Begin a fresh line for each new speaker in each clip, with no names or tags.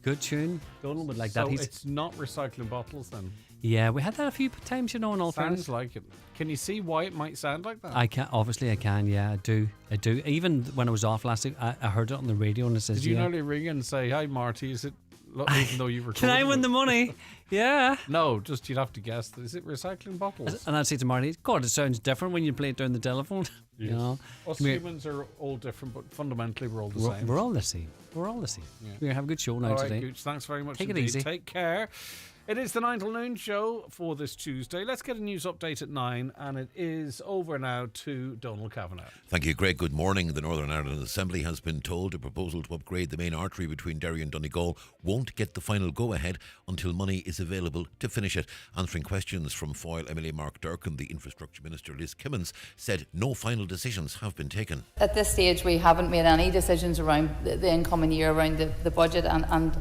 Good tune. Donald would like that.
So it's not recycling bottles then?
Yeah, we had that a few times, in all fairness.
Sounds like it. Can you see why it might sound like that?
I can. Obviously, I can. Yeah, I do. Even when I was off last week, I heard it on the radio and it says,
Did you nearly ring and say, "Hi, Marty, is it?" Even though you recorded
Can I win the money? Yeah.
No, just you'd have to guess. Is it recycling bottles?
And I'd say to Marty, God, it sounds different when you play it down the telephone.
Yes.
You know?
Us humans are all different, but fundamentally we're all the same.
We're all the same. We're all the same. Yeah. We're going to have a good show now today.
Gooch, thanks very much.
Take
indeed.
it easy.
Take care. It is the 9 till noon show for this Tuesday. Let's get a news update at 9, and it is over now to Donald Kavanagh.
Thank you, Greg. Good morning. The Northern Ireland Assembly has been told a proposal to upgrade the main artery between Derry and Donegal won't get the final go-ahead until money is available to finish it. Answering questions from Foyle MLA Mark Durkan, the Infrastructure Minister Liz Kimmins said no final decisions have been taken.
At this stage, we haven't made any decisions around the incoming year, around the budget and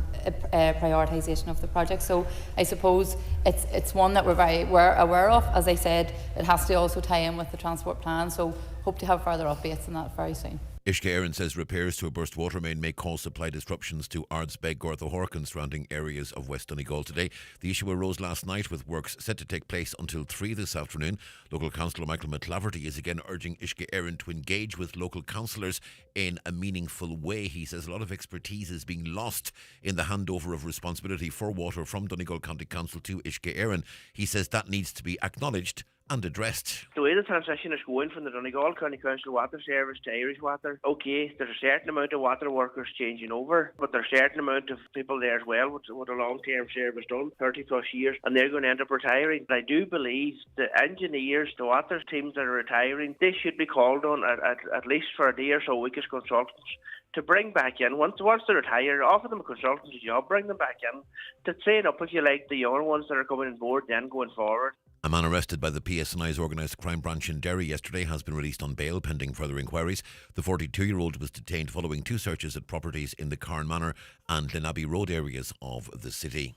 prioritisation of the project. So I suppose it's one that we're very aware of. As I said, it has to also tie in with the transport plan, so hope to have further updates on that very soon.
Uisce Éireann says repairs to a burst water main may cause supply disruptions to Ardsbeg, Gortha and surrounding areas of West Donegal today. The issue arose last night with works set to take place until 3 this afternoon. Local Councillor Michael McClaverty is again urging Uisce Éireann to engage with local councillors in a meaningful way. He says a lot of expertise is being lost in the handover of responsibility for water from Donegal County Council to Uisce Éireann. He says that needs to be acknowledged and addressed.
The way the transition is going from the Donegal County Council Water Service to Irish Water, okay, there's a certain amount of water workers changing over, but there's a certain amount of people there as well with a long-term service done, 30 plus years, and they're going to end up retiring. I do believe the engineers, the water teams that are retiring, they should be called on at least for a day or so a week as consultants to bring back in, once they retire, offer them a consultancy job, bring them back in to train up, if you like, the younger ones that are coming on board then going forward.
A man arrested by the PSNI's organised crime branch in Derry yesterday has been released on bail pending further inquiries. The 42-year-old was detained following 2 searches at properties in the Carn Manor and Lenabbey Road areas of the city.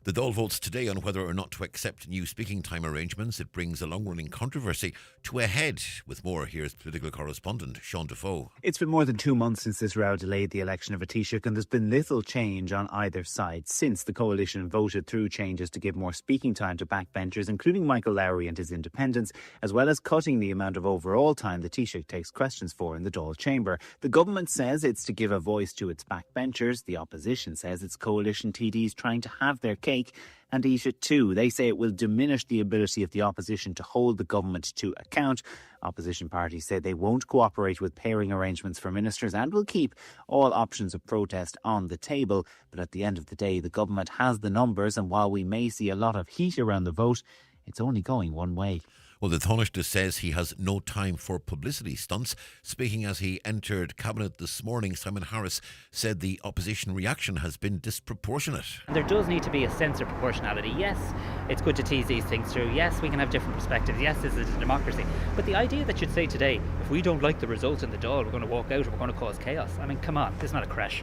The Dáil votes today on whether or not to accept new speaking time arrangements. It brings a long-running controversy to a head. With more, here's political correspondent Sean Defoe.
It's been more than 2 months since this row delayed the election of a Taoiseach, and there's been little change on either side since the coalition voted through changes to give more speaking time to backbenchers, including Michael Lowry and his independents, as well as cutting the amount of overall time the Taoiseach takes questions for in the Dáil chamber. The government says it's to give a voice to its backbenchers. The opposition says it's coalition TDs trying to have their cake and eat it too. They say it will diminish the ability of the opposition to hold the government to account. Opposition parties say they won't cooperate with pairing arrangements for ministers and will keep all options of protest on the table. But at the end of the day, the government has the numbers, and while we may see a lot of heat around the vote, it's only going one way.
Well, the Taoiseach says he has no time for publicity stunts. Speaking as he entered Cabinet this morning, Simon Harris said the opposition reaction has been disproportionate.
There does need to be a sense of proportionality. Yes, it's good to tease these things through. Yes, we can have different perspectives. Yes, this is a democracy. But the idea that you'd say today, if we don't like the results in the Dáil, we're going to walk out or we're going to cause chaos. I mean, come on, this is not a crash.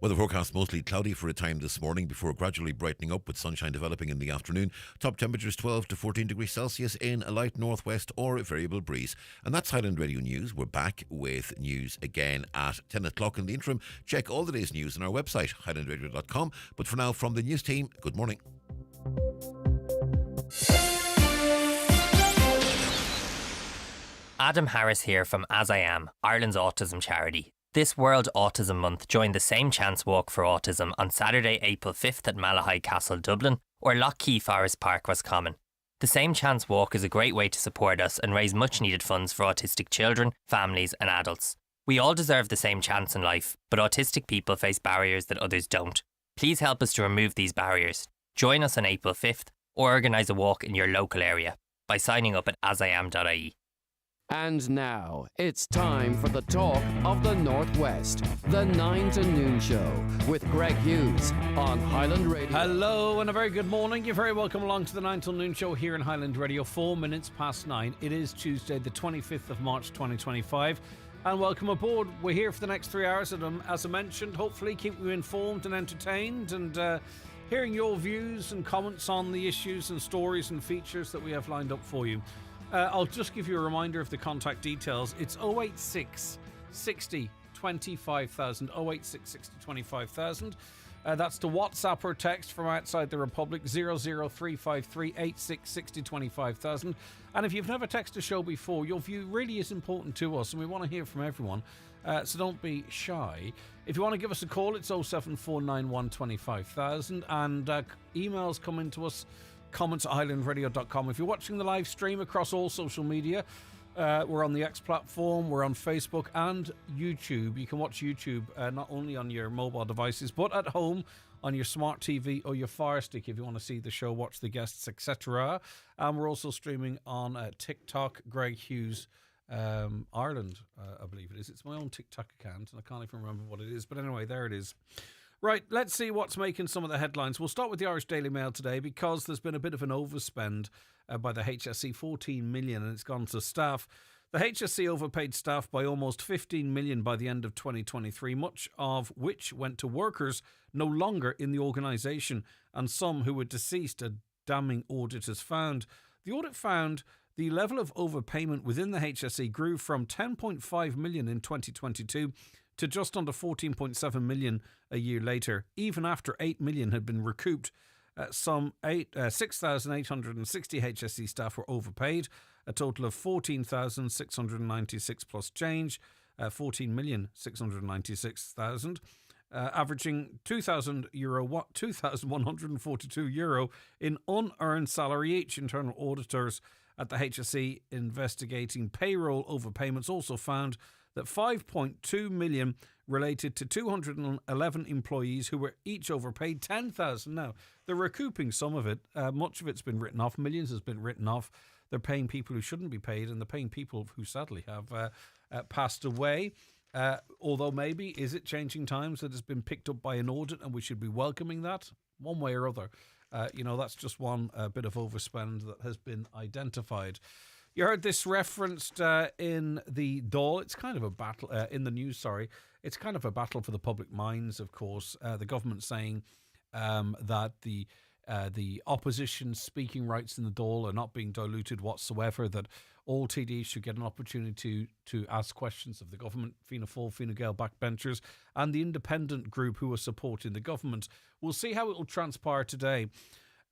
Weather forecast mostly cloudy for a time this morning before gradually brightening up with sunshine developing in the afternoon. Top temperatures 12 to 14 degrees Celsius in a light northwest or a variable breeze. And that's Highland Radio News. We're back with news again at 10 o'clock. In the interim, check all the day's news on our website, highlandradio.com. But for now, from the news team, good morning.
Adam Harris here from As I Am, Ireland's autism charity. This World Autism Month, join the Same Chance Walk for Autism on Saturday, April 5th at Malahide Castle, Dublin, or Lough Forest Park, Roscommon. The Same Chance Walk is a great way to support us and raise much needed funds for autistic children, families and adults. We all deserve the same chance in life, but autistic people face barriers that others don't. Please help us to remove these barriers. Join us on April 5th or organise a walk in your local area by signing up at asiam.ie.
And now, it's time for the talk of the Northwest, the 9 to noon show with Greg Hughes on Highland Radio.
Hello and a very good morning. You're very welcome along to the 9 till noon show here in Highland Radio. 4 minutes past 9. It is Tuesday, the 25th of March 2025. And welcome aboard. We're here for the next 3 hours. And as I mentioned, hopefully keep you informed and entertained and hearing your views and comments on the issues and stories and features that we have lined up for you. I'll just give you a reminder of the contact details. It's 086 60 25,000, 086 60 25,000. That's to WhatsApp or text from outside the Republic, 00353 86 60 25,000. And if you've never texted a show before, your view really is important to us and we want to hear from everyone. So don't be shy. If you want to give us a call, it's 07491 25,000. And emails come into us, comments at highlandradio.com. If you're watching the live stream across all social media, we're on the X platform, we're on Facebook and YouTube. You can watch YouTube not only on your mobile devices, but at home on your smart TV or your Fire Stick if you want to see the show, watch the guests, etc. And we're also streaming on TikTok, Greg Hughes Ireland, I believe it is. It's my own TikTok account, and I can't even remember what it is. But anyway, there it is. Right, let's see what's making some of the headlines. We'll start with the Irish Daily Mail today because there's been a bit of an overspend by the HSE, 14 million, and it's gone to staff. The HSE overpaid staff by almost 15 million by the end of 2023, much of which went to workers no longer in the organisation and some who were deceased, a damning audit has found. The audit found the level of overpayment within the HSE grew from 10.5 million in 2022 to just under 14.7 million a year later, even after 8 million had been recouped. Some 6,860 HSE staff were overpaid, a total of 14,696 plus change, 14,696,000, averaging €2,142 in unearned salary each. Internal auditors at the HSE investigating payroll overpayments also found that 5.2 million related to 211 employees who were each overpaid 10,000. Now, they're recouping some of it. Much of it's been written off. Millions has been written off. They're paying people who shouldn't be paid, and they're paying people who sadly have passed away. Although maybe, is it changing times that has been picked up by an audit and we should be welcoming that one way or other? That's just one bit of overspend that has been identified. You heard this referenced in the Dáil. It's kind of a battle in the news. Sorry, it's kind of a battle for the public minds. Of course, the government saying that the opposition speaking rights in the Dáil are not being diluted whatsoever. That all TDs should get an opportunity to ask questions of the government. Fianna Fáil, Fine Gael backbenchers, and the independent group who are supporting the government. We'll see how it will transpire today.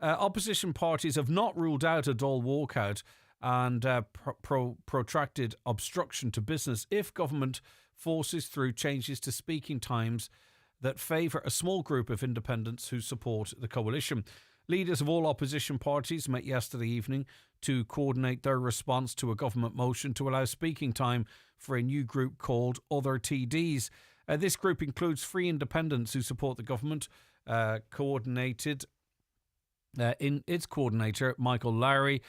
Opposition parties have not ruled out a Dáil walkout and protracted obstruction to business if government forces through changes to speaking times that favour a small group of independents who support the coalition. Leaders of all opposition parties met yesterday evening to coordinate their response to a government motion to allow speaking time for a new group called Other TDs. This group includes three independents who support the government, coordinated in its coordinator, Michael Lowry,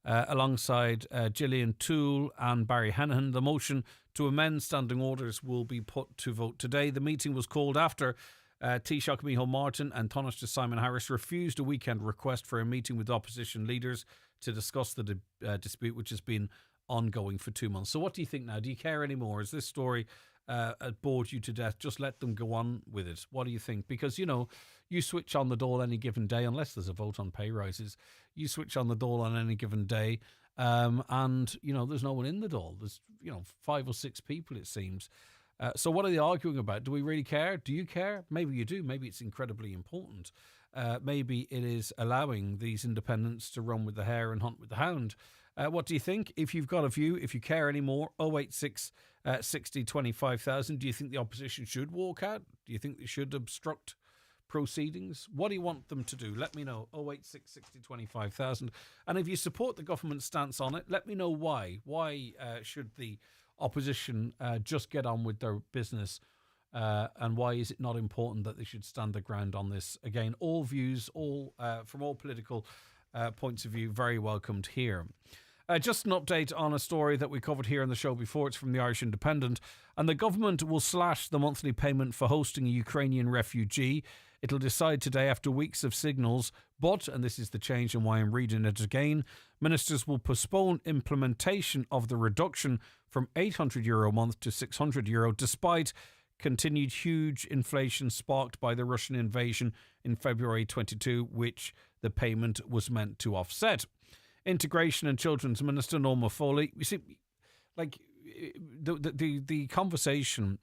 alongside Gillian Toole and Barry Hanahan. The motion to amend standing orders will be put to vote today. The meeting was called after Taoiseach Micheál Martin and Taoiseach Simon Harris refused a weekend request for a meeting with opposition leaders to discuss the dispute, which has been ongoing for 2 months. So what do you think now? Do you care anymore? Is this story bored you to death? Just let them go on with it. What do you think? Because, you switch on the Dáil any given day, unless there's a vote on pay rises. You switch on the Dáil on any given day, and, there's no one in the Dáil. There's, 5 or 6 people, it seems. So what are they arguing about? Do we really care? Do you care? Maybe you do. Maybe it's incredibly important. Maybe it is allowing these independents to run with the hare and hunt with the hound. What do you think? If you've got a view, if you care anymore, 086 60 25,000. Do you think the opposition should walk out? Do you think they should obstruct proceedings? What do you want them to do? Let me know. 086 60 25,000. And if you support the government stance on it, let me know why. Why should the opposition just get on with their business? And why is it not important that they should stand their ground on this? Again, all views, all from all political points of view, very welcomed here. Just an update on a story that we covered here on the show before. It's from the Irish Independent. And the government will slash the monthly payment for hosting a Ukrainian refugee. It'll decide today after weeks of signals. But, and this is the change and why I'm reading it again, ministers will postpone implementation of the reduction from €800 a month to €600, despite continued huge inflation sparked by the Russian invasion in February 22, which the payment was meant to offset. Integration and Children's Minister Norma Foley, you see, like the conversation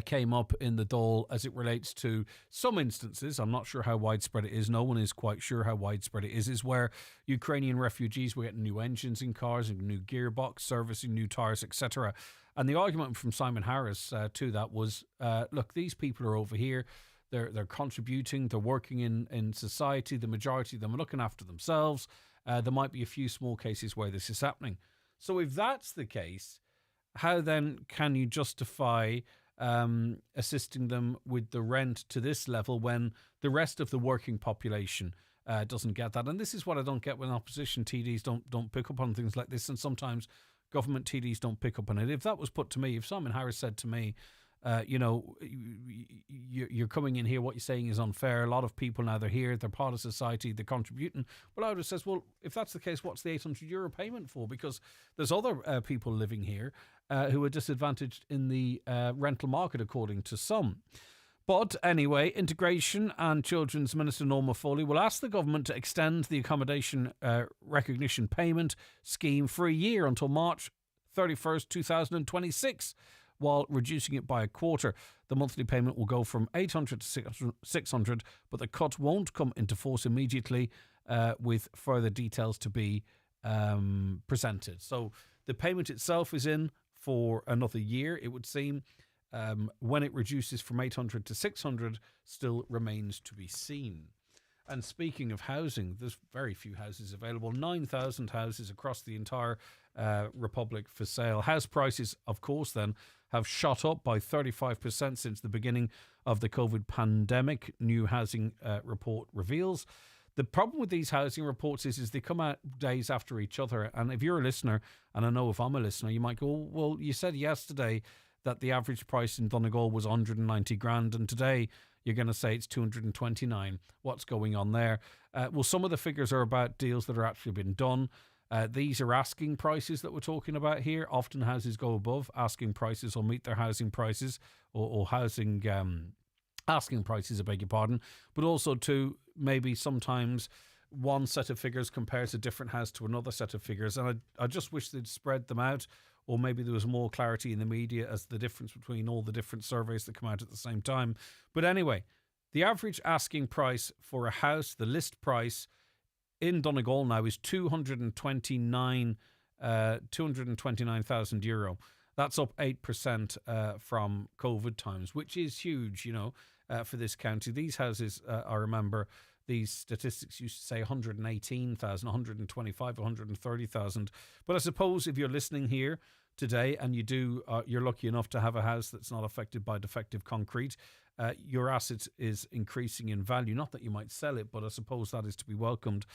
came up in the Dáil as it relates to some instances. I'm not sure how widespread it is. No one is quite sure how widespread it is where Ukrainian refugees were getting new engines in cars, a new gearbox, servicing new tyres, etc. And the argument from Simon Harris to that was, look, these people are over here. They're contributing. They're working in society. The majority of them are looking after themselves. There might be a few small cases where this is happening. So if that's the case, how then can you justify assisting them with the rent to this level when the rest of the working population doesn't get that? And this is what I don't get when opposition TDs don't pick up on things like this, and sometimes government TDs don't pick up on it. If that was put to me, if Simon Harris said to me, you're coming in here, what you're saying is unfair. A lot of people now, they're here, they're part of society, they're contributing. Well, I would have said, well, if that's the case, what's the €800 payment for? Because there's other people living here who are disadvantaged in the rental market, according to some. But anyway, Integration and Children's Minister Norma Foley will ask the government to extend the accommodation recognition payment scheme for a year until March 31st, 2026. While reducing it by a quarter. The monthly payment will go from $800 to $600, but the cut won't come into force immediately, with further details to be presented. So the payment itself is in for another year, it would seem. When it reduces from $800 to $600 still remains to be seen. And speaking of housing, there's very few houses available. 9,000 houses across the entire Republic for sale. House prices, of course, then have shot up by 35% since the beginning of the COVID pandemic, new housing report reveals. The problem with these housing reports is they come out days after each other. And if you're a listener, and I know if I'm a listener, you might go, well, you said yesterday that the average price in Donegal was 190 grand, and today you're going to say it's 229. What's going on there? Well, some of the figures are about deals that are actually been done. These are asking prices that we're talking about here. Often houses go above asking prices or meet their housing prices or housing asking prices, I beg your pardon. But also to maybe sometimes one set of figures compares a different house to another set of figures. And I just wish they'd spread them out, or maybe there was more clarity in the media as the difference between all the different surveys that come out at the same time. But anyway, the average asking price for a house, the list price in Donegal now is €229,000. That's up 8% from COVID times, which is huge, for this county. These houses, I remember, these statistics used to say 118,000, 125, 130,000. But I suppose if you're listening here today and you're lucky enough to have a house that's not affected by defective concrete, your asset is increasing in value. Not that you might sell it, but I suppose that is to be welcomed.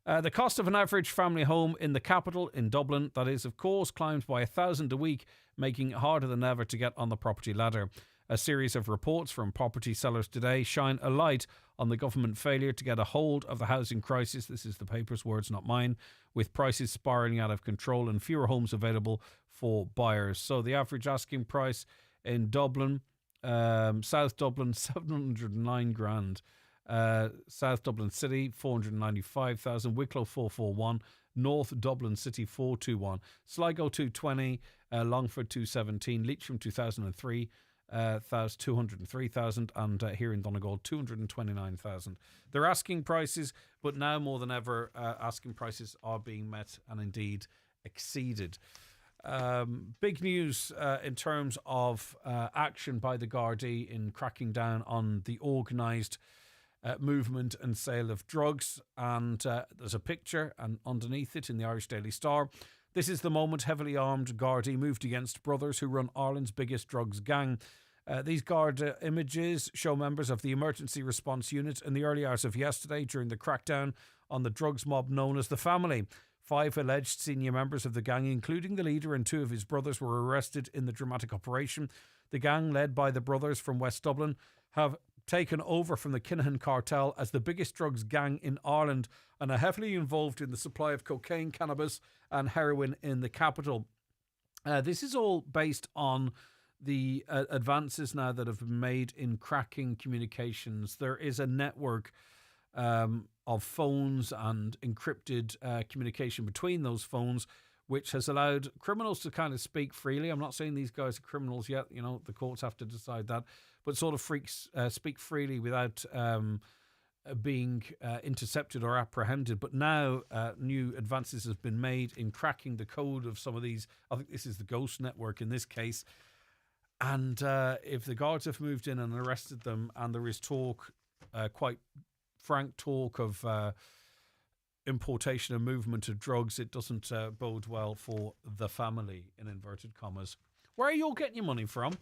The cost of an average family home in the capital, in Dublin, that is, of course, climbs by $1,000 a week, making it harder than ever to get on the property ladder. A series of reports from property sellers today shine a light on the government failure to get a hold of the housing crisis. This is the paper's words, not mine, with prices spiralling out of control and fewer homes available for buyers. So the average asking price in Dublin, South Dublin, 709 grand. South Dublin City, 495,000. Wicklow, 441. North Dublin City, 421. Sligo, 220. Longford, 217. Leitrim, 2003. 203,000, and here in Donegal 229,000. They're asking prices, but now more than ever asking prices are being met and indeed exceeded. Big news in terms of action by the Gardaí in cracking down on the organised movement and sale of drugs, and there's a picture and underneath it in the Irish Daily Star. This is the moment heavily armed Gardaí moved against brothers who run Ireland's biggest drugs gang. These Garda images show members of the Emergency Response Unit in the early hours of yesterday during the crackdown on the drugs mob known as the Family. 5 alleged senior members of the gang, including the leader and 2 of his brothers, were arrested in the dramatic operation. The gang, led by the brothers from West Dublin, have taken over from the Kinahan cartel as the biggest drugs gang in Ireland and are heavily involved in the supply of cocaine, cannabis and heroin in the capital. This is all based on the advances now that have been made in cracking communications. There is a network of phones and encrypted communication between those phones, which has allowed criminals to kind of speak freely. I'm not saying these guys are criminals yet. You know, the courts have to decide that. But sort of speak freely without being intercepted or apprehended. But now new advances have been made in cracking the code of some of these. I think this is the Ghost Network in this case. And if the guards have moved in and arrested them, and there is talk, quite frank talk of importation and movement of drugs, it doesn't bode well for the family, in inverted commas. Where are you all getting your money from?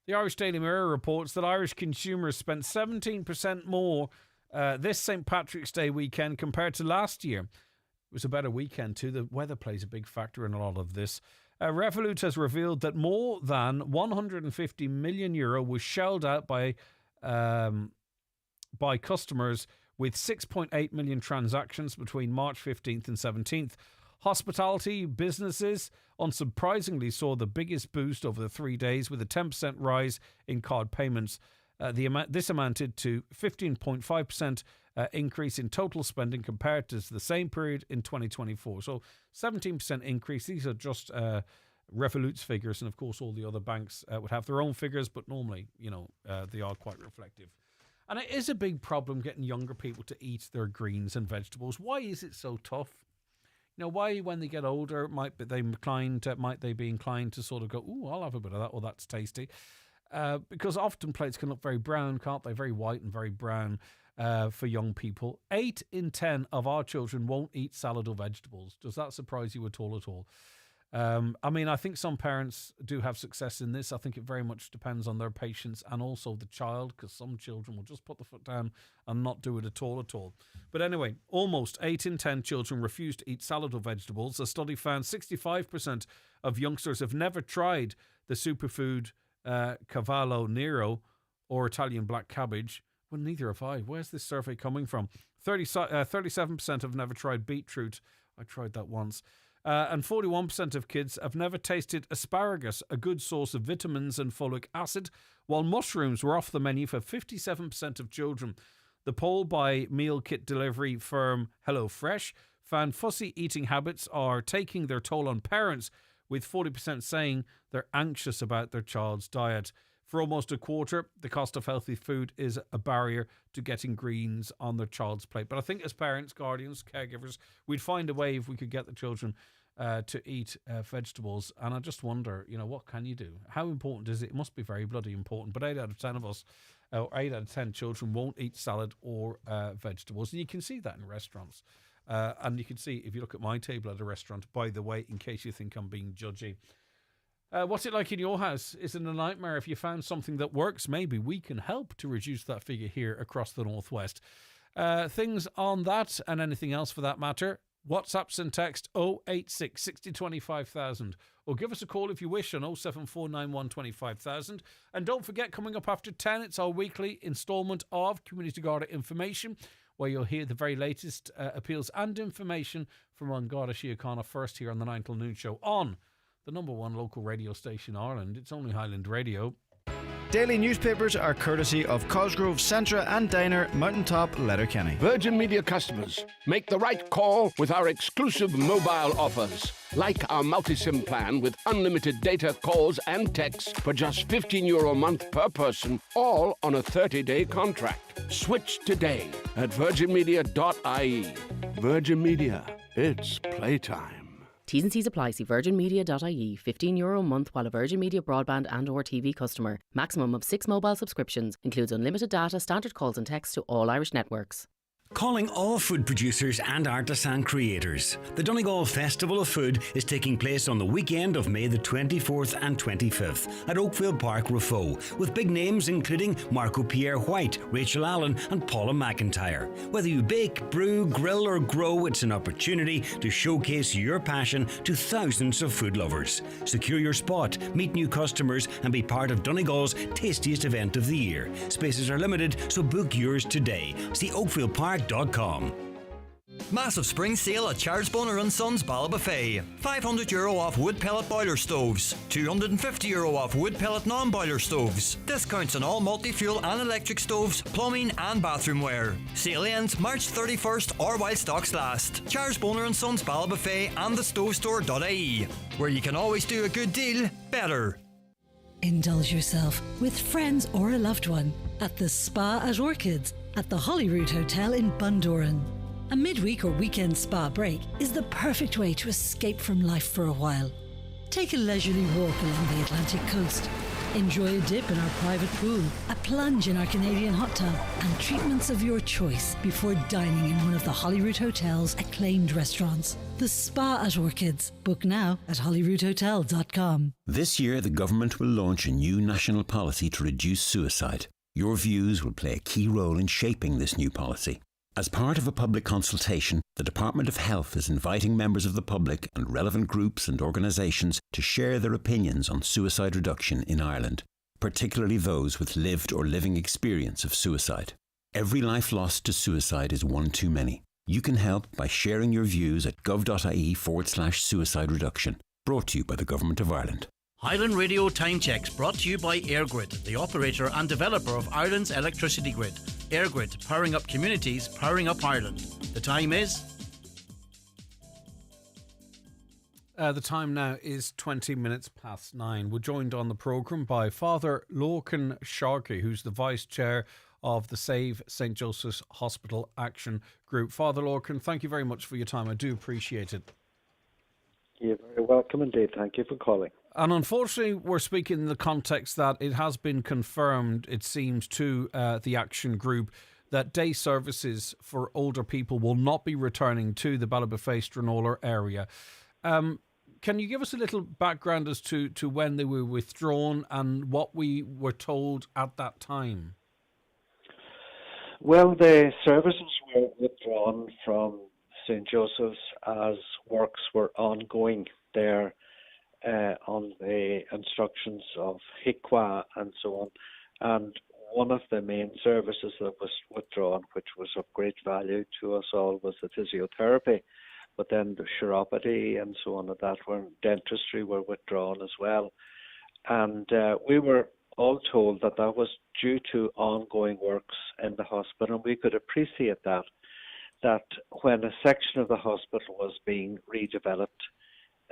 The Irish Daily Mirror reports that Irish consumers spent 17% more this St. Patrick's Day weekend compared to last year. It was a better weekend too. The weather plays a big factor in a lot of this. Revolut has revealed that more than €150 million was shelled out by customers, with 6.8 million transactions between March 15th and 17th. Hospitality businesses, unsurprisingly, saw the biggest boost over the 3 days, with a 10% rise in card payments. This amounted to 15.5% increase in total spending compared to the same period in 2024. So 17% increase. These are just Revolut's figures, and of course all the other banks would have their own figures, but normally, they are quite reflective. And it is a big problem getting younger people to eat their greens and vegetables. Why is it so tough? Why, when they get older, might they be inclined to sort of go, "Ooh, I'll have a bit of that," or "That's tasty," because often plates can look very brown, can't they? Very white and very brown for young people. 8 in 10 of our children won't eat salad or vegetables. Does that surprise you at all? I think some parents do have success in this. I think it very much depends on their patience and also the child, because some children will just put the foot down and not do it at all. But anyway, almost 8 in 10 children refuse to eat salad or vegetables. A study found 65% of youngsters have never tried the superfood Cavallo Nero or Italian black cabbage. Well, neither have I. Where's this survey coming from? 37% have never tried beetroot. I tried that once. And 41% of kids have never tasted asparagus, a good source of vitamins and folic acid, while mushrooms were off the menu for 57% of children. The poll by meal kit delivery firm HelloFresh found fussy eating habits are taking their toll on parents, with 40% saying they're anxious about their child's diet. For almost a quarter, the cost of healthy food is a barrier to getting greens on their child's plate. But I think as parents, guardians, caregivers, we'd find a way if we could get the children to eat vegetables. And I just wonder, what can you do? How important is it? It must be very bloody important. But 8 out of 10 of us, 8 out of 10 children won't eat salad or vegetables. And you can see that in restaurants. And you can see, if you look at my table at a restaurant, by the way, in case you think I'm being judgy. What's it like in your house? Is it a nightmare? If you found something that works, maybe we can help to reduce that figure here across the Northwest. Things on that and anything else for that matter, WhatsApps and text 086 60 25,000, or give us a call if you wish on 07491 25,000. And don't forget, coming up after 10, it's our weekly instalment of Community Garda Information, where you'll hear the very latest appeals and information from An Garda Síochána first here on the 9 till noon show on the number one local radio station in Ireland. It's only Highland Radio.
Daily newspapers are courtesy of Cosgrove, Centra and Diner, Mountaintop, Letterkenny.
Virgin Media customers, make the right call with our exclusive mobile offers. Like our multi-SIM plan with unlimited data, calls and texts for just €15 a month per person, all on a 30-day contract. Switch today at virginmedia.ie. Virgin Media, it's playtime.
T's and C's apply. See virginmedia.ie. €15 a month while a Virgin Media broadband and or TV customer. Maximum of 6 mobile subscriptions. Includes unlimited data, standard calls and texts to all Irish networks.
Calling all food producers and artisan creators. The Donegal Festival of Food is taking place on the weekend of May the 24th and 25th at Oakville Park, Rafo, with big names including Marco Pierre White, Rachel Allen and Paula McIntyre. Whether you bake, brew, grill or grow, it's an opportunity to showcase your passion to thousands of food lovers. Secure your spot, meet new customers and be part of Donegal's tastiest event of the year. Spaces are limited, so book yours today. See oakvillepark.com.
Massive spring sale at Charles Bonner & Sons Ballabafay. €500 off wood pellet boiler stoves. €250 off wood pellet non-boiler stoves. Discounts on all multi-fuel and electric stoves, plumbing and bathroom wear. Sale ends March 31st or while stocks last. Charles Bonner & Sons Ballabafay and thestovestore.ie, where you can always do a good deal better.
Indulge yourself with friends or a loved one at the Spa at Orchids at the Holyrood Hotel in Bundoran. A midweek or weekend spa break is the perfect way to escape from life for a while. Take a leisurely walk along the Atlantic coast. Enjoy a dip in our private pool, a plunge in our Canadian hot tub, and treatments of your choice before dining in one of the Holyrood Hotel's acclaimed restaurants. The Spa at Orchids. Book now at holyroodhotel.com.
This year, the government will launch a new national policy to reduce suicide. Your views will play a key role in shaping this new policy. As part of a public consultation, the Department of Health is inviting members of the public and relevant groups and organisations to share their opinions on suicide reduction in Ireland, particularly those with lived or living experience of suicide. Every life lost to suicide is one too many. You can help by sharing your views at gov.ie/suicide reduction. Brought to you by the Government of Ireland.
Highland Radio Time Checks brought to you by EirGrid, the operator and developer of Ireland's electricity grid. EirGrid, powering up communities, powering up Ireland. The time is...
The time now is 20 minutes past 9. We're joined on the programme by Father Lorcan Sharkey, who's the Vice Chair of the Save St Joseph's Hospital Action Group. Father Lorcan, thank you very much for your time. I do appreciate it.
You're very welcome indeed. Thank you for calling.
And unfortunately, we're speaking in the context that it has been confirmed, it seems, to the Action Group that day services for older people will not be returning to the Ballabafay-Stranola area. Can you give us a little background as to when they were withdrawn and what we were told at that time?
Well, the services were withdrawn from St Joseph's as works were ongoing there on the instructions of HICWA and so on. And one of the main services that was withdrawn, which was of great value to us all, was the physiotherapy. But then the chiropody and so on, and that were dentistry were withdrawn as well. And we were all told that that was due to ongoing works in the hospital, and we could appreciate that when a section of the hospital was being redeveloped,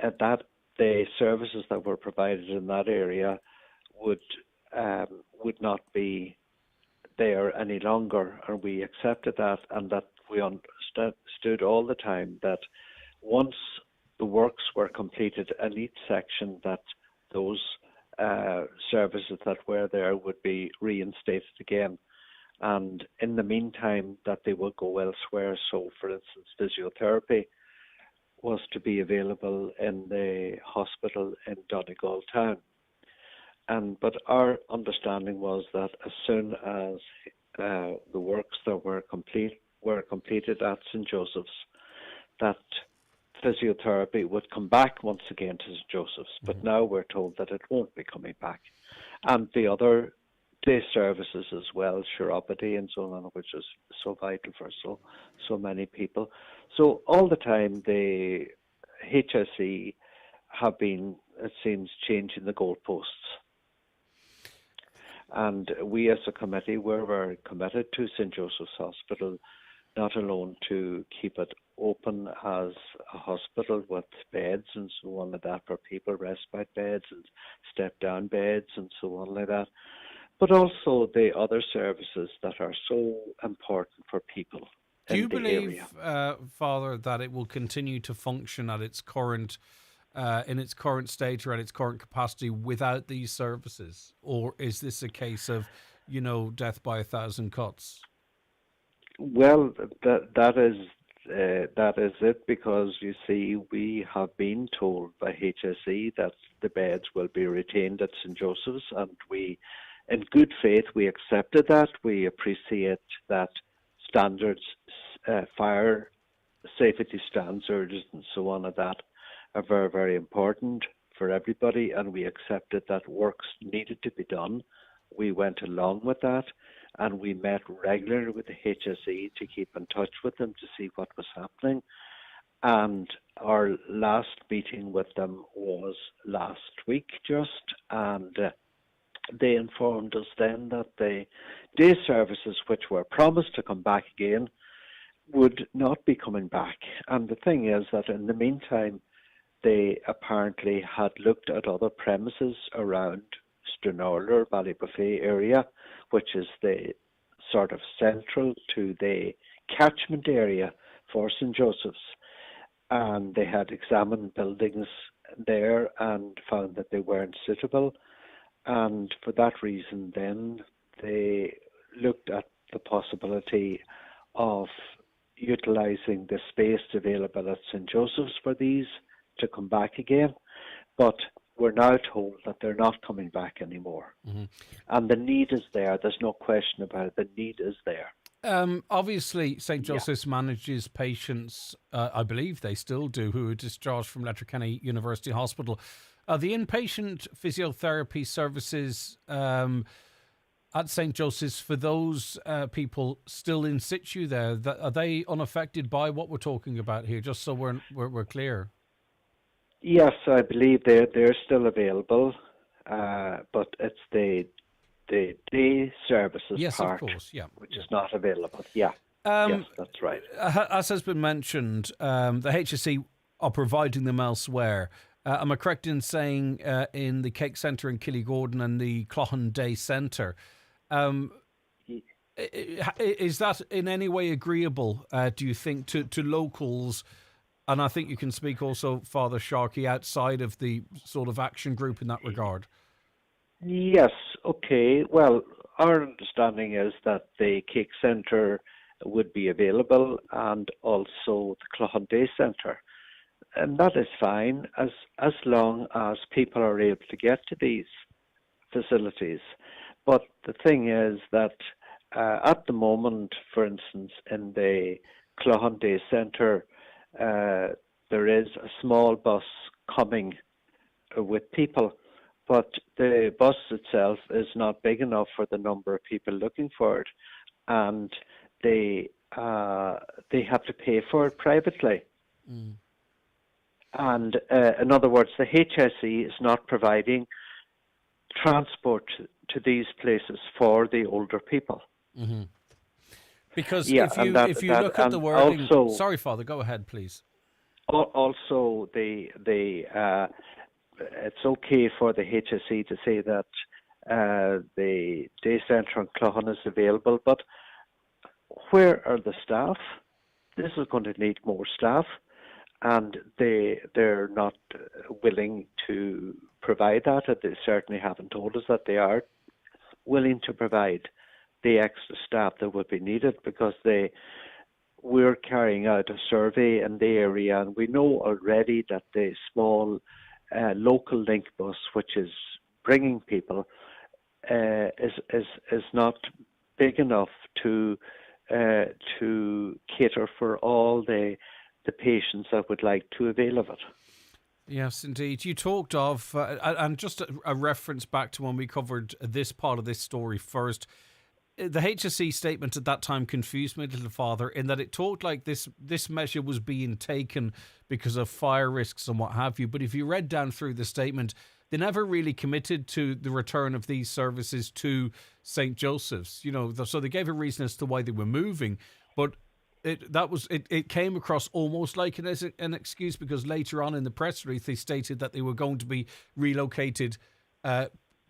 that the services that were provided in that area would not be there any longer, and we accepted that, and that we understood all the time that once the works were completed in each section, that those services that were there would be reinstated again. And in the meantime, that they would go elsewhere. So, for instance, physiotherapy was to be available in the hospital in Donegal town. But our understanding was that as soon as the works that were completed at St Joseph's, that physiotherapy would come back once again to St Joseph's. But now we're told that it won't be coming back. And the other day services as well, chiropody and so on, which is so vital for so many people. So all the time the HSE have been, it seems, changing the goalposts. And we as a committee were very committed to St Joseph's Hospital, not alone to keep it open as a hospital with beds and so on like that for people, respite beds and step-down beds and so on like that, but also the other services that are so important for people.
Do you believe, Father, that it will continue to function at its current, in its current state or at its current capacity without these services, or is this a case of, death by 1,000 cuts?
Well, that is it, because you see, we have been told by HSE that the beds will be retained at St Joseph's, and we, in good faith, we accepted that. We appreciate that standards, fire safety standards and so on, and that are very, very important for everybody, and we accepted that works needed to be done. We went along with that, and we met regularly with the HSE to keep in touch with them to see what was happening. And our last meeting with them was last week just, and they informed us then that the day services, which were promised to come back again, would not be coming back. And the thing is that in the meantime, they apparently had looked at other premises around Stranorlar, Ballybuffet area, which is the sort of central to the catchment area for St. Joseph's. And they had examined buildings there and found that they weren't suitable. And for that reason, then they looked at the possibility of utilising the space available at St. Joseph's for these to come back again. But we're now told that they're not coming back anymore.
Mm-hmm.
And the need is there. There's no question about it. The need is there.
Obviously, St. Joseph's manages patients, I believe they still do, who are discharged from Letterkenny University Hospital. Are the inpatient physiotherapy services at St. Joseph's for those people still in situ there? Are they unaffected by what we're talking about here, just so we're clear?
Yes, I believe they're still available, but it's the day services part,
of course,
which is not available. Yes, that's right.
As has been mentioned, the HSE are providing them elsewhere. Am I correct in saying in the Cake Centre in Killygordon and the Clohan Day Centre? Is that in any way agreeable, do you think, to locals? And I think you can speak also, Father Sharkey, outside of the sort of action group in that regard.
Yes, okay. Well, our understanding is that the Cake Centre would be available and also the Clohan Day Centre. And that is fine as long as people are able to get to these facilities. But the thing is that at the moment, for instance, in the Clohan Day Centre, there is a small bus coming with people, but the bus itself is not big enough for the number of people looking for it, and they have to pay for it privately.
Mm.
And in other words, the HSE is not providing transport to these places for the older people.
Mm-hmm. Because if you look at the wording, also, sorry, Father, go ahead, please.
Also, it's okay for the HSE to say that the day centre in Clohan is available, but where are the staff? This is going to need more staff, and they're not willing to provide that. They certainly haven't told us that they are willing to provide the extra staff that would be needed, because we're carrying out a survey in the area, and we know already that the small local link bus, which is bringing people, is not big enough to cater for all the patients that would like to avail of it.
Yes, indeed. You talked of, and just a reference back to when we covered this part of this story first, the HSE statement at that time confused me a little, Father, in that it talked like this measure was being taken because of fire risks and what have you. But if you read down through the statement, they never really committed to the return of these services to St. Joseph's. So they gave a reason as to why they were moving, but it came across almost like an excuse, because later on in the press release they stated that they were going to be relocated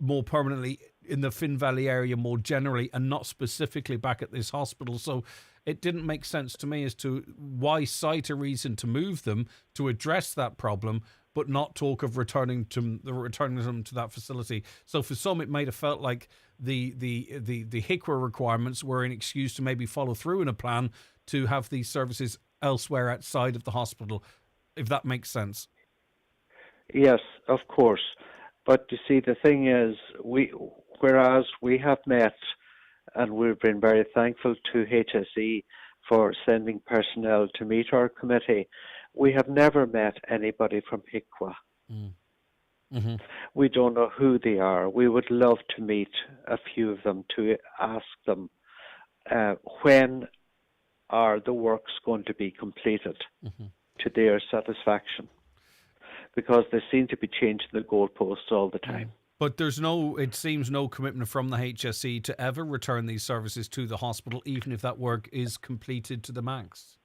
more permanently in the Finn Valley area more generally, and not specifically back at this hospital. So it didn't make sense to me as to why cite a reason to move them to address that problem, but not talk of returning them to that facility. So for some, it might have felt like the HICWA requirements were an excuse to maybe follow through in a plan to have these services elsewhere outside of the hospital, if that makes sense.
Yes, of course. But you see, the thing is, whereas we have met, and we've been very thankful to HSE for sending personnel to meet our committee, we have never met anybody from HICWA.
Mm. Mm-hmm.
We don't know who they are. We would love to meet a few of them to ask them when are the works going to be completed to their satisfaction, because they seem to be changing the goalposts all the time.
But it seems no commitment from the HSE to ever return these services to the hospital, even if that work is completed to the max.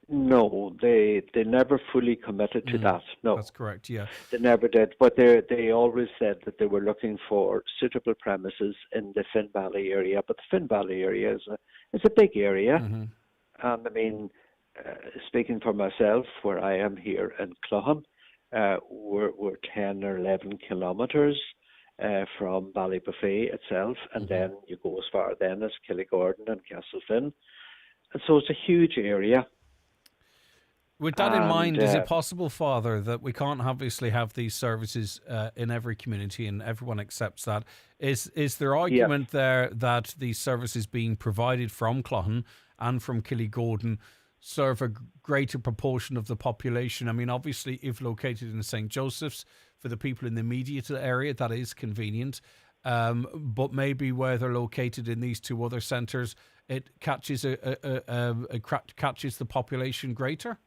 No, they never fully committed to that. No,
that's correct. Yeah,
they never did. But they always said that they were looking for suitable premises in the Finn Valley area. But the Finn Valley area is a big area, and I mean, speaking for myself, where I am here in Cloughan, we're 10 or 11 kilometres from Ballybuffet itself, and then you go as far then as Killygordon and Castlefin, and so it's a huge area.
With that in mind, is it possible, Father, that we can't obviously have these services in every community and everyone accepts that? Is there argument there that these services being provided from Cloughan and from Killygordon serve a greater proportion of the population? I mean, obviously, if located in St. Joseph's, for the people in the immediate area, that is convenient. But maybe where they're located in these two other centres, it catches catches the population greater?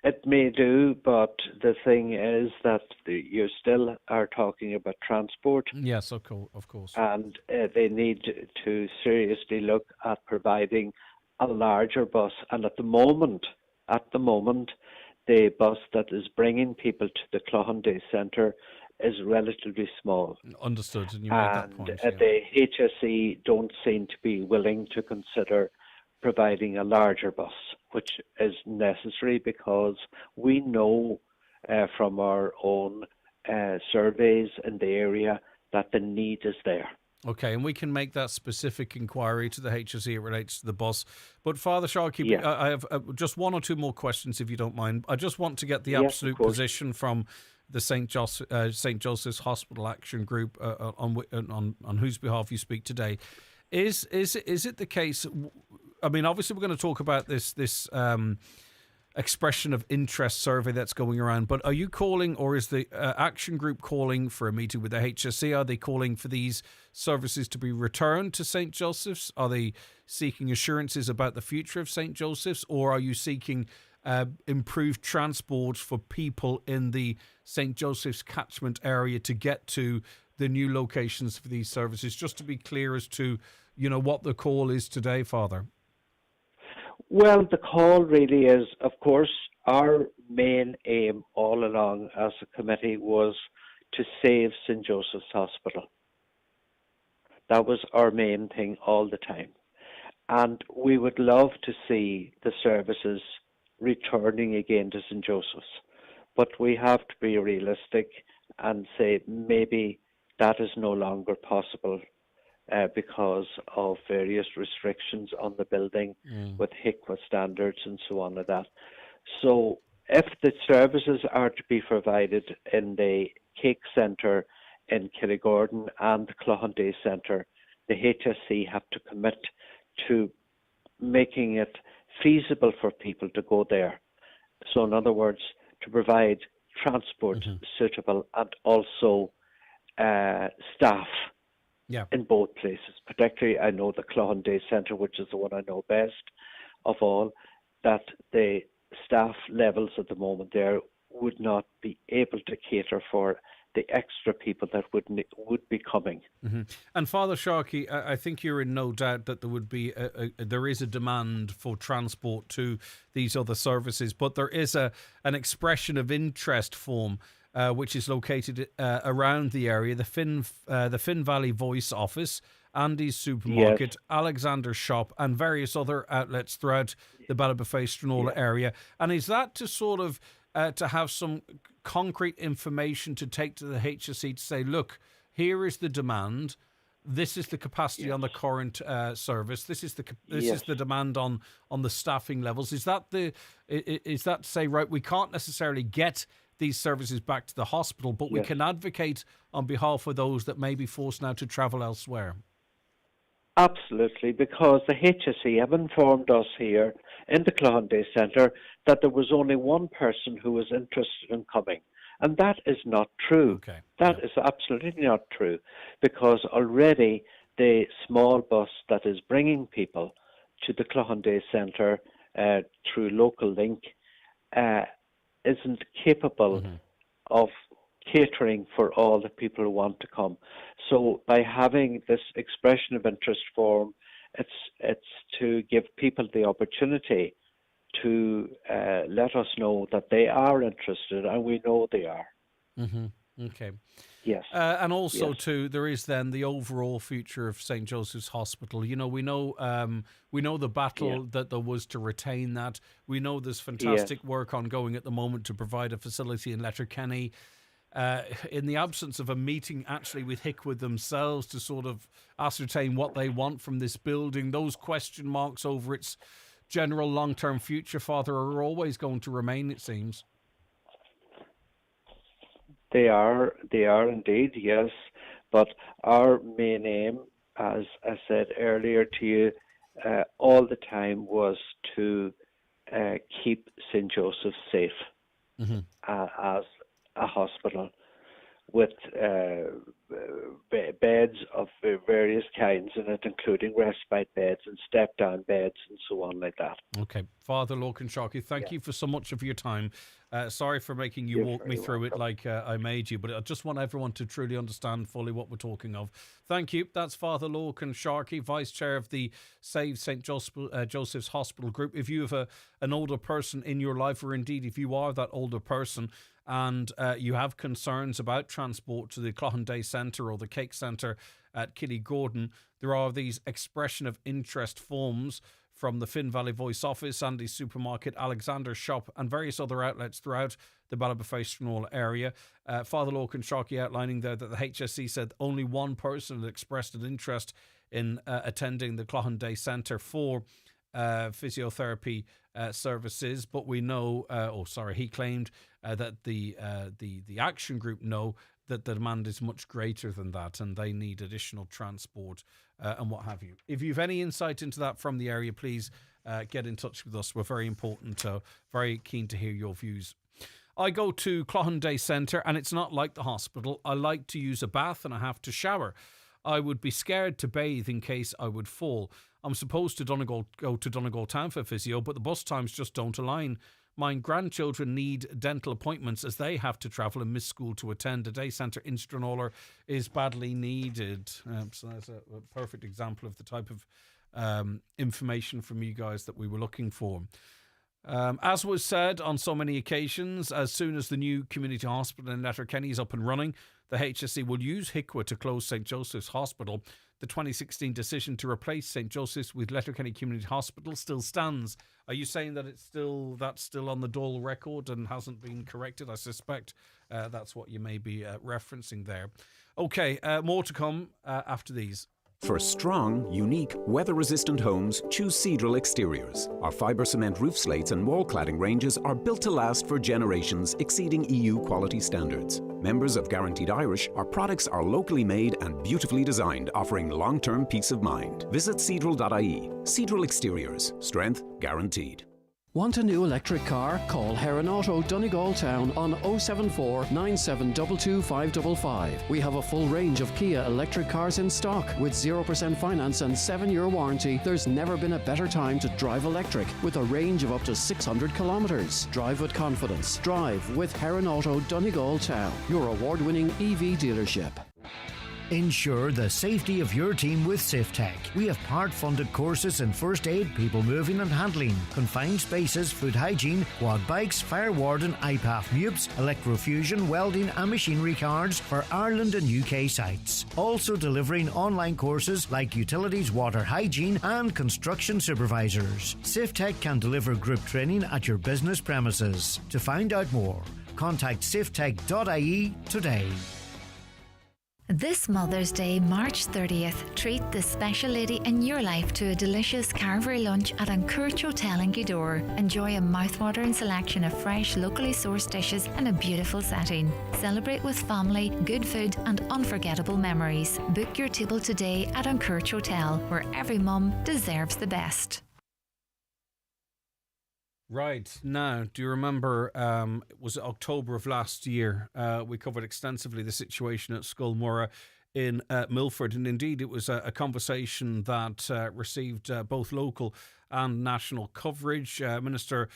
It may do, but the thing is that you still are talking about transport.
Yes, of course.
And they need to seriously look at providing a larger bus. And at the moment, the bus that is bringing people to the Cloughan Day Centre is relatively small.
Understood, and you made that point.
And the HSE don't seem to be willing to consider providing a larger bus, which is necessary because we know from our own surveys in the area that the need is there.
Okay, and we can make that specific inquiry to the HSE. It relates to the bus. But Father Sharkey, I have just one or two more questions, if you don't mind. I just want to get the absolute position from the St. Joseph's Hospital Action Group on whose behalf you speak today. Is it the case? I mean, obviously, we're going to talk about this expression of interest survey that's going around, but are you calling, or is the action group calling for a meeting with the HSE? Are they calling for these services to be returned to St. Joseph's? Are they seeking assurances about the future of St. Joseph's, or are you seeking improved transport for people in the St. Joseph's catchment area to get to the new locations for these services? Just to be clear as to, what the call is today, Father.
Well, the call really is, of course, our main aim all along as a committee was to save St. Joseph's Hospital. That was our main thing all the time. And we would love to see the services returning again to St. Joseph's. But we have to be realistic and say maybe that is no longer possible because of various restrictions on the building with HICWA standards and so on like that. So if the services are to be provided in the Cake Centre in Killygordon and the Cloughan Day Centre, the HSE have to commit to making it feasible for people to go there. So in other words, to provide transport suitable and also staff in both places. Particularly, I know the Cloughan Day Centre, which is the one I know best of all, that the staff levels at the moment there would not be able to cater for the extra people that would be coming.
And Father Sharkey, I think you're in no doubt that there would be there is a demand for transport to these other services, but there is an expression of interest form which is located around the area. The Finn Valley Voice office, Andy's Supermarket, Alexander's Shop, and various other outlets throughout the Ballybuffet Stranola area. And is that to sort of to have some concrete information to take to the HSE to say, look, here is the demand, this is the capacity on the current service, this is the demand on the staffing levels? Is that to say, right, we can't necessarily get these services back to the hospital, but we can advocate on behalf of those that may be forced now to travel elsewhere?
Absolutely, because the HSE have informed us here in the Cloughan Day Centre that there was only one person who was interested in coming, And that is not true. That is absolutely not true, because already the small bus that is bringing people to the Cloughan Day Centre through Local Link isn't capable of catering for all the people who want to come. So by having this expression of interest form, it's to give people the opportunity to let us know that they are interested, and we know they are.
Okay.
Yes.
And also,
Yes.
too, there is then the overall future of St. Joseph's Hospital. You know, we know the battle that there was to retain that. We know there's fantastic work ongoing at the moment to provide a facility in Letterkenny. In the absence of a meeting actually with HICWA themselves to sort of ascertain what they want from this building, those question marks over its general long-term future, Father, are always going to remain, it seems.
They are indeed, yes. But our main aim, as I said earlier to you, all the time was to keep St. Joseph's safe as a hospital, with beds of various kinds in it, including respite beds and step-down beds and so on like that.
Okay. Father Lorcan Sharkey, thank you for so much of your time. Sorry for making you walk me through it like I made you, but I just want everyone to truly understand fully what we're talking of. Thank you. That's Father Lorcan Sharkey, Vice Chair of the Save St. Joseph's Hospital Group. If you have an older person in your life, or indeed if you are that older person, and you have concerns about transport to the Cloughan Day Centre or the Cake Centre at Killygordon, there are these expression of interest forms from the Finn Valley Voice office, Andy's Supermarket, Alexander's Shop, and various other outlets throughout the Ballybofey area. Father Lorcan Sharkey outlining there that the HSE said only one person had expressed an interest in attending the Cloughan Day Centre for physiotherapy services, but we know, he claimed that the action group know that the demand is much greater than that, and they need additional transport and what have you. If you've any insight into that from the area, please get in touch with us. We're very important, very keen to hear your views. I go to Cloughan Day Centre, and it's not like the hospital. I like to use a bath and I have to shower. I would be scared to bathe in case I would fall. I'm supposed to go to Donegal Town for physio, but the bus times just don't align. My grandchildren need dental appointments as they have to travel and miss school to attend. A day centre in Stranraer is badly needed. So that's a perfect example of the type of information from you guys that we were looking for. As was said on so many occasions, as soon as the new community hospital in Letterkenny is up and running, the HSE will use HICWA to close St. Joseph's Hospital. The 2016 decision to replace St. Joseph's with Letterkenny Community Hospital still stands. Are you saying that that's still on the Dáil record and hasn't been corrected? I suspect that's what you may be referencing there. Okay, more to come after these.
For strong, unique, weather-resistant homes, choose Seadrill Exteriors. Our fibre cement roof slates and wall cladding ranges are built to last for generations, exceeding EU quality standards. Members of Guaranteed Irish, our products are locally made and beautifully designed, offering long-term peace of mind. Visit seadrill.ie. Seadrill Exteriors. Strength guaranteed.
Want a new electric car? Call Heron Auto Donegal Town on 074 9722 555. We have a full range of Kia electric cars in stock with 0% finance and 7-year warranty. There's never been a better time to drive electric with a range of up to 600 kilometres. Drive with confidence. Drive with Heron Auto Donegal Town, your award-winning EV dealership.
Ensure the safety of your team with SafeTech. We have part-funded courses in first aid, people moving and handling, confined spaces, food hygiene, quad bikes, fire warden, IPAF MUPS, electrofusion, welding and machinery cards for Ireland and UK sites. Also delivering online courses like utilities, water hygiene and construction supervisors. SafeTech can deliver group training at your business premises. To find out more, contact safetech.ie today.
This Mother's Day, March 30th, treat the special lady in your life to a delicious carvery lunch at Ancourch Hotel in Gweedore. Enjoy a mouthwatering selection of fresh, locally sourced dishes in a beautiful setting. Celebrate with family, good food and unforgettable memories. Book your table today at Ancourch Hotel, where every mum deserves the best.
Right. Now, do you remember, was it October of last year, we covered extensively the situation at Scullmurra in Milford, and indeed it was a conversation that received both local and national coverage. Minister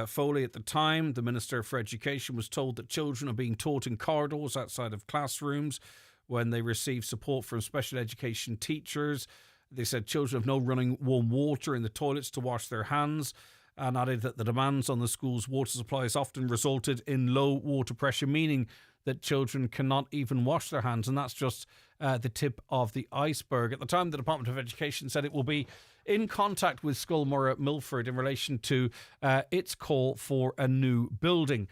Foley at the time, the Minister for Education, was told that children are being taught in corridors outside of classrooms when they receive support from special education teachers. They said children have no running warm water in the toilets to wash their hands, and added that the demands on the school's water supply has often resulted in low water pressure, meaning that children cannot even wash their hands, and that's just the tip of the iceberg. At the time, the Department of Education said it will be in contact with Scullmurra Milford in relation to its call for a new building.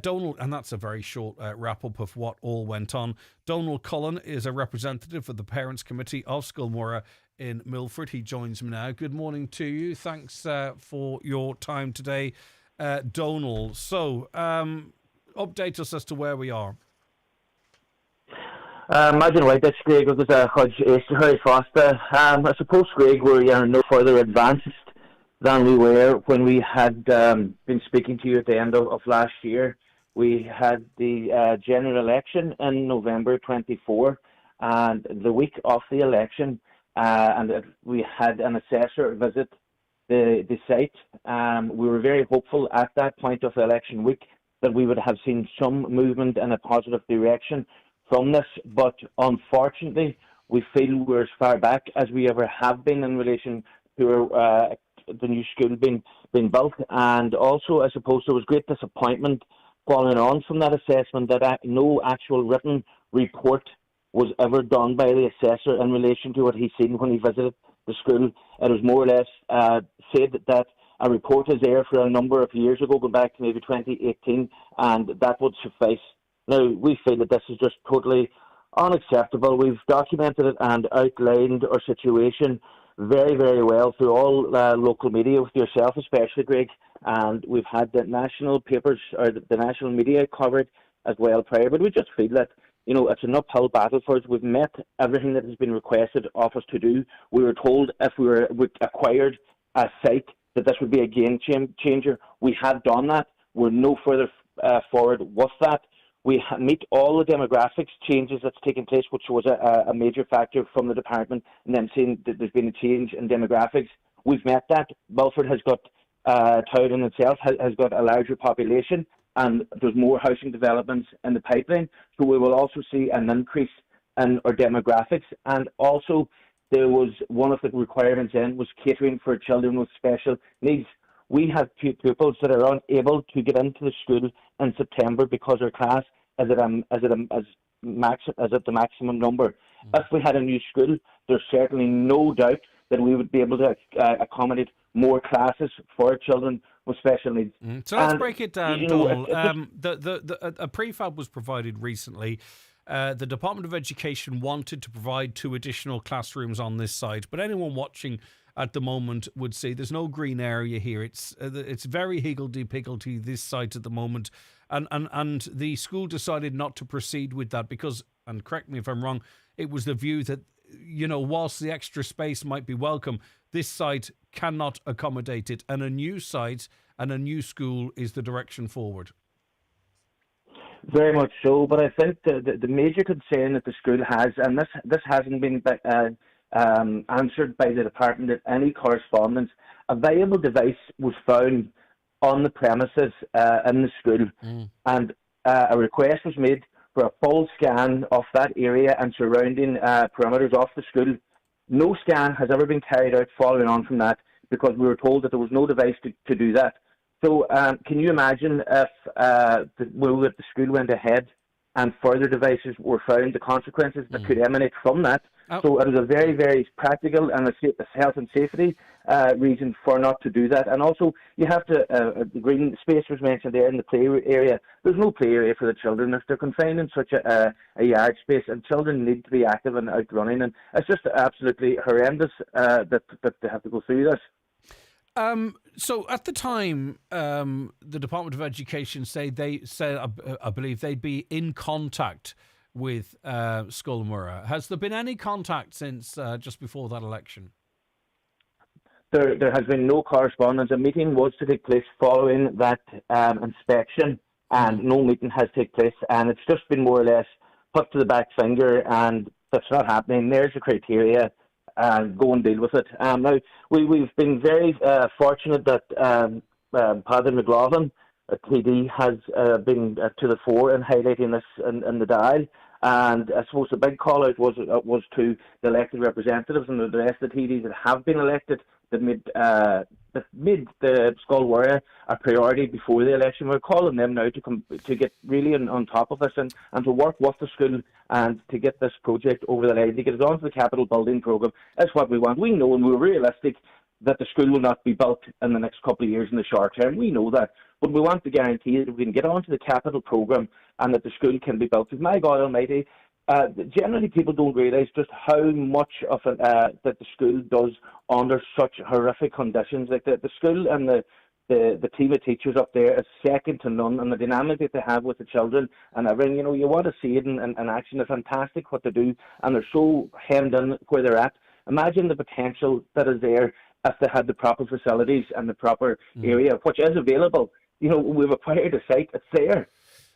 Donald, and that's a very short wrap-up of what all went on. Donald Cullen is a representative of the Parents' Committee of Scullmurra in Milford. He joins me now. Good morning to you. Thanks for your time today, Donald. So, update us as to where we are.
Imagine right, that's Greg, because Hodge is very fast. I suppose, Greg, we're no further advanced than we were when we had been speaking to you at the end of last year. We had the general election in November 24, and the week of the election, we had an assessor visit the site. We were very hopeful at that point of the election week that we would have seen some movement in a positive direction from this, but unfortunately we feel we're as far back as we ever have been in relation to the new school being built. And also, I suppose, there was great disappointment following on from that assessment that no actual written report was ever done by the assessor in relation to what he's seen when he visited the school. It was more or less said that a report is there for a number of years ago, going back to maybe 2018, and that would suffice. Now, we feel that this is just totally unacceptable. We've documented it and outlined our situation very, very well through all local media, with yourself especially, Greg, and we've had the national papers, or the national media covered as well prior, but we just feel that it's an uphill battle for us. We've met everything that has been requested of us to do. We were told if we acquired a site that this would be a game changer. We have done that. We're no further forward with that. We meet all the demographics changes that's taken place, which was a major factor from the department, and then seeing that there's been a change in demographics. We've met that. Belford has got, town in itself has got a larger population, and there's more housing developments in the pipeline. So we will also see an increase in our demographics. And also, there was one of the requirements was catering for children with special needs. We have pupils that are unable to get into the school in September because our class is at the maximum number. If we had a new school, there's certainly no doubt that we would be able to accommodate more classes for children with special needs.
So let's break it down, Donald. A prefab was provided recently. The Department of Education wanted to provide 2 additional classrooms on this site, but anyone watching at the moment would see there's no green area here. It's very higgledy-piggledy, this site at the moment, and the school decided not to proceed with that because, and correct me if I'm wrong, it was the view that, whilst the extra space might be welcome, this site cannot accommodate it, and a new site and a new school is the direction forward.
Very much so, but I think the major concern that the school has, and this hasn't been answered by the department in any correspondence, a viable device was found on the premises in the school, and a request was made for a full scan of that area and surrounding perimeters of the school. No scan has ever been carried out following on from that because we were told that there was no device to do that. So can you imagine if the school went ahead and further devices were found, the consequences that could emanate from that? So it was a very, very practical and a health and safety reason for not to do that. And also, you have to, the green space was mentioned there in the play area. There's no play area for the children if they're confined in such a yard space, and children need to be active and out running. And it's just absolutely horrendous that they have to go through this.
So at the time, the Department of Education said, I believe they'd be in contact with Scullmurra. Has there been any contact since just before that election?
there has been no correspondence. A meeting was to take place following that inspection, and no meeting has taken place, and it's just been more or less put to the back finger, and that's not happening. There's the criteria, and go and deal with it. Now, we've been very fortunate that Paddy McLaughlin, TD, has been to the fore in highlighting this in the dial. And I suppose the big call out was to the elected representatives and the rest of the TDs that have been elected that made the Skolwara a priority before the election. We're calling them now to get really on top of this and to work with the school and to get this project over the line, to get it onto the capital building programme. That's what we want. We know, and we're realistic, that the school will not be built in the next couple of years in the short term. We know that. But we want to guarantee that we can get onto the capital programme and that the school can be built. Because, my God almighty, generally people don't realise just how much of that the school does under such horrific conditions. Like the school and the team of teachers up there is second to none, and the dynamic that they have with the children and everything, you want to see it in action. They're fantastic what they do, and they're so hemmed in where they're at. Imagine the potential that is there if they had the proper facilities and the proper area, which is available. We've acquired a site, it's there.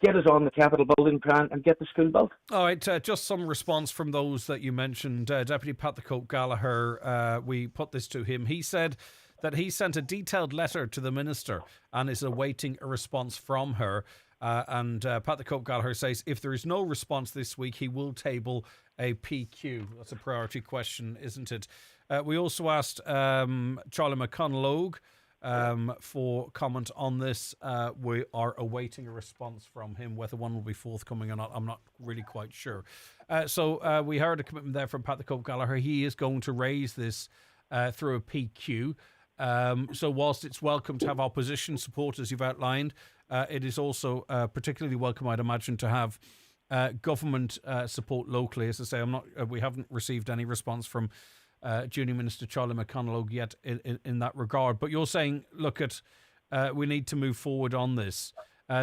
Get us on the capital building plan and get the school built.
All right, just some response from those that you mentioned. Deputy Pat the Cope Gallagher, we put this to him. He said that he sent a detailed letter to the Minister and is awaiting a response from her. And Pat the Cope Gallagher says if there is no response this week, he will table a PQ. That's a priority question, isn't it? We also asked Charlie McConalogue for comment on this. We are awaiting a response from him. Whether one will be forthcoming or not, I'm not really quite sure. So we heard a commitment there from Pat the Cope Gallagher. He is going to raise this through a PQ. So whilst it's welcome to have opposition support, as you've outlined, it is also particularly welcome, I'd imagine, to have government support locally. As I say, we haven't received any response from Junior Minister Charlie McConalogue yet in that regard. But you're saying, we need to move forward on this.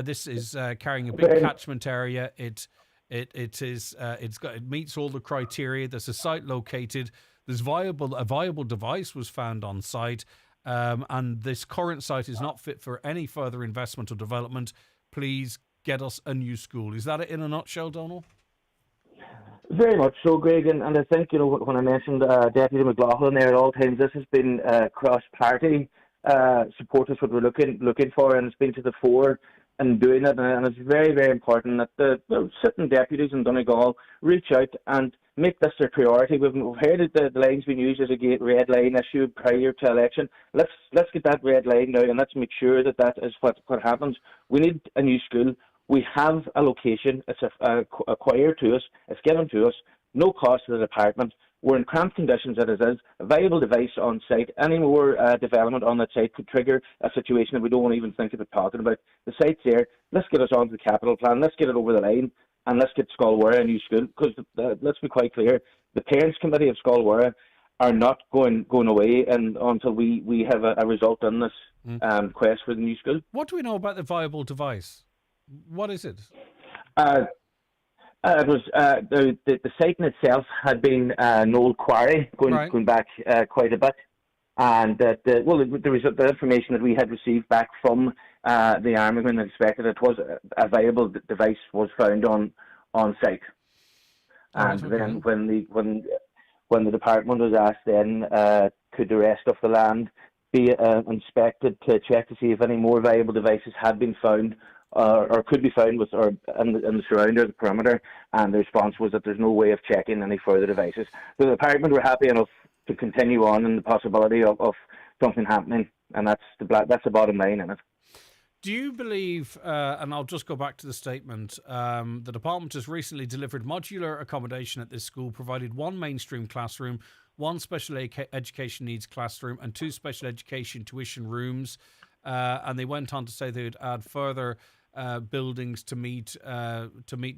This is carrying a big catchment area. It meets all the criteria. There's a site located. There's a viable device was found on site, and this current site is not fit for any further investment or development. Please get us a new school. Is that it in a nutshell, Donald?
Very much so, Greg, and I think, when I mentioned Deputy McLaughlin there at all times, this has been cross-party support is what we're looking for, and it's been to the fore in doing it, and it's very, very important that the sitting deputies in Donegal reach out and make this their priority. We've heard that the line's been used as a red line issue prior to election. Let's get that red line now, and let's make sure that is what happens. We need a new school. We have a location. It's acquired to us. It's given to us. No cost to the department. We're in cramped conditions as it is. A viable device on site. Any more development on that site could trigger a situation that we don't want to even think about talking about. The site's there. Let's get us onto the capital plan. Let's get it over the line, and let's get Skolwara a new school. Because let's be quite clear, the Parents' Committee of Skolwara are not going away until we have a result on this quest for the new school.
What do we know about the viable device? What is it?
It was the site in itself had been an old quarry going back quite a bit, and the information that we had received back from the Army when they inspected it was a viable device was found on site, and then when the department was asked then could the rest of the land be inspected to check to see if any more viable devices had been found. Or could be found in the surrounding the perimeter, and the response was that there's no way of checking any further devices. So the department were happy enough to continue on in the possibility of something happening, and that's the bottom line in it.
Do you believe, and I'll just go back to the statement, the department has recently delivered modular accommodation at this school, provided one mainstream classroom, one special education needs classroom, and 2 special education tuition rooms, and they went on to say they would add further buildings to meet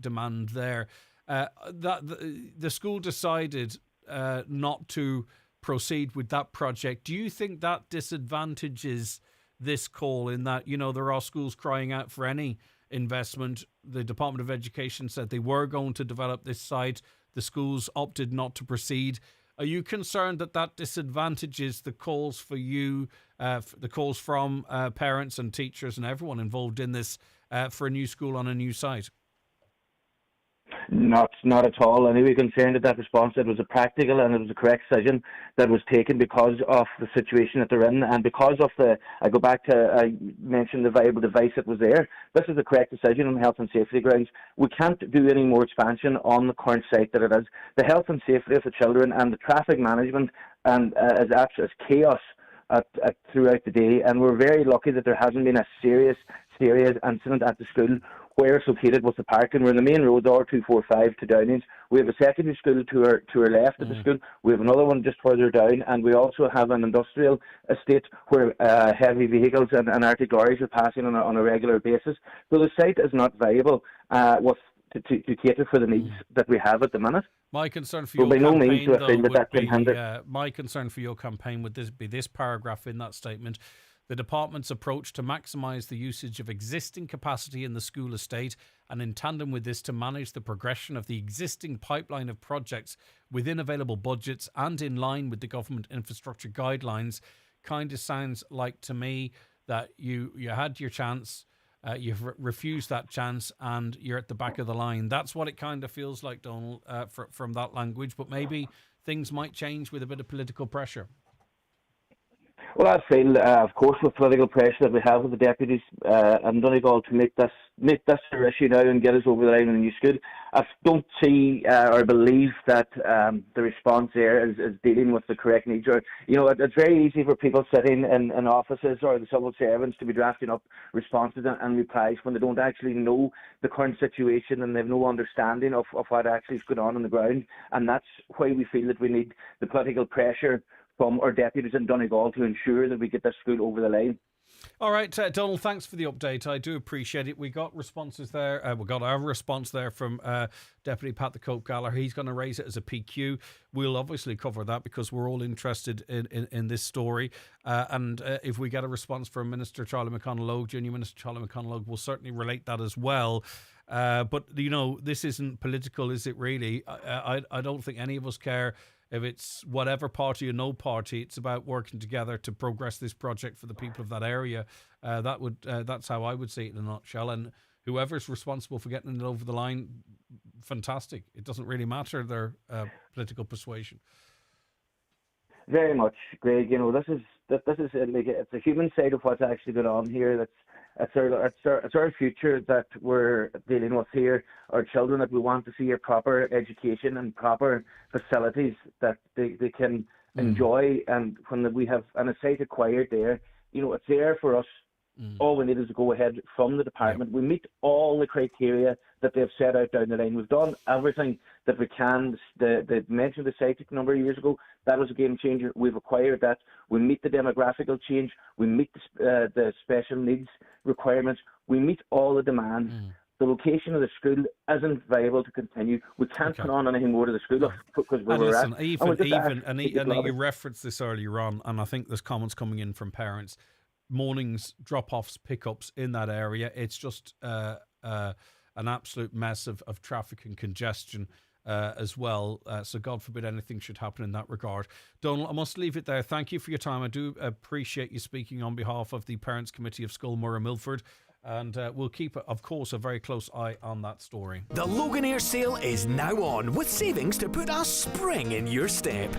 demand there. The school decided not to proceed with that project. Do you think that disadvantages this call in that, there are schools crying out for any investment? The Department of Education said they were going to develop this site. The schools opted not to proceed. Are you concerned that disadvantages the calls for you, the calls from parents and teachers and everyone involved in this for a new school on a new site?
Not at all. And we're concerned that response, it was a practical and it was a correct decision that was taken because of the situation that they're in and because of I mentioned the viable device that was there. This is the correct decision on health and safety grounds. We can't do any more expansion on the current site that it is. The health and safety of the children and the traffic management and is chaos throughout the day. And we're very lucky that there hasn't been a serious incident at the school where it's located with the parking. We're in the main road, R245 to Downings. We have a secondary school to our left of the school. We have another one just further down, and we also have an industrial estate where heavy vehicles and Arctic lorries are passing on a regular basis. So the site is not viable to cater for the needs that we have at the minute.
My concern for your campaign,
my
concern for your campaign would be this paragraph in that statement. The department's approach to maximise the usage of existing capacity in the school estate, and in tandem with this to manage the progression of the existing pipeline of projects within available budgets and in line with the government infrastructure guidelines, kind of sounds like to me that you had your chance, you've refused that chance, and you're at the back of the line. That's what it kind of feels like, Donald, from that language. But maybe things might change with a bit of political pressure.
Well, I feel, of course, with political pressure that we have with the deputies and Donegal to make this their issue now and get us over the line in the new school. I don't see or believe that the response there is dealing with the correct needs. Or, it's very easy for people sitting in offices or the civil servants to be drafting up responses and replies when they don't actually know the current situation and they have no understanding of what actually is going on the ground. And that's why we feel that we need the political pressure from our deputies in Donegal to ensure that we get this school over the line.
All right, Donald, thanks for the update. I do appreciate it. We got responses there. We got our response there from Deputy Pat the Cope Gallagher. He's going to raise it as a PQ. We'll obviously cover that because we're all interested in this story. And if we get a response from Minister Charlie McConalogue, Junior Minister Charlie McConalogue, we'll certainly relate that as well. But, this isn't political, is it really? I don't think any of us care if it's whatever party or no party. It's about working together to progress this project for the people of that area. That's how I would see it in a nutshell. And whoever's responsible for getting it over the line, fantastic. It doesn't really matter their political persuasion.
Very much, Greg. This is it's a human side of what's actually going on here. It's our future that we're dealing with here. Our children that we want to see a proper education and proper facilities that they can enjoy. And when we have a site acquired there, it's there for us. All we need is to go ahead from the department. We meet all the criteria that they've set out down the line. We've done everything that we can. They mentioned the site a number of years ago. That was a game changer. We've acquired that. We meet the demographical change. We meet the special needs requirements. We meet all the demands. The location of the school isn't viable to continue. We can't put on anything more to the school because we're at.
You referenced this earlier on, and I think there's comments coming in from parents. Mornings, drop-offs, pickups in that area. It's just an absolute mess of traffic and congestion as well. So God forbid anything should happen in that regard. Donald, I must leave it there. Thank you for your time. I do appreciate you speaking on behalf of the Parents Committee of Sculmore and Milford. And we'll keep, of course, a very close eye on that story.
The Loganair sale is now on with savings to put a spring in your step.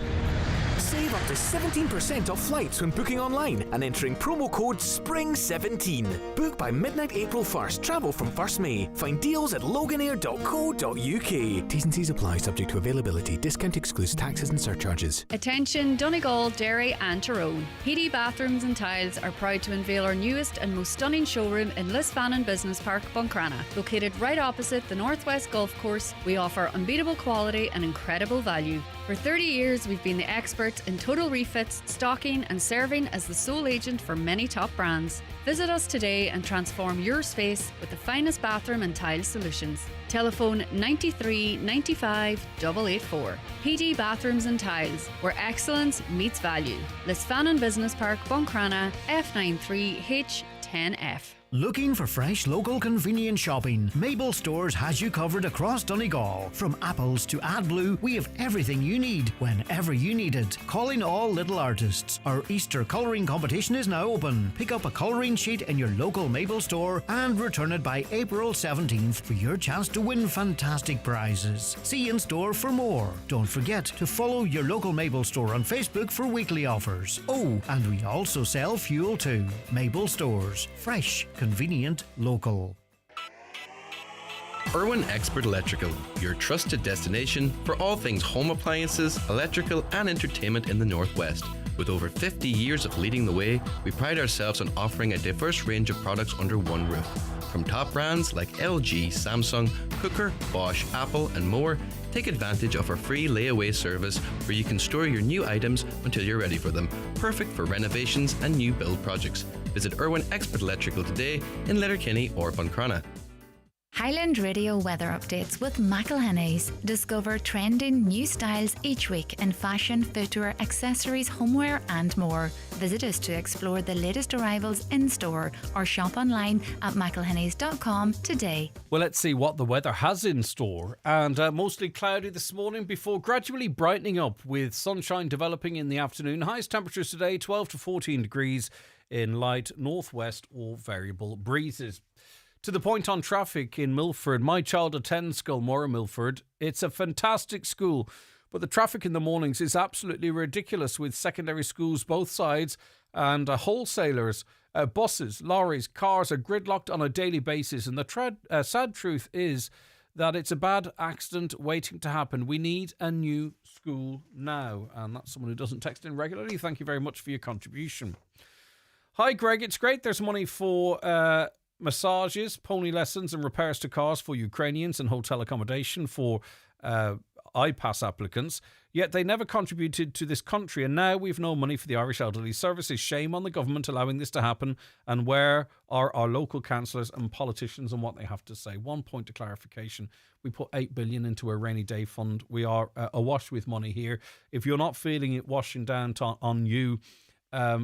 Save up to 17% off flights when booking online and entering promo code SPRING17. Book by midnight April 1st. Travel from 1st May. Find deals at loganair.co.uk. T's and C's apply, subject to availability. Discount excludes taxes and surcharges.
Attention Donegal, Derry and Tyrone. PD Bathrooms and Tiles are proud to unveil our newest and most stunning showroom in Lisfannon Business Park, Buncrana. Located right opposite the Northwest Golf Course, we offer unbeatable quality and incredible value. For 30 years, we've been the experts in total refits, stocking and serving as the sole agent for many top brands. Visit us today and transform your space with the finest bathroom and tile solutions. Telephone 93 95 884. PD Bathrooms and Tiles, where excellence meets value. Lisfannon Business Park, Buncrana, F93H10F.
Looking for fresh, local, convenient shopping? Mabel Stores has you covered across Donegal. From apples to AdBlue, we have everything you need whenever you need it. Calling all little artists. Our Easter colouring competition is now open. Pick up a colouring sheet in your local Mabel store and return it by April 17th for your chance to win fantastic prizes. See you in store for more. Don't forget to follow your local Mabel store on Facebook for weekly offers. Oh, and we also sell fuel too. Mabel Stores. Fresh, convenient, local.
Irwin Expert Electrical, your trusted destination for all things home appliances, electrical and entertainment in the Northwest. With over 50 years of leading the way, we pride ourselves on offering a diverse range of products under one roof. From top brands like LG, Samsung, Cooker, Bosch, Apple and more, take advantage of our free layaway service where you can store your new items until you're ready for them. Perfect for renovations and new build projects. Visit Irwin Expert Electrical today in Letterkenny or Buncrana.
Highland Radio weather updates with McElhenney's. Discover trending new styles each week in fashion, footwear, accessories, homeware and more. Visit us to explore the latest arrivals in store or shop online at mcelhenneys.com today.
Well, let's see what the weather has in store. And mostly cloudy this morning before gradually brightening up with sunshine developing in the afternoon. Highest temperatures today 12 to 14 degrees in light northwest or variable breezes. To the point on traffic in Milford. My child attends Sculmore, Milford. It's a fantastic school, but the traffic in the mornings is absolutely ridiculous with secondary schools both sides and wholesalers, buses, lorries, cars are gridlocked on a daily basis. And the sad truth is that it's a bad accident waiting to happen. We need a new school now. And that's someone who doesn't text in regularly. Thank you very much for your contribution. Hi, Greg. It's great. There's money for massages, pony lessons and repairs to cars for Ukrainians and hotel accommodation for iPass applicants. Yet they never contributed to this country and now we've no money for the Irish Elderly Services. Shame on the government allowing this to happen. And where are our local councillors and politicians and what they have to say? One point of clarification. We put 8 billion into a rainy day fund. We are awash with money here. If you're not feeling it washing down on you,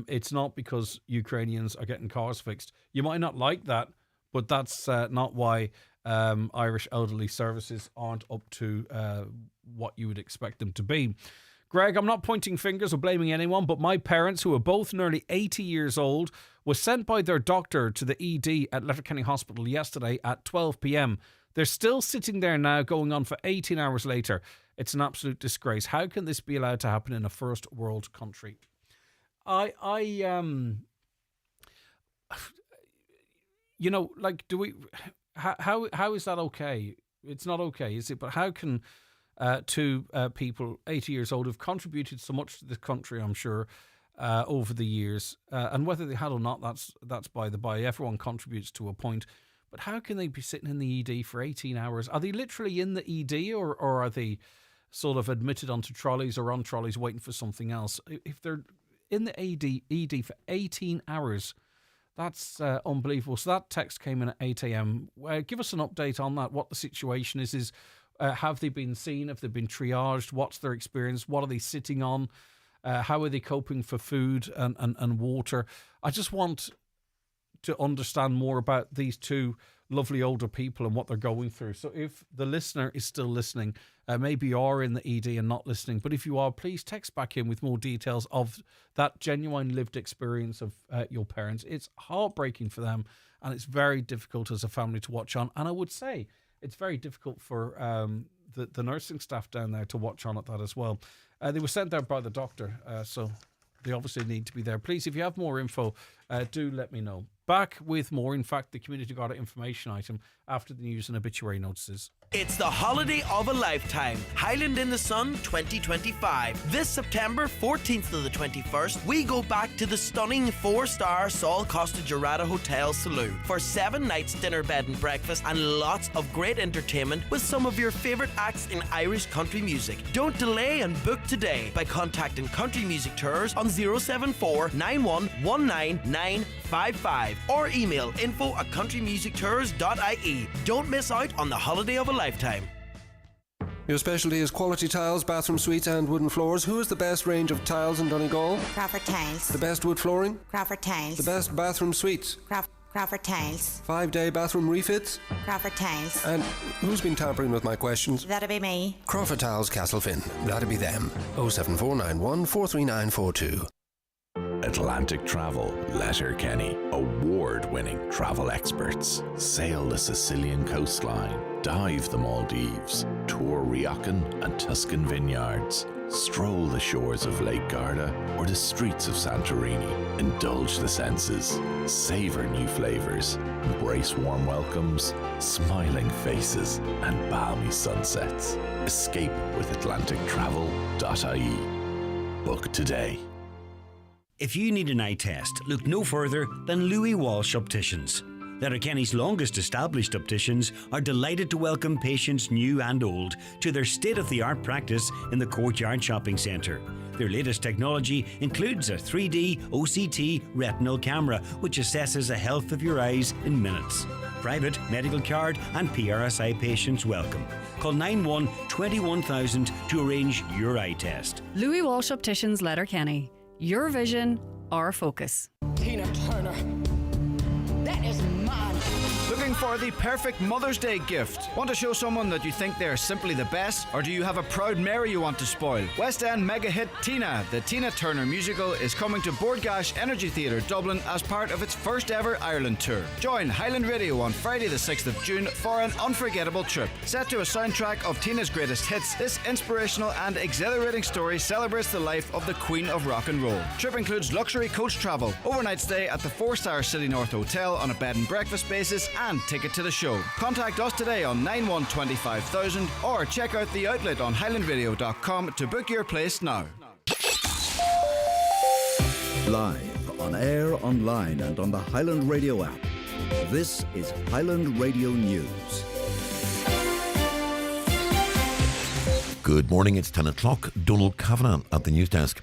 it's not because Ukrainians are getting cars fixed. You might not like that, but that's not why Irish Elderly Services aren't up to what you would expect them to be. Greg, I'm not pointing fingers or blaming anyone, but my parents, who are both nearly 80 years old, were sent by their doctor to the ED at Letterkenny Hospital yesterday at 12 p.m. They're still sitting there now, going on for 18 hours later. It's an absolute disgrace. How can this be allowed to happen in a first world country? You know, like, do we? How is that okay? It's not okay, is it? But how can two people 80 years old who've contributed so much to this country, I'm sure, over the years, and whether they had or not, that's by the by. Everyone contributes to a point. But how can they be sitting in the ED for 18 hours? Are they literally in the ED, or are they sort of admitted onto trolleys or on trolleys waiting for something else? If they're in the ED for 18 hours, that's unbelievable. So that text came in at 8 a.m. Give us an update on that, what the situation is. Have they been seen? Have they been triaged? What's their experience? What are they sitting on? How are they coping for food and water? I just want to understand more about these two lovely older people and what they're going through. So if the listener is still listening, maybe you are in the ED and not listening, but if you are, please text back in with more details of that genuine lived experience of your parents. It's heartbreaking for them and it's very difficult as a family to watch on. And I would say it's very difficult for the nursing staff down there to watch on at that as well. They were sent there by the doctor, so they obviously need to be there. Please, if you have more info, do let me know. Back with more, in fact, the Community Garda Information item after the news and obituary notices.
It's the holiday of a lifetime. Highland in the Sun 2025. This September 14th to the 21st, we go back to the stunning 4-star Sol Costa Jurata Hotel Saloon for 7 nights dinner, bed and breakfast and lots of great entertainment with some of your favourite acts in Irish country music. Don't delay and book today by contacting Country Music Tours on 074 9119 955 or email info@countrymusictours.ie. Don't miss out on the holiday of a lifetime.
Your specialty is quality tiles, bathroom suites and wooden floors. Who has the best range of tiles in Donegal?
Crawford Tiles.
The best wood flooring?
Crawford Tiles.
The best bathroom suites?
Crawford Tiles.
5-day bathroom refits?
Crawford Tiles.
And who's been tampering with my questions?
That'll be me.
Crawford Tiles, Castlefin. That'll be them. 07491 43942.
Atlantic Travel, Letterkenny, award-winning travel experts. Sail the Sicilian coastline, dive the Maldives, tour Riocan and Tuscan vineyards, stroll the shores of Lake Garda or the streets of Santorini. Indulge the senses, savor new flavors, embrace warm welcomes, smiling faces and balmy sunsets. Escape with atlantictravel.ie. Book today.
If you need an eye test, look no further than Louis Walsh Opticians. Letterkenny's longest established opticians are delighted to welcome patients new and old to their state-of-the-art practice in the Courtyard Shopping Centre. Their latest technology includes a 3D OCT retinal camera which assesses the health of your eyes in minutes. Private, medical card and PRSI patients welcome. Call 91 21000 to arrange your eye test.
Louis Walsh Opticians, Letterkenny. Your vision, our focus.
Tina Turner. That is mine. Looking for the perfect Mother's Day gift? Want to show someone that you think they're simply the best? Or do you have a proud Mary you want to spoil? West End mega hit Tina, the Tina Turner musical, is coming to Boardgash Energy Theatre, Dublin as part of its first ever Ireland tour. Join Highland Radio on Friday the 6th of June for an unforgettable trip. Set to a soundtrack of Tina's greatest hits, this inspirational and exhilarating story celebrates the life of the Queen of Rock and Roll. Trip includes luxury coach travel, overnight stay at the 4-star City North Hotel on a bed and breakfast basis, and ticket to the show. Contact us today on 9125000 or check out the outlet on highlandradio.com to book your place now.
Live, on air, online and on the Highland Radio app. This is Highland Radio News.
Good morning, it's 10 o'clock. Donald Kavanagh at the news desk.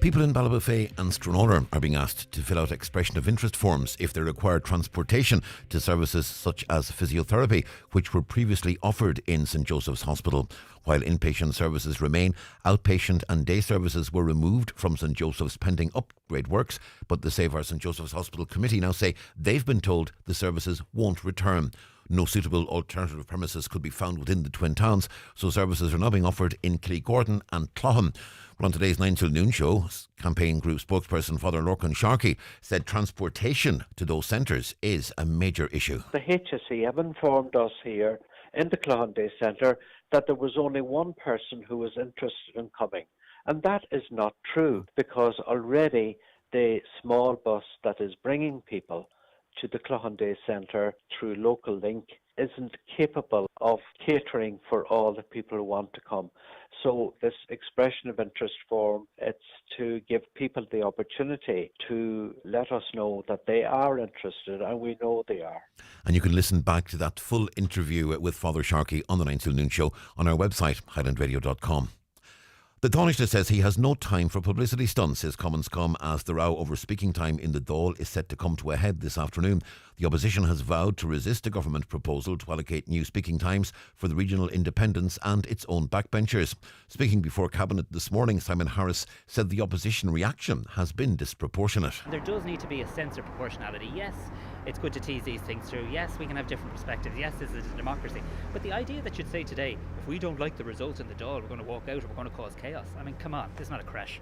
People in Ballybofey and Stranraer are being asked to fill out expression of interest forms if they require transportation to services such as physiotherapy, which were previously offered in St Joseph's Hospital. While inpatient services remain, outpatient and day services were removed from St Joseph's pending upgrade works, but the Save Our St Joseph's Hospital Committee now say they've been told the services won't return. No suitable alternative premises could be found within the twin towns, so services are now being offered in Kilgordon and Clogham. Well, on today's 9 till noon show, campaign group spokesperson Father Lorcan Sharkey said transportation to those centres is a major issue.
The HSE have informed us here in the Clogham Day Centre that there was only one person who was interested in coming. And that is not true, because already the small bus that is bringing people to the Clogham Day Centre through Local Link isn't capable of catering for all the people who want to come. So this expression of interest form, it's to give people the opportunity to let us know that they are interested, and we know they are.
And you can listen back to that full interview with Father Sharkey on the 9 till noon show on our website, highlandradio.com. The Taoiseach says he has no time for publicity stunts. His comments come as the row over speaking time in the Dáil is set to come to a head this afternoon. The opposition has vowed to resist a government proposal to allocate new speaking times for the regional independents and its own backbenchers. Speaking before Cabinet this morning, Simon Harris said the opposition reaction has been disproportionate.
There does need to be a sense of proportionality. Yes, it's good to tease these things through. Yes, we can have different perspectives. Yes, this is a democracy. But the idea that you'd say today, if we don't like the result in the Dáil, we're going to walk out or we're going to cause chaos. I mean, come on, this is not a crash.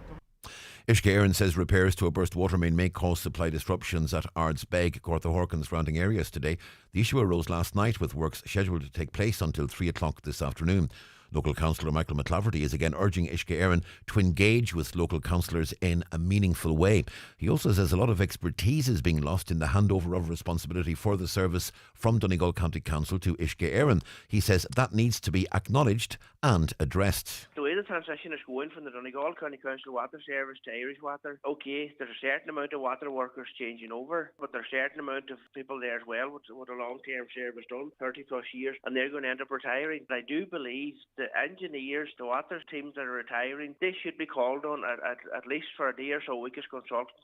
Uisce Éireann says repairs to a burst water main may cause supply disruptions at Ardsbeg, Cortahork and surrounding areas today. The issue arose last night with works scheduled to take place until 3 o'clock this afternoon. Local councillor Michael McLaverty is again urging Uisce Éireann to engage with local councillors in a meaningful way. He also says a lot of expertise is being lost in the handover of responsibility for the service from Donegal County Council to Uisce Éireann. He says that needs to be acknowledged and addressed.
The way the transition is going from the Donegal County Council Water Service to Irish Water, okay, there's a certain amount of water workers changing over, but there's a certain amount of people there as well with a long-term service done, 30 plus years, and they're going to end up retiring. But I do believe the engineers, the water teams that are retiring, they should be called on at least for a day or so a week as consultants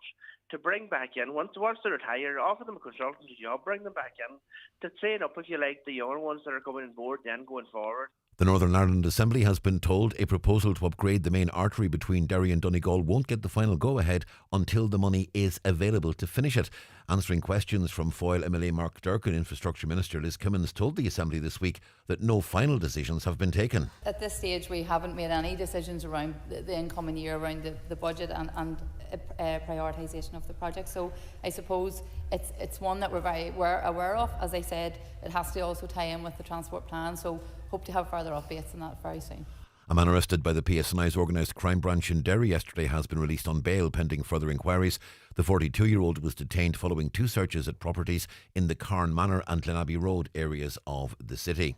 to bring back in. Once they retire, offer them a consultancy job, bring them back in to train up, if you like, the younger ones that are coming on board then going forward.
The Northern Ireland Assembly has been told a proposal to upgrade the main artery between Derry and Donegal won't get the final go-ahead until the money is available to finish it. Answering questions from Foyle MLA Mark Durkin, Infrastructure Minister Liz Cummins told the Assembly this week that no final decisions have been taken.
At this stage, we haven't made any decisions around the incoming year, around the budget and prioritisation of the project. So I suppose it's one that we're aware of. As I said, it has to also tie in with the transport plan. So hope to have further updates on that very soon.
A man arrested by the PSNI's organised crime branch in Derry yesterday has been released on bail pending further inquiries. The 42-year-old was detained following 2 searches at properties in the Carn Manor and Glenabbey Road areas of the city.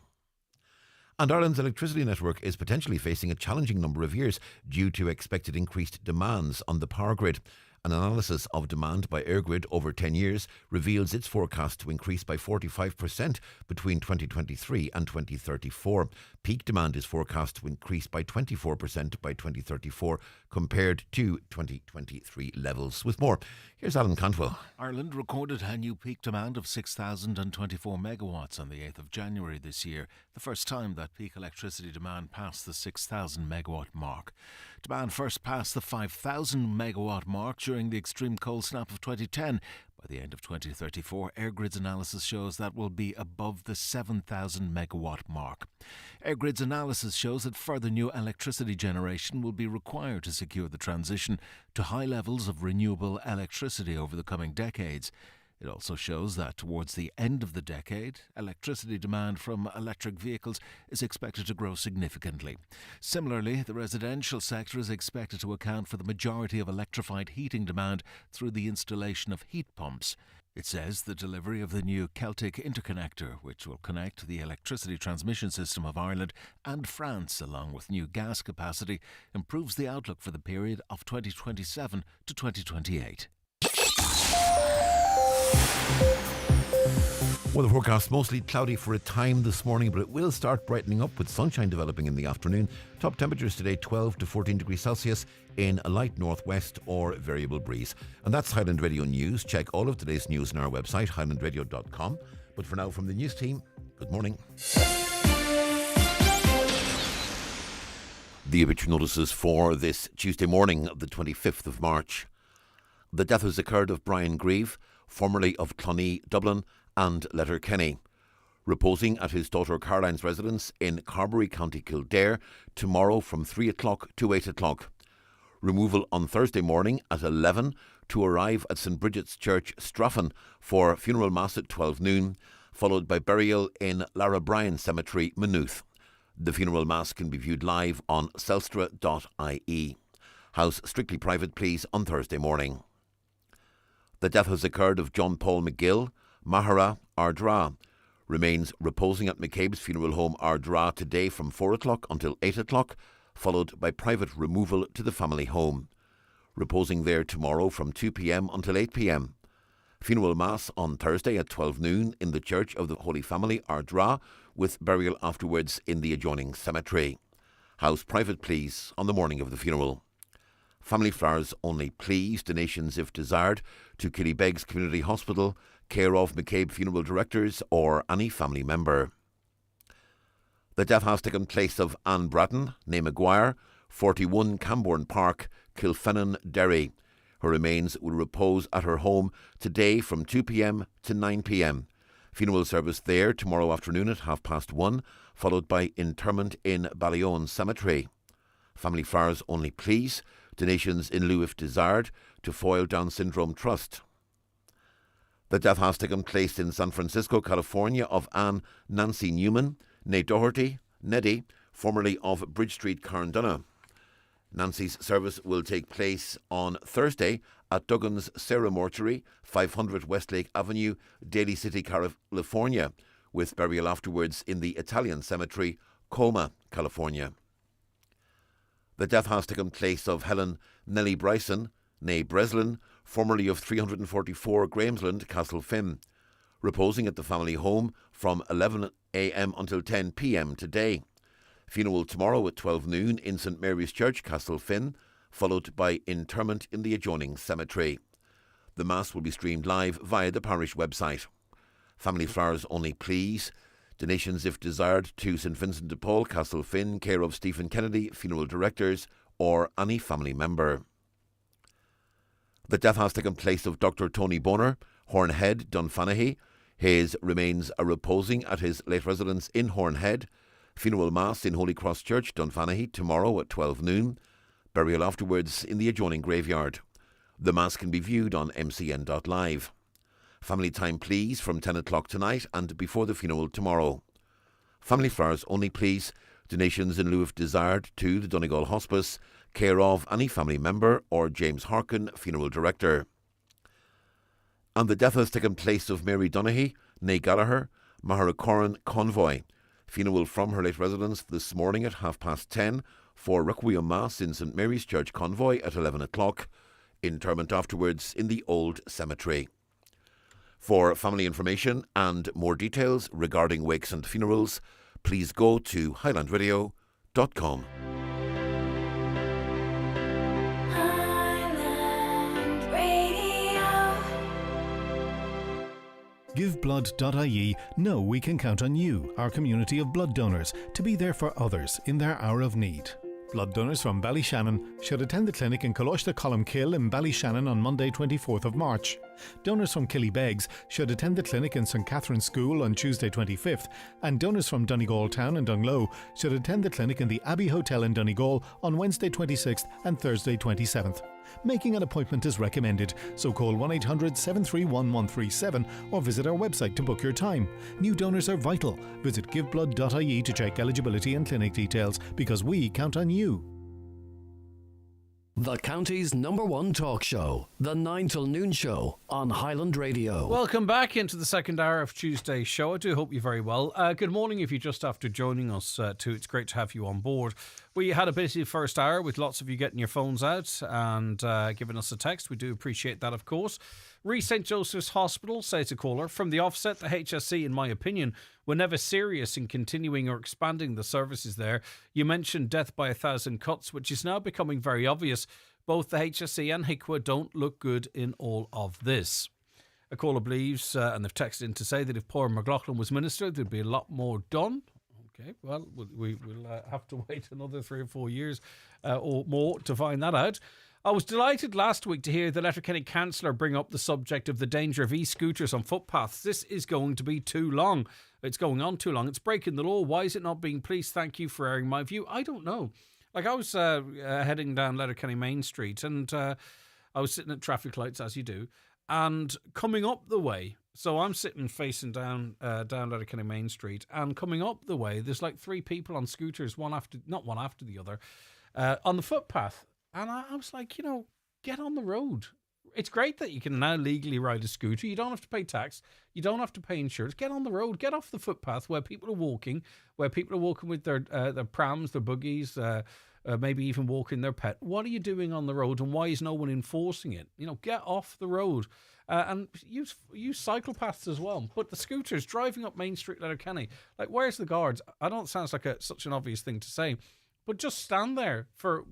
And Ireland's electricity network is potentially facing a challenging number of years due to expected increased demands on the power grid. An analysis of demand by EirGrid over 10 years reveals its forecast to increase by 45% between 2023 and 2034. Peak demand is forecast to increase by 24% by 2034 compared to 2023 levels. With more, here's Alan Cantwell.
Ireland recorded a new peak demand of 6,024 megawatts on the 8th of January this year, the first time that peak electricity demand passed the 6,000 megawatt mark. Demand first passed the 5,000 megawatt mark during the extreme cold snap of 2010. By the end of 2034, EirGrid's analysis shows that will be above the 7,000 megawatt mark. EirGrid's analysis shows that further new electricity generation will be required to secure the transition to high levels of renewable electricity over the coming decades. It also shows that towards the end of the decade, electricity demand from electric vehicles is expected to grow significantly. Similarly, the residential sector is expected to account for the majority of electrified heating demand through the installation of heat pumps. It says the delivery of the new Celtic interconnector, which will connect the electricity transmission system of Ireland and France, along with new gas capacity, improves the outlook for the period of 2027 to 2028.
Well, the forecast mostly cloudy for a time this morning, but it will start brightening up with sunshine developing in the afternoon. Top temperatures today 12 to 14 degrees Celsius in a light northwest or variable breeze. And that's Highland Radio News. Check all of today's news on our website, highlandradio.com. But for now, from the news team, good morning. The obituary notices for this Tuesday morning, the 25th of March. The death has occurred of Brian Grieve, formerly of Clonee, Dublin, and Letterkenny, reposing at his daughter Caroline's residence in Carbery, County Kildare, tomorrow from 3 o'clock to 8 o'clock. Removal on Thursday morning at 11 to arrive at St Bridget's Church, Straffan, for funeral mass at 12 noon, followed by burial in Lara Bryan Cemetery, Maynooth. The funeral mass can be viewed live on celstra.ie. House strictly private, please, on Thursday morning. The death has occurred of John Paul McGill, Mahara, Ardra. Remains reposing at McCabe's funeral home Ardra today from 4 o'clock until 8 o'clock, followed by private removal to the family home. Reposing there tomorrow from 2 p.m. until 8 p.m. Funeral mass on Thursday at 12 noon in the Church of the Holy Family Ardra, with burial afterwards in the adjoining cemetery. House private, please, on the morning of the funeral. Family flowers only, please. Donations if desired to Killybegs Community Hospital, care of McCabe Funeral Directors or any family member. The death has taken place of Anne Bratton, née Maguire, 41 Camborne Park, Kilfennan, Derry. Her remains will repose at her home today from 2 p.m. to 9 p.m. Funeral service there tomorrow afternoon at 1:30, followed by interment in Ballyone Cemetery. Family flowers only, please. Donations in lieu if desired to Foyle Down Syndrome Trust. The death has taken place in San Francisco, California, of Anne Nancy Newman, née Doherty, Neddy, formerly of Bridge Street, Carndonagh. Nancy's service will take place on Thursday at Duggan's Sarah Mortuary, 500 Westlake Avenue, Daly City, California, with burial afterwards in the Italian Cemetery, Coma, California. The death has taken place of Helen Nellie Bryson, née Breslin, formerly of 344 Gramesland, Castlefin, reposing at the family home from 11 a.m. until 10 p.m. today. Funeral tomorrow at 12 noon in St Mary's Church, Castlefin, followed by interment in the adjoining cemetery. The Mass will be streamed live via the parish website. Family flowers only, please. Donations, if desired, to St Vincent de Paul, Castlefin, care of Stephen Kennedy, funeral directors, or any family member. The death has taken place of Dr. Tony Boner, Hornhead, Dunfanaghy. His remains are reposing at his late residence in Hornhead. Funeral Mass in Holy Cross Church, Dunfanaghy, tomorrow at 12 noon. Burial afterwards in the adjoining graveyard. The Mass can be viewed on mcn.live. Family time, please, from 10 o'clock tonight and before the funeral tomorrow. Family flowers only, please. Donations in lieu if desired to the Donegal Hospice, care of any family member or James Harkin, funeral director. And the death has taken place of Mary Donaghy, née Gallagher, Maharacoran Convoy. Funeral from her late residence this morning at 10:30 for Requiem Mass in St Mary's Church Convoy at 11 o'clock. Interment afterwards in the Old Cemetery. For family information and more details regarding wakes and funerals, please go to highlandradio.com.
GiveBlood.ie know we can count on you, our community of blood donors, to be there for others in their hour of need. Blood donors from Ballyshannon should attend the clinic in Coláiste Columkill in Ballyshannon on Monday 24th of March. Donors from Killybegs should attend the clinic in St Catherine's School on Tuesday 25th, and donors from Donegal Town and Dunglow should attend the clinic in the Abbey Hotel in Donegal on Wednesday 26th and Thursday 27th. Making an appointment is recommended, so call 1-800-731-137 or visit our website to book your time. New donors are vital. Visit giveblood.ie to check eligibility and clinic details, because we count on you.
The county's #1 talk show, the 9 till noon show on Highland Radio.
Welcome back into the second hour of Tuesday's show. I do hope you're very well. Good morning if you're just after joining us too. It's great to have you on board. We had a busy first hour with lots of you getting your phones out and giving us a text. We do appreciate that, of course. Re St Joseph's Hospital, says a caller, from the offset, the HSC, in my opinion, were never serious in continuing or expanding the services there. You mentioned death by 1,000 cuts, which is now becoming very obvious. Both the HSC and HICWA don't look good in all of this. A caller believes, and they've texted in to say, that if Paul McLaughlin was minister, there'd be a lot more done. Okay, well, we'll have to wait another 3 or 4 years or more to find that out. I was delighted last week to hear the Letterkenny councillor bring up the subject of the danger of e-scooters on footpaths. This is going to be too long. It's going on too long. It's breaking the law. Why is it not being policed? Thank you for airing my view. I don't know. Like, I was heading down Letterkenny Main Street, and I was sitting at traffic lights, as you do, and coming up the way. So I'm sitting facing down Letterkenny Main Street, and coming up the way, there's like 3 people on scooters, not one after the other, on the footpath. And I was like, get on the road. It's great that you can now legally ride a scooter. You don't have to pay tax. You don't have to pay insurance. Get on the road. Get off the footpath where people are walking with their prams, their buggies, maybe even walking their pet. What are you doing on the road, and why is no one enforcing it? Get off the road. And use cyclepaths as well. But the scooters driving up Main Street, Letterkenny, like, where's the guards? I know it sounds like such an obvious thing to say, but just stand there for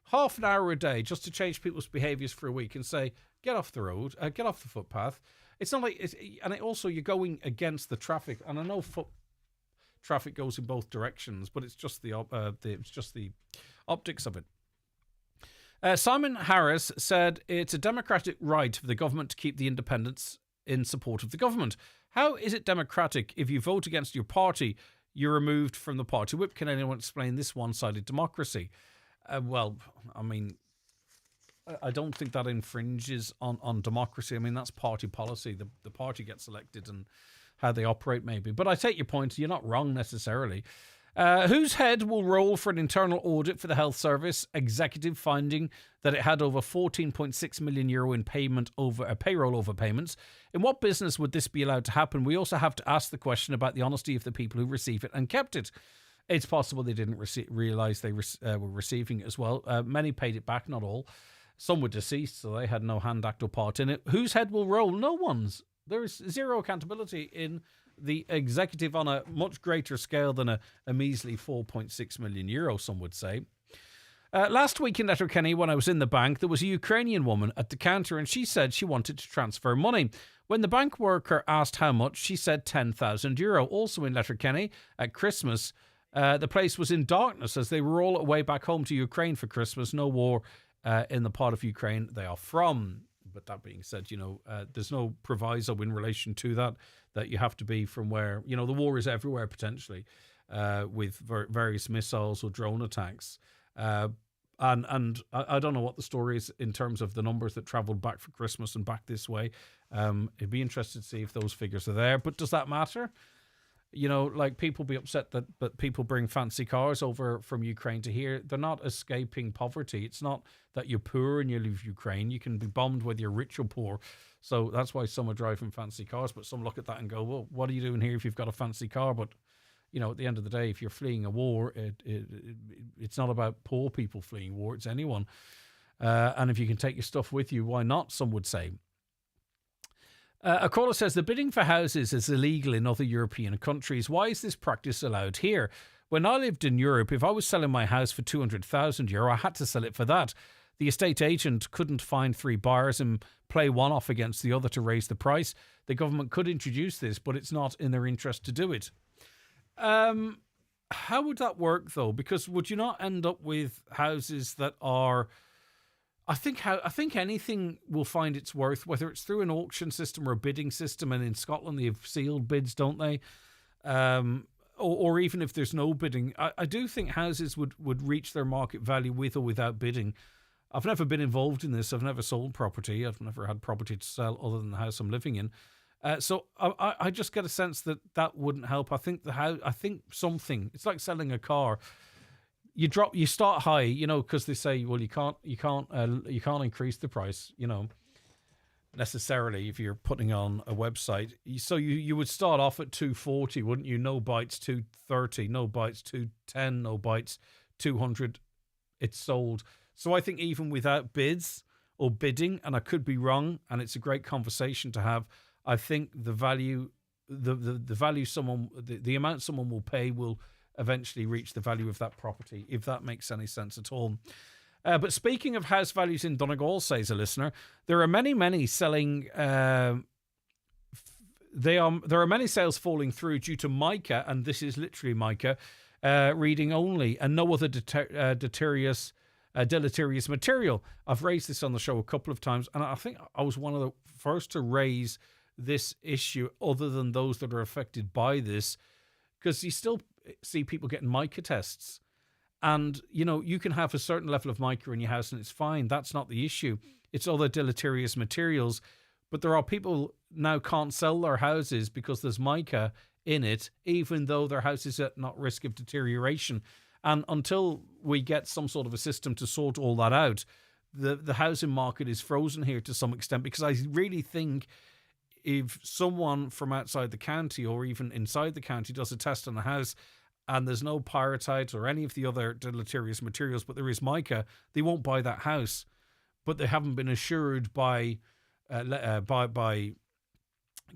half an hour a day just to change people's behaviours for a week and say, get off the road, get off the footpath. It's not like, you're going against the traffic. And I know foot traffic goes in both directions, but it's just the optics of it. Simon Harris said it's a democratic right for the government to keep the independents in support of the government. How is it democratic if you vote against your party, you're removed from the party whip? Can anyone explain this one-sided democracy? Well, I mean, I don't think that infringes on democracy. I mean, that's party policy. The party gets elected and how they operate, maybe. But I take your point. You're not wrong necessarily. Whose head will roll for an internal audit for the health service executive finding that it had over €14.6 million in payroll overpayments? In what business would this be allowed to happen? We also have to ask the question about the honesty of the people who receive it and kept it. It's possible they didn't realise they were receiving it as well. Many paid it back, not all. Some were deceased, so they had no hand, act or part in it. Whose head will roll? No one's. There's zero accountability in the executive on a much greater scale than a measly €4.6 million, some would say. Last week in Letterkenny, when I was in the bank, there was a Ukrainian woman at the counter and she said she wanted to transfer money. When the bank worker asked how much, she said €10,000. Also in Letterkenny, at Christmas, the place was in darkness as they were all away back home to Ukraine for Christmas. No war in the part of Ukraine they are from. But that being said, there's no proviso in relation to that you have to be from where, the war is everywhere potentially with various missiles or drone attacks. And I don't know what the story is in terms of the numbers that travelled back for Christmas and back this way. It'd be interesting to see if those figures are there. But does that matter? People be upset that people bring fancy cars over from Ukraine to here. They're not escaping poverty. It's not that you're poor and you leave Ukraine. You can be bombed whether you're rich or poor. So that's why some are driving fancy cars. But some look at that and go, well, what are you doing here if you've got a fancy car? But, at the end of the day, if you're fleeing a war, it's not about poor people fleeing war. It's anyone. And if you can take your stuff with you, why not, some would say. A caller says the bidding for houses is illegal in other European countries. Why is this practice allowed here? When I lived in Europe, if I was selling my house for €200,000, I had to sell it for that. The estate agent couldn't find 3 buyers and play one off against the other to raise the price. The government could introduce this, but it's not in their interest to do it. How would that work, though? Because would you not end up with houses that are... I think anything will find its worth, whether it's through an auction system or a bidding system. And in Scotland, they have sealed bids, don't they? Or even if there's no bidding. I do think houses would reach their market value with or without bidding. I've never been involved in this. I've never sold property. I've never had property to sell other than the house I'm living in. So I just get a sense that wouldn't help. I think something. It's like selling a car. You start high, because they say, well, you can't increase the price, necessarily if you're putting on a website. So you would start off at 240, wouldn't you? No bites, 230, no bites, 210, no bites, 200. It's sold. So I think even without bids or bidding, and I could be wrong, and it's a great conversation to have. I think the value, the value the amount someone will pay will eventually reach the value of that property, if that makes any sense at all. But speaking of house values in Donegal, says a listener, there are many selling. There are many sales falling through due to mica, and this is literally mica, reading only, and no other deleterious material. I've raised this on the show a couple of times, and I think I was one of the first to raise this issue, other than those that are affected by this, because you still see people getting mica tests, and you can have a certain level of mica in your house and it's fine. That's not the issue. It's other deleterious materials. But there are people now can't sell their houses because there's mica in it, even though their house is at not risk of deterioration. And until we get some sort of a system to sort all that out, the housing market is frozen here to some extent, because I really think if someone from outside the county or even inside the county does a test on a house and there's no pyrite or any of the other deleterious materials, but there is mica, they won't buy that house. But they haven't been assured by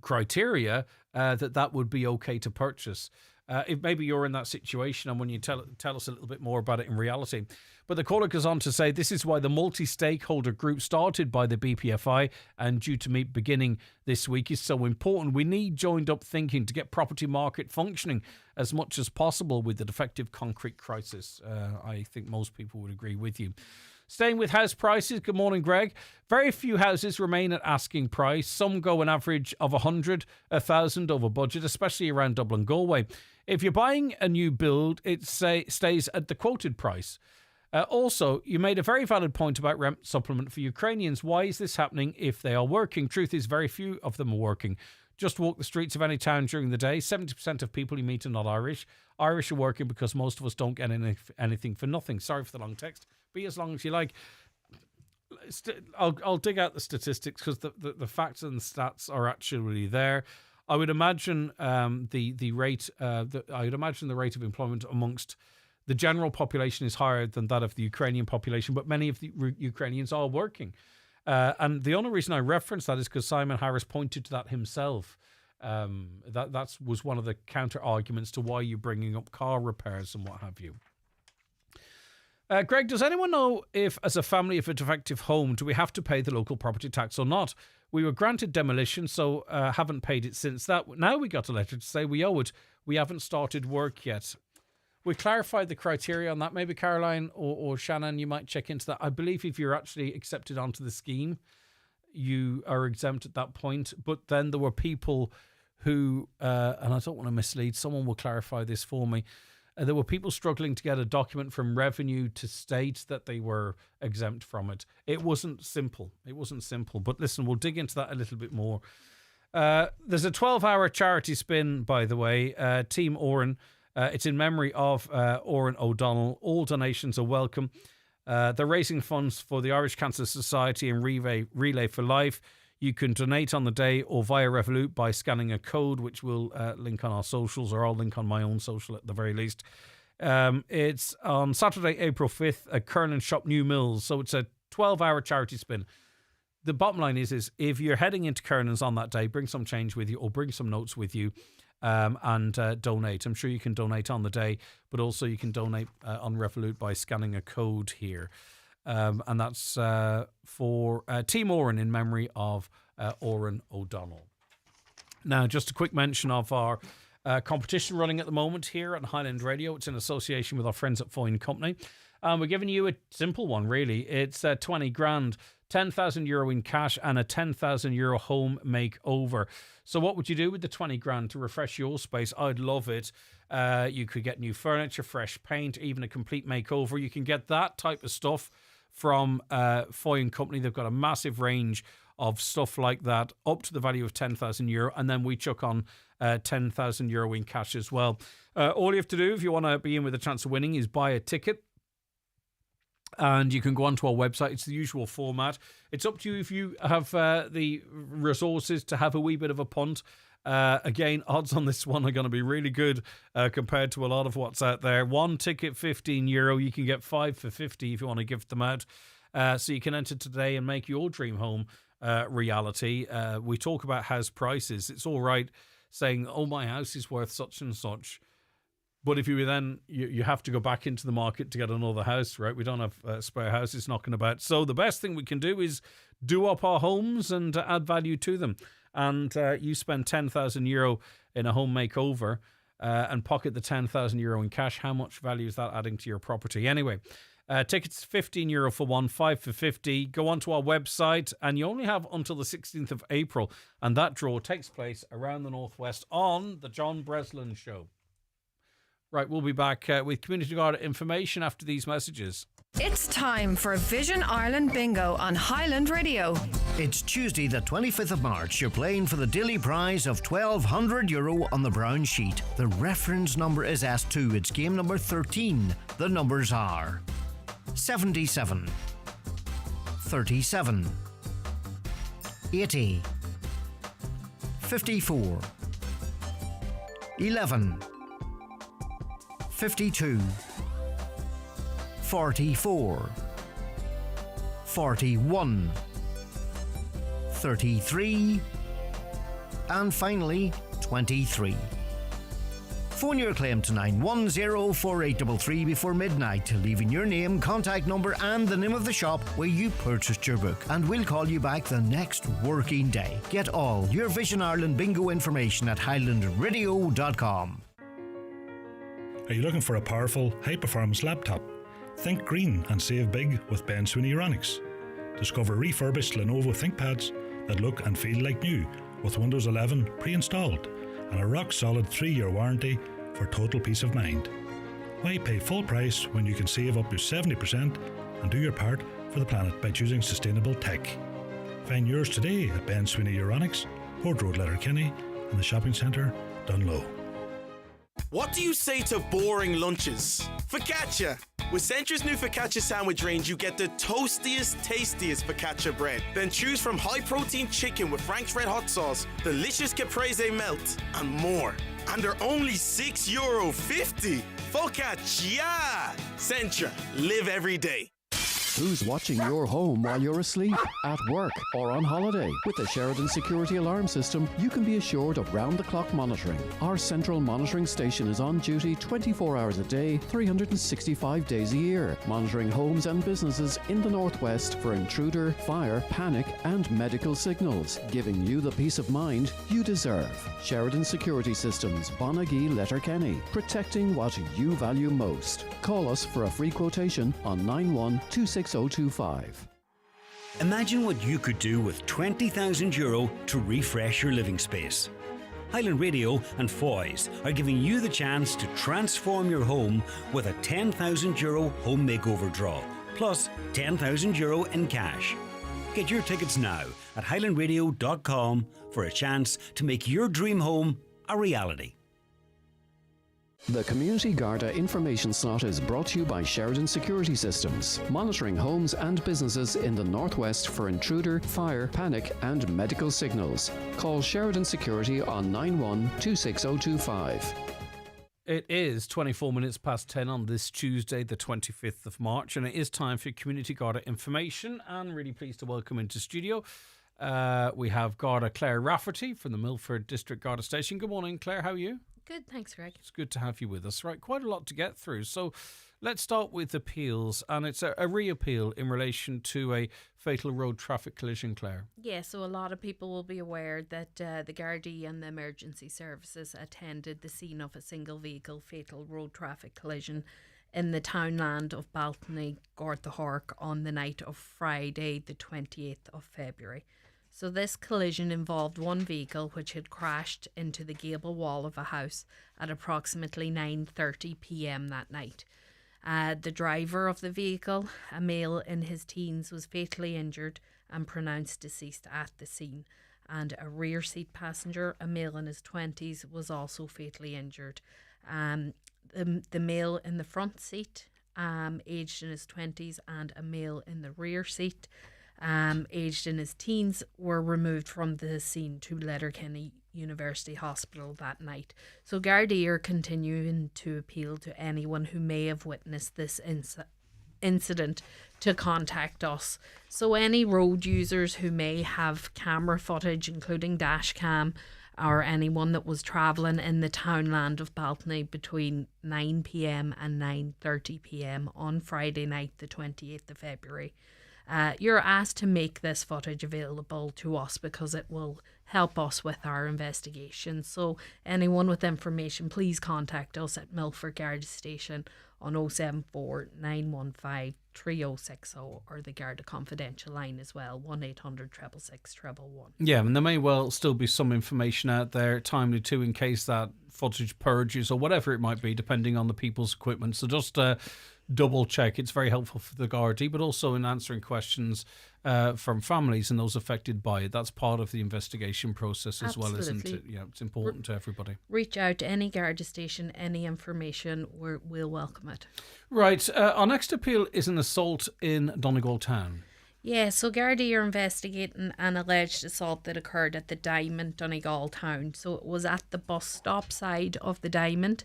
criteria that would be okay to purchase. If maybe you're in that situation, and when you tell us a little bit more about it in reality. But the caller goes on to say, this is why the multi-stakeholder group started by the BPFI and due to meet beginning this week is so important. We need joined up thinking to get property market functioning as much as possible with the defective concrete crisis. I think most people would agree with you. Staying with house prices, good morning, Greg. Very few houses remain at asking price. Some go an average of 100, 1,000 over budget, especially around Dublin, Galway. If you're buying a new build, it stays at the quoted price. Also, you made a very valid point about rent supplement for Ukrainians. Why is this happening if they are working? Truth is, very few of them are working. Just walk the streets of any town during the day. 70% of people you meet are not Irish. Irish are working because most of us don't get anything for nothing. Sorry for the long text. Be as long as you like. I'll dig out the statistics because the facts and the stats are actually there. I would imagine the rate of employment amongst the general population is higher than that of the Ukrainian population, but many of the Ukrainians are working. And the only reason I reference that is because Simon Harris pointed to that himself. That was one of the counter arguments to why you're bringing up car repairs and what have you. Greg, does anyone know if, as a family of a defective home, do we have to pay the local property tax or not? We were granted demolition, so haven't paid it since that. Now we got a letter to say we owe it. We haven't started work yet. We clarified the criteria on that. Maybe Caroline or Shannon, you might check into that. I believe if you're actually accepted onto the scheme, you are exempt at that point. But then there were people who, and I don't want to mislead, someone will clarify this for me. There were people struggling to get a document from Revenue to state that they were exempt from it. It wasn't simple. But listen, we'll dig into that a little bit more. There's a 12-hour charity spin, by the way. Team Oran. It's in memory of Oran O'Donnell. All donations are welcome. They're raising funds for the Irish Cancer Society and Relay for Life. You can donate on the day or via Revolut by scanning a code, which will link on our socials, or I'll link on my own social at the very least. It's on Saturday, April 5th at Kernan Shop New Mills. So it's a 12-hour charity spin. The bottom line is if you're heading into Kernan's on that day, bring some change with you or bring some notes with you and donate. I'm sure you can donate on the day, but also you can donate on Revolut by scanning a code here. And that's for Team Oran in memory of Oran O'Donnell. Now, just a quick mention of our competition running at the moment here on Highland Radio. It's in association with our friends at Foyne Company. We're giving you a simple one, really. It's 20 grand, 10,000 euro in cash and a 10,000 euro home makeover. So what would you do with the 20 grand to refresh your space? I'd love it. You could get new furniture, fresh paint, even a complete makeover. You can get that type of stuff from Foyne Company. They've got a massive range of stuff like that, up to the value of 10,000 euro, and then we chuck on 10,000 euro in cash as well. All you have to do if you want to be in with a chance of winning is buy a ticket, and you can go onto our website. It's the usual format. It's up to you if you have the resources to have a wee bit of a punt. Again, odds on this one are going to be really good compared to a lot of what's out there. One ticket, 15 euro. You can get 5 for 50 if you want to gift them out. So you can enter today and make your dream home reality. We talk about house prices. It's all right saying, oh, my house is worth such and such. But if you then, you have to go back into the market to get another house, right? We don't have spare houses knocking about. So the best thing we can do is do up our homes and add value to them. And you spend 10,000 euro in a home makeover and pocket the 10,000 euro in cash. How much value is that adding to your property? Anyway, tickets 15 euro for one, 5 for 50. Go onto our website, and you only have until the 16th of April. And that draw takes place around the Northwest on the John Breslin Show. Right, we'll be back with Community Garda Information after these messages.
It's time for Vision Ireland Bingo on Highland Radio.
It's Tuesday the 25th of March. You're playing for the daily prize of €1,200 on the brown sheet. The reference number is S2. It's game number 13. The numbers are 77, 37, 80, 54, 11, 52, 44, 41, 33, and finally 23. Phone your claim to 9104833 before midnight, leaving your name, contact number and the name of the shop where you purchased your book, and we'll call you back the next working day. Get all your Vision Ireland bingo information at highlandradio.com.
Are you looking for a powerful, high-performance laptop? Think green and save big with Ben Sweeney Euronics. Discover refurbished Lenovo ThinkPads that look and feel like new with Windows 11 pre-installed and a rock-solid 3-year warranty for total peace of mind. Why pay full price when you can save up to 70% and do your part for the planet by choosing sustainable tech? Find yours today at Ben Sweeney Euronics, Port Road, Letterkenny, and the shopping centre, Dunlow.
What do you say to boring lunches? Focaccia! With Centra's new focaccia sandwich range, you get the toastiest, tastiest focaccia bread. Then choose from high-protein chicken with Frank's Red Hot sauce, delicious caprese melt, and more. And they're only €6.50. Focaccia! Centra, live every day.
Who's watching your home while you're asleep, at work, or on holiday? With the Sheridan Security Alarm System, you can be assured of round-the-clock monitoring. Our central monitoring station is on duty 24 hours a day, 365 days a year, monitoring homes and businesses in the northwest for intruder, fire, panic, and medical signals, giving you the peace of mind you deserve. Sheridan Security Systems, Bonagee, Letterkenny, protecting what you value most. Call us for a free quotation on 91-26025.
Imagine what you could do with €20,000 to refresh your living space. Highland Radio and Foy's are giving you the chance to transform your home with a €10,000 home makeover draw, plus €10,000 in cash. Get your tickets now at highlandradio.com for a chance to make your dream home a reality.
The Community Garda Information slot is brought to you by Sheridan Security Systems, monitoring homes and businesses in the northwest for intruder, fire, panic, and medical signals. Call Sheridan Security on 91-26025.
It is 24 minutes past 10 on this Tuesday, the 25th of March, and it is time for Community Garda Information. And really pleased to welcome into studio. We have Garda Claire Rafferty from the Milford District Garda Station. Good morning, Claire. How are you?
Good, thanks, Greg.
It's good to have you with us. Right, quite a lot to get through. So let's start with appeals, and it's a re-appeal in relation to a fatal road traffic collision, Claire.
Yeah, so a lot of people will be aware that the Gardaí and the emergency services attended the scene of a single vehicle fatal road traffic collision in the townland of Baltony, Gortahork, on the night of Friday, the 28th of February. So this collision involved one vehicle which had crashed into the gable wall of a house at approximately 9:30 p.m. that night. The driver of the vehicle, a male in his teens, was fatally injured and pronounced deceased at the scene. And a rear seat passenger, a male in his 20s, was also fatally injured. The male in the front seat, aged in his 20s, and a male in the rear seat, aged in his teens, were removed from the scene to Letterkenny University Hospital that night. So Gardaí are continuing to appeal to anyone who may have witnessed this incident to contact us. So any road users who may have camera footage, including dash cam, or anyone that was travelling in the townland of Baltony between 9 p.m. and 9:30 p.m. on Friday night, the 28th of February, you're asked to make this footage available to us because it will help us with our investigation. So anyone with information, please contact us at Milford Garda Station on 074 915 3060 or the Garda Confidential line as well, 1800 666 111.
Yeah, and there may well still be some information out there, timely too, in case that footage purges or whatever it might be, depending on the people's equipment. So just double check. It's very helpful for the Gardaí, but also in answering questions from families and those affected by it. That's part of the investigation process as well, isn't it? Yeah, it's important to everybody.
Reach out to any Garda station, any information, we'll welcome it.
Right, our next appeal is an assault in Donegal town.
Yeah, so Gardaí are investigating an alleged assault that occurred at the Diamond, Donegal town. So it was at the bus stop side of the Diamond,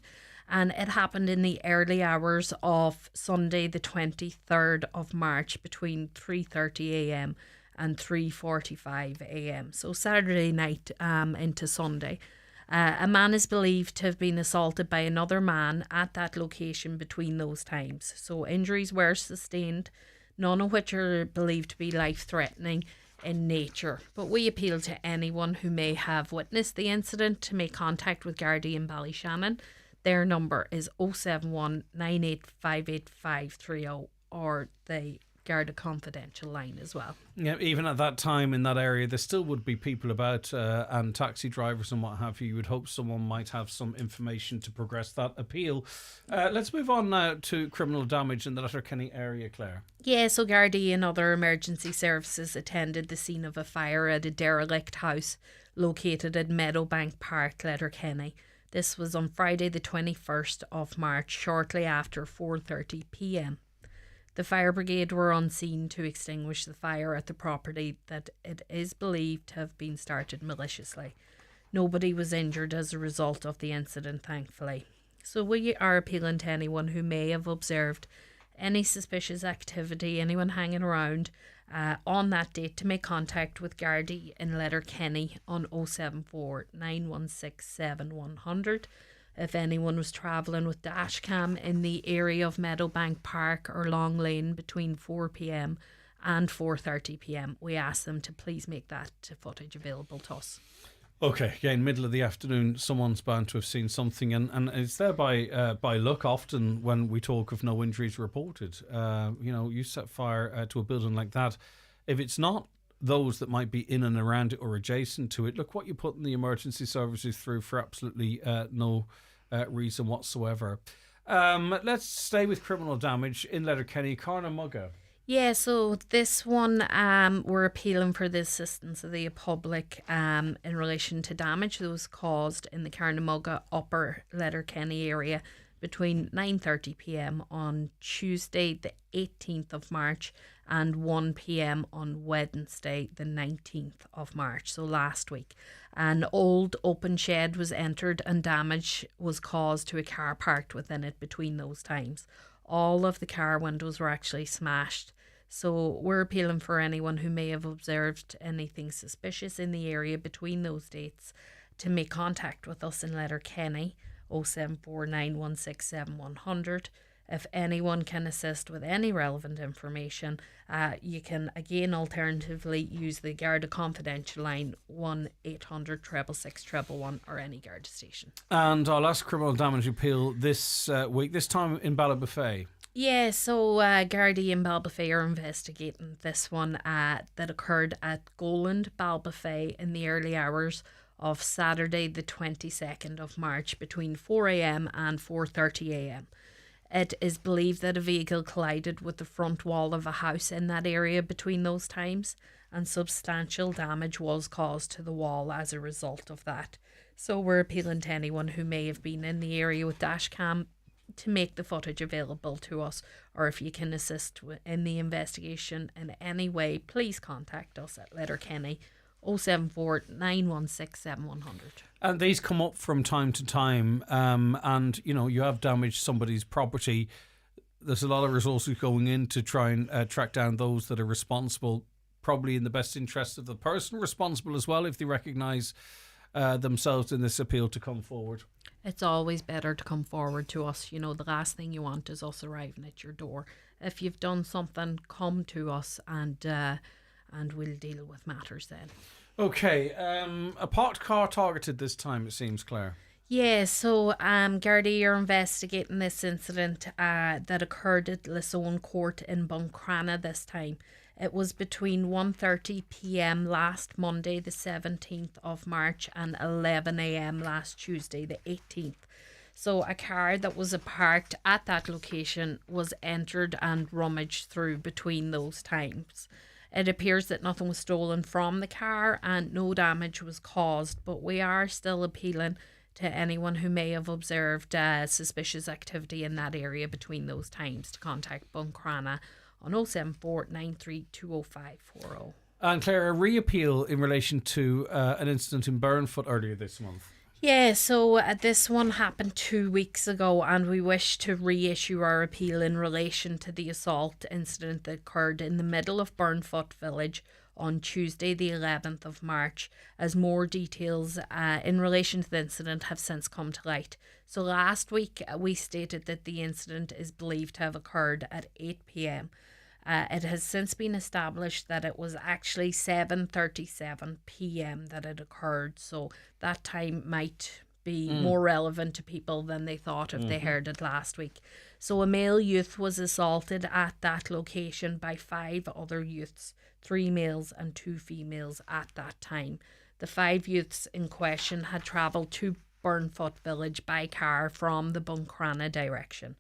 and it happened in the early hours of Sunday the 23rd of March between 3:30 a.m. and 3:45 a.m. So Saturday night into Sunday. A man is believed to have been assaulted by another man at that location between those times. So injuries were sustained, none of which are believed to be life-threatening in nature. But we appeal to anyone who may have witnessed the incident to make contact with Gardaí in Ballyshannon. Their number is 071 9858 530 or the Garda Confidential line as well.
Yeah, even at that time in that area, there still would be people about and taxi drivers and what have you. You would hope someone might have some information to progress that appeal. Let's move on now to criminal damage in the Letterkenny area, Claire.
Yeah, so Gardaí and other emergency services attended the scene of a fire at a derelict house located at Meadowbank Park, Letterkenny. This was on Friday the 21st of March, shortly after 4:30 p.m. The fire brigade were on scene to extinguish the fire at the property that it is believed to have been started maliciously. Nobody was injured as a result of the incident, thankfully. So we are appealing to anyone who may have observed any suspicious activity, anyone hanging around on that date, to make contact with Gardaí in Letterkenny on 074 916 7100. If anyone was travelling with dashcam in the area of Meadowbank Park or Long Lane between 4 p.m. and 4:30 p.m, we ask them to please make that footage available to us.
Okay, again, middle of the afternoon, someone's bound to have seen something, and it's there by luck. Often when we talk of no injuries reported, you set fire to a building like that. If it's not those that might be in and around it or adjacent to it, look what you're putting the emergency services through for absolutely no reason whatsoever. Let's stay with criminal damage in Letterkenny. Carnamugga.
Yeah, so this one, we're appealing for the assistance of the public in relation to damage that was caused in the Carnamugga Upper Letterkenny area between 9:30 p.m. on Tuesday the 18th of March and 1 p.m. on Wednesday the 19th of March, so last week. An old open shed was entered and damage was caused to a car parked within it between those times. All of the car windows were actually smashed. So we're appealing for anyone who may have observed anything suspicious in the area between those dates to make contact with us in Letterkenny, 074 916 7100. If anyone can assist with any relevant information, you can again alternatively use the Garda confidential line 1-800 666 111 or any Garda station.
And our last criminal damage appeal this week, this time in Ballabafay.
Yeah, so Gardaí in Ballabafay are investigating this one that occurred at Goland, Ballabafay in the early hours of Saturday the 22nd of March between 4 a.m. and 4:30 a.m. It is believed that a vehicle collided with the front wall of a house in that area between those times, and substantial damage was caused to the wall as a result of that. So we're appealing to anyone who may have been in the area with dashcam to make the footage available to us, or if you can assist in the investigation in any way, please contact us at Letterkenny 074 916 7100.
And these come up from time to time, and you have damaged somebody's property. There's a lot of resources going in to try and track down those that are responsible, probably in the best interest of the person responsible as well, if they recognise themselves in this appeal, to come forward.
It's always better to come forward to us. The last thing you want is us arriving at your door. If you've done something, come to us and we'll deal with matters then. Okay,
a parked car targeted this time, it seems, Claire.
Yeah, so Gardaí are investigating this incident that occurred at Lisone Court in Buncrana this time. It was between 1:30 p.m. last Monday the 17th of March and 11 a.m. last Tuesday the 18th. So a car that was parked at that location was entered and rummaged through between those times. It appears that nothing was stolen from the car and no damage was caused, but we are still appealing to anyone who may have observed suspicious activity in that area between those times to contact Buncrana on 074 932 0540.
And Claire, a reappeal in relation to an incident in Burnfoot earlier this month.
Yeah, so this one happened 2 weeks ago, and we wish to reissue our appeal in relation to the assault incident that occurred in the middle of Burnfoot village on Tuesday the 11th of March, as more details in relation to the incident have since come to light. So last week we stated that the incident is believed to have occurred at 8 p.m. It has since been established that it was actually 7:37 p.m. that it occurred, so that time might be more relevant to people than they thought if they heard it last week. So a male youth was assaulted at that location by 5 other youths, 3 males and 2 females at that time. The 5 youths in question had travelled to Burnfoot village by car from the Buncrana direction.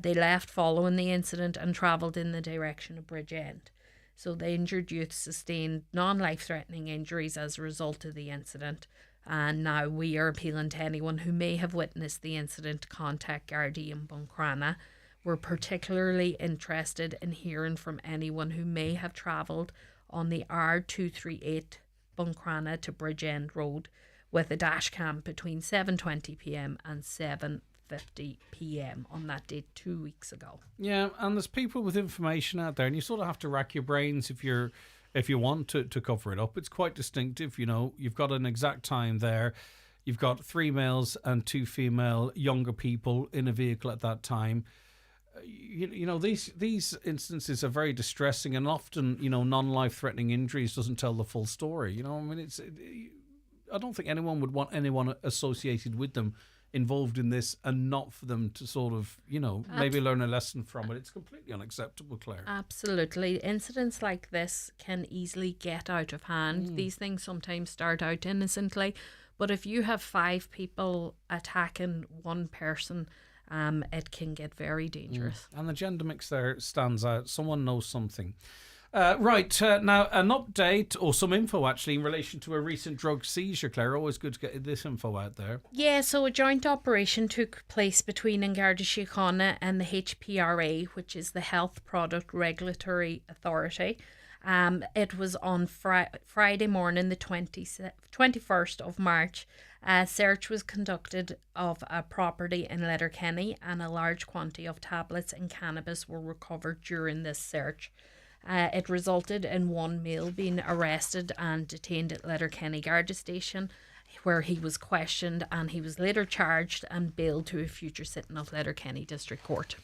They left following the incident and travelled in the direction of Bridgend. So the injured youth sustained non-life-threatening injuries as a result of the incident. And now we are appealing to anyone who may have witnessed the incident to contact Gardaí in Buncrana. We're particularly interested in hearing from anyone who may have travelled on the R238 Buncrana to Bridgend Road with a dash cam between 7:20 p.m. and 7:30 5:50 p.m. on that date 2 weeks ago.
Yeah, and there's people with information out there, and you sort of have to rack your brains if you want to cover it up. It's quite distinctive, you know. You've got an exact time there. You've got 3 males and 2 female younger people in a vehicle at that time. You know, these instances are very distressing, and often, you know, non-life-threatening injuries doesn't tell the full story. You know, I mean, I don't think anyone would want anyone associated with them involved in this and not for them to sort of, you know, maybe learn a lesson from it. It's completely unacceptable, Claire.
Absolutely. Incidents like this can easily get out of hand. These things sometimes start out innocently, but if you have 5 people attacking one person, it can get very dangerous.
And the gender mix there stands out. Someone knows something. Now an update, or some info actually, in relation to a recent drug seizure, Claire. Always good to get this info out there.
Yeah, so a joint operation took place between Garda Síochána and the HPRA, which is the Health Product Regulatory Authority. It was on Friday morning, the 21st of March. A search was conducted of a property in Letterkenny, and a large quantity of tablets and cannabis were recovered during this search. It resulted in one male being arrested and detained at Letterkenny Garda Station, where he was questioned, and he was later charged and bailed to a future sitting of Letterkenny District Court.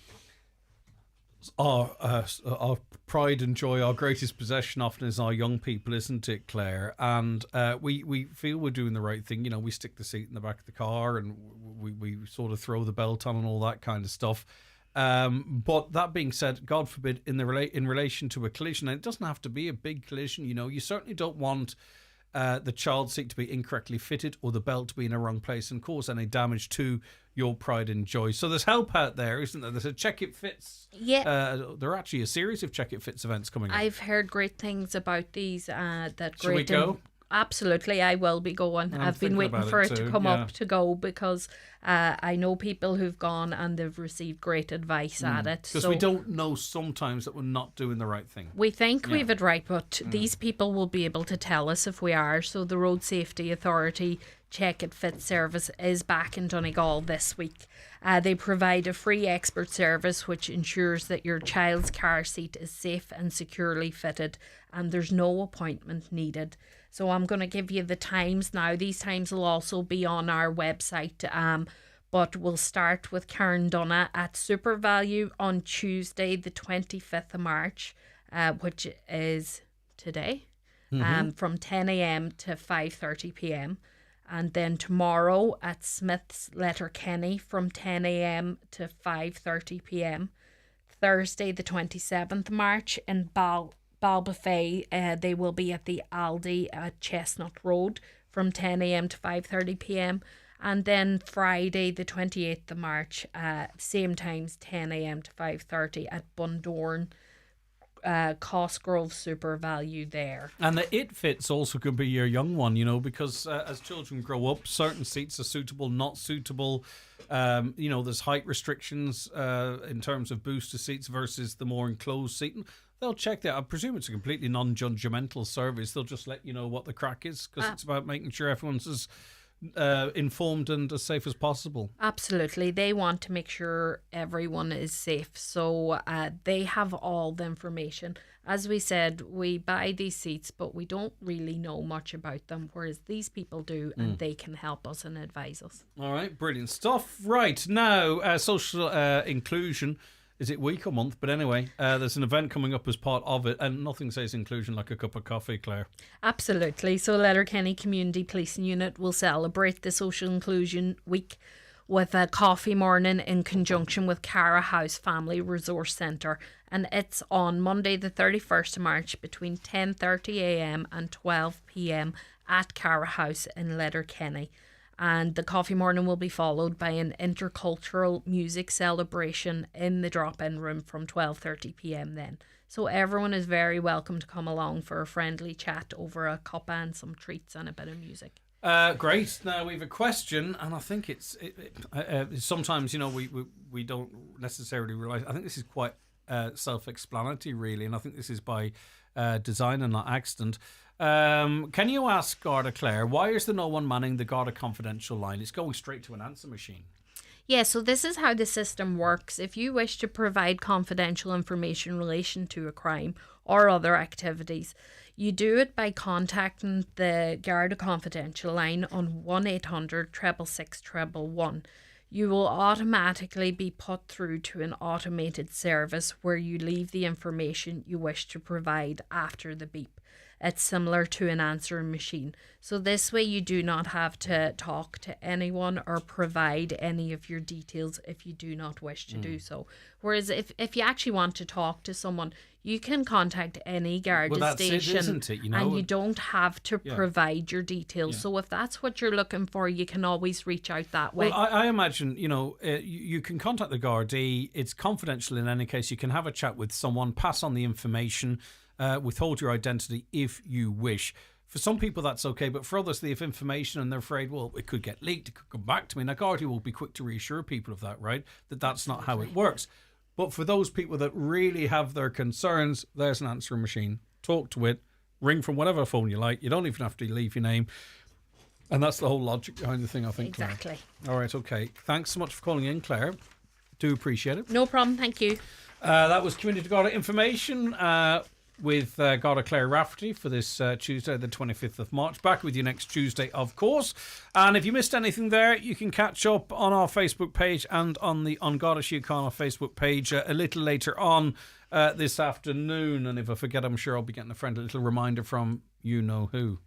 Our pride and joy, our greatest possession often is our young people, isn't it, Claire? And we feel we're doing the right thing. You know, we stick the seat in the back of the car and we sort of throw the belt on and all that kind of stuff. But that being said, God forbid, in relation to a collision, and it doesn't have to be a big collision, you know, you certainly don't want the child seat to be incorrectly fitted or the belt to be in a wrong place and cause any damage to your pride and joy. So there's help out there, isn't there? There's a Check It Fits.
Yeah.
There are actually a series of Check It Fits events coming up.
I've heard great things about these.
Should we go?
Absolutely, I will be going. I've been waiting for it to come up to go, because I know people who've gone and they've received great advice at it.
Because we don't know sometimes that we're not doing the right thing.
We think we've it right, but these people will be able to tell us if we are. So the Road Safety Authority Check It Fit service is back in Donegal this week. They provide a free expert service which ensures that your child's car seat is safe and securely fitted, and there's no appointment needed. So I'm going to give you the times now. These times will also be on our website, but we'll start with Karen Dunna at Super Value on Tuesday, the 25th of March, which is today, from 10 a.m. to 5:30 p.m. And then tomorrow at Smith's Letterkenny from 10 a.m. to 5:30 p.m. Thursday, the 27th of March in Balbuffet, they will be at the Aldi at Chestnut Road from 10 a.m. to 5:30 p.m. And then Friday, the 28th of March, same times, 10 a.m. to 5:30 at Bundoran, Cosgrove Super Value there.
And the It Fits also could be your young one, you know, because as children grow up, certain seats are suitable, not suitable. You know, there's height restrictions in terms of booster seats versus the more enclosed seating. They'll check that. I presume it's a completely non-judgmental service. They'll just let you know what the crack is, because it's about making sure everyone's as informed and as safe as possible.
Absolutely. They want to make sure everyone is safe. So they have all the information. As we said, we buy these seats, but we don't really know much about them, whereas these people do, and they can help us and advise us.
All right, brilliant stuff. Right, now, social inclusion. Is it week or month? But anyway, there's an event coming up as part of it, and nothing says inclusion like a cup of coffee, Claire.
Absolutely. So Letterkenny Community Policing Unit will celebrate the Social Inclusion Week with a coffee morning in conjunction with Cara House Family Resource Centre, and it's on Monday the 31st of March between 10:30 a.m. and 12 p.m. at Cara House in Letterkenny. And the coffee morning will be followed by an intercultural music celebration in the drop-in room from 12:30 p.m. then. So everyone is very welcome to come along for a friendly chat over a cuppa and some treats and a bit of music.
Great. Now we have a question, and I think it's sometimes, you know, we don't necessarily realise. I think this is quite self-explanatory, really, and I think this is by design and not accident. Can you ask Garda, Claire, why is there no one manning the Garda confidential line? It's going straight to an answer machine.
Yeah, so this is how the system works. If you wish to provide confidential information in relation to a crime or other activities, you do it by contacting the Garda Confidential line on 1-800 666 111. You will automatically be put through to an automated service where you leave the information you wish to provide after the beep. It's similar to an answering machine. So this way you do not have to talk to anyone or provide any of your details if you do not wish to do so. Whereas if you actually want to talk to someone, you can contact any Garda station,
isn't it?
and you don't have to provide your details. So if that's what you're looking for, you can always reach out that way.
Well, I imagine, you can contact the Gardaí. It's confidential in any case. You can have a chat with someone, pass on the information, withhold your identity if you wish. For some people, that's okay, but for others, they have information and they're afraid, well, it could get leaked, it could come back to me. Now, Gardaí will be quick to reassure people of that, right? That's not how it works. But for those people that really have their concerns, there's an answering machine. Talk to it, ring from whatever phone you like. You don't even have to leave your name. And that's the whole logic behind the thing, I think,
Exactly.
Claire. All right, okay. Thanks so much for calling in, Claire. Do appreciate it.
No problem, thank you.
That was Community Garda Information with Garda Claire Rafferty for this Tuesday, the 25th of March. Back with you next Tuesday, of course. And if you missed anything there, you can catch up on our Facebook page and on the On Garda Síochána Facebook page a little later on this afternoon. And if I forget, I'm sure I'll be getting a little reminder from you know who.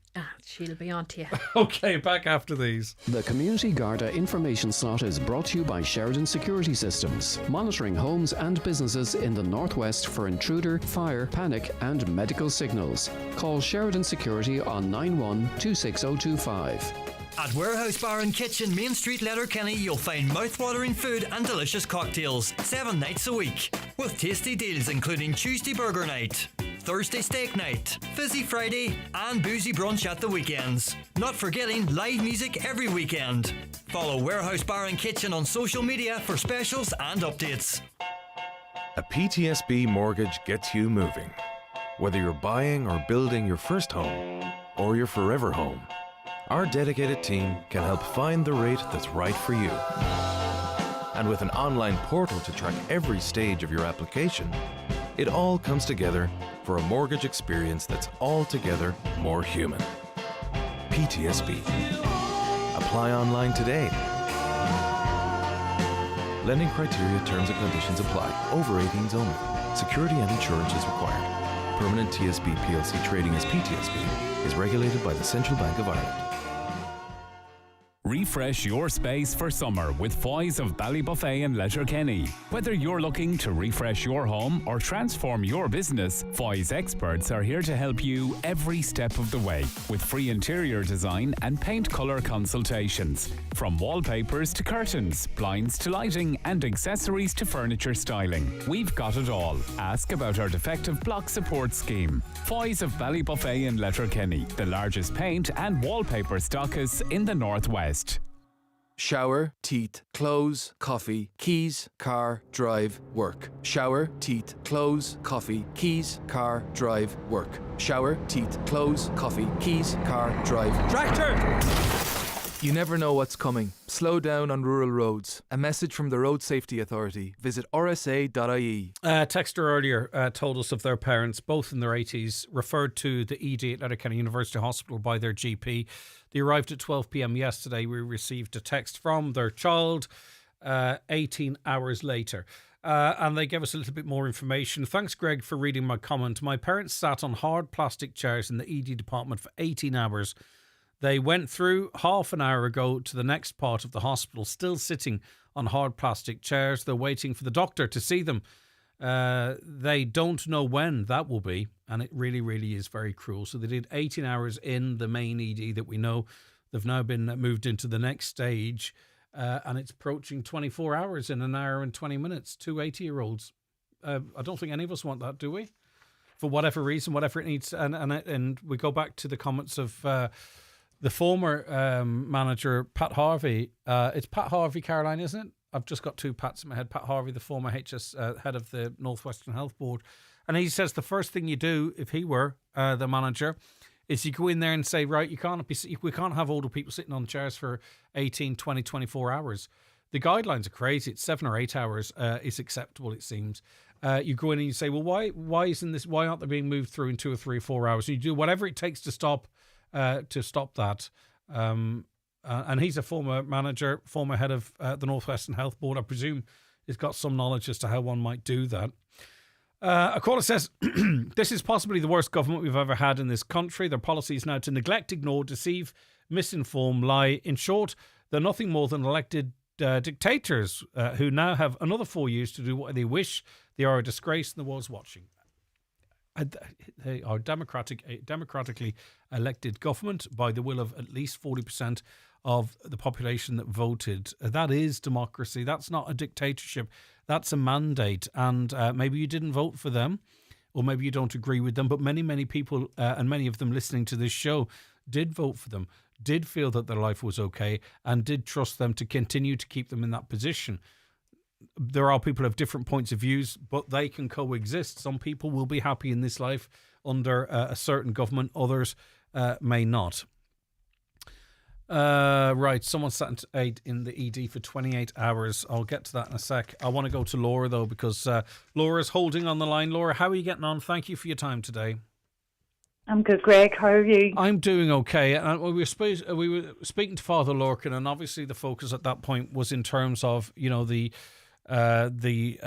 She'll be on to you.
Okay, back after these.
The Community Garda Information slot is brought to you by Sheridan Security Systems, monitoring homes and businesses in the Northwest for intruder, fire, panic and medical signals. Call Sheridan Security on 91-26025.
At Warehouse Bar and Kitchen, Main Street, Letterkenny, you'll find mouth-watering food and delicious cocktails 7 nights a week, with tasty deals including Tuesday Burger Night, Thursday Steak Night, Fizzy Friday and Boozy Brunch at the weekends. Not forgetting live music every weekend. Follow Warehouse Bar and Kitchen on social media for specials and updates.
A PTSB mortgage gets you moving. Whether you're buying or building your first home or your forever home, our dedicated team can help find the rate that's right for you. And with an online portal to track every stage of your application, it all comes together for a mortgage experience that's altogether more human. PTSB. Apply online today. Lending criteria, terms and conditions apply. Over 18s only. Security and insurance is required. Permanent TSB PLC trading as PTSB is regulated by the Central Bank of Ireland.
Refresh your space for summer with Foy's of Ballybuffet and Letterkenny. Whether you're looking to refresh your home or transform your business, Foy's experts are here to help you every step of the way with free interior design and paint colour consultations. From wallpapers to curtains, blinds to lighting and accessories to furniture styling. We've got it all. Ask about our defective block support scheme. Foy's of Ballybuffet and Letterkenny, the largest paint and wallpaper stockists in the Northwest.
Shower, teeth, clothes, coffee, keys, car, drive, work. Shower, teeth, clothes, coffee, keys, car, drive, work. Shower, teeth, clothes, coffee, keys, car, drive. Tractor!
You never know what's coming. Slow down on rural roads. A message from the Road Safety Authority. Visit rsa.ie.
Texter earlier told us of their parents, both in their 80s, referred to the ED at Letterkenny University Hospital by their GP. They arrived at 12 p.m. yesterday. We received a text from their child 18 hours later. And they gave us a little bit more information. Thanks, Greg, for reading my comment. My parents sat on hard plastic chairs in the ED department for 18 hours. They went through half an hour ago to the next part of the hospital, still sitting on hard plastic chairs. They're waiting for the doctor to see them. They don't know when that will be, and it really, really is very cruel. So they did 18 hours in the main ED that we know. They've now been moved into the next stage, and it's approaching 24 hours in an hour and 20 minutes. 2 80-year-olds. I don't think any of us want that, do we? For whatever reason, whatever it needs. And we go back to the comments of the former manager, Pat Harvey. It's Pat Harvey, Caroline, isn't it? I've just got two Pats in my head. Pat Harvey, the former HS head of the Northwestern Health Board. And he says the first thing you do, if he were the manager, is you go in there and say, right, we can't have older people sitting on chairs for 18, 20, 24 hours. the guidelines are crazy. It's 7 or 8 hours is acceptable, it seems. You go in and you say, well, why isn't this? Why aren't they being moved through in 2 or 3 or 4 hours? And you do whatever it takes to stop that. And he's a former manager, former head of the North Western Health Board. I presume he's got some knowledge as to how one might do that. A caller says, this is possibly the worst government we've ever had in this country. Their policy is now to neglect, ignore, deceive, misinform, lie. In short, they're nothing more than elected dictators who now have another 4 years to do what they wish. They are a disgrace and the world's watching. They are democratically elected government by the will of at least 40% of the population that voted. That is democracy. That's not a dictatorship. That's a mandate. And maybe you didn't vote for them, or maybe you don't agree with them, but many people, and many of them listening to this show, did vote for them, did feel that their life was okay, and did trust them to continue to keep them in that position. There are people who have different points of views, but they can coexist. Some people will be happy in this life under a certain government, others may not. Right, someone sat in the ED for 28 hours. I'll get to that in a sec. I want to go to Laura, though, because Laura's holding on the line. Laura, how are you getting on? Thank you for your time today.
I'm good, Greg. How are you?
I'm doing okay. And we were speaking to Father Lorcan, and obviously the focus at that point was in terms of, you know, the day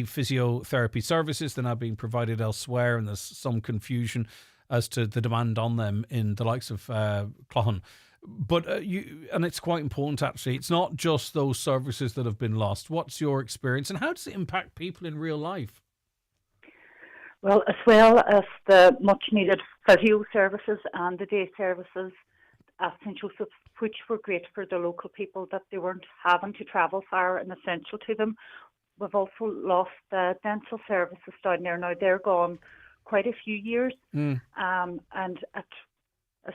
physiotherapy services. They're now being provided elsewhere, and there's some confusion as to the demand on them in the likes of Clohan. But and it's quite important, actually. It's not just those services that have been lost. What's your experience, and how does it impact people in real life?
Well, as well as the much-needed physio services and the day services at St. Joseph's, which were great for the local people, that they weren't having to travel far and essential to them. We've also lost the dental services down there. Now, they're gone quite a few years. And I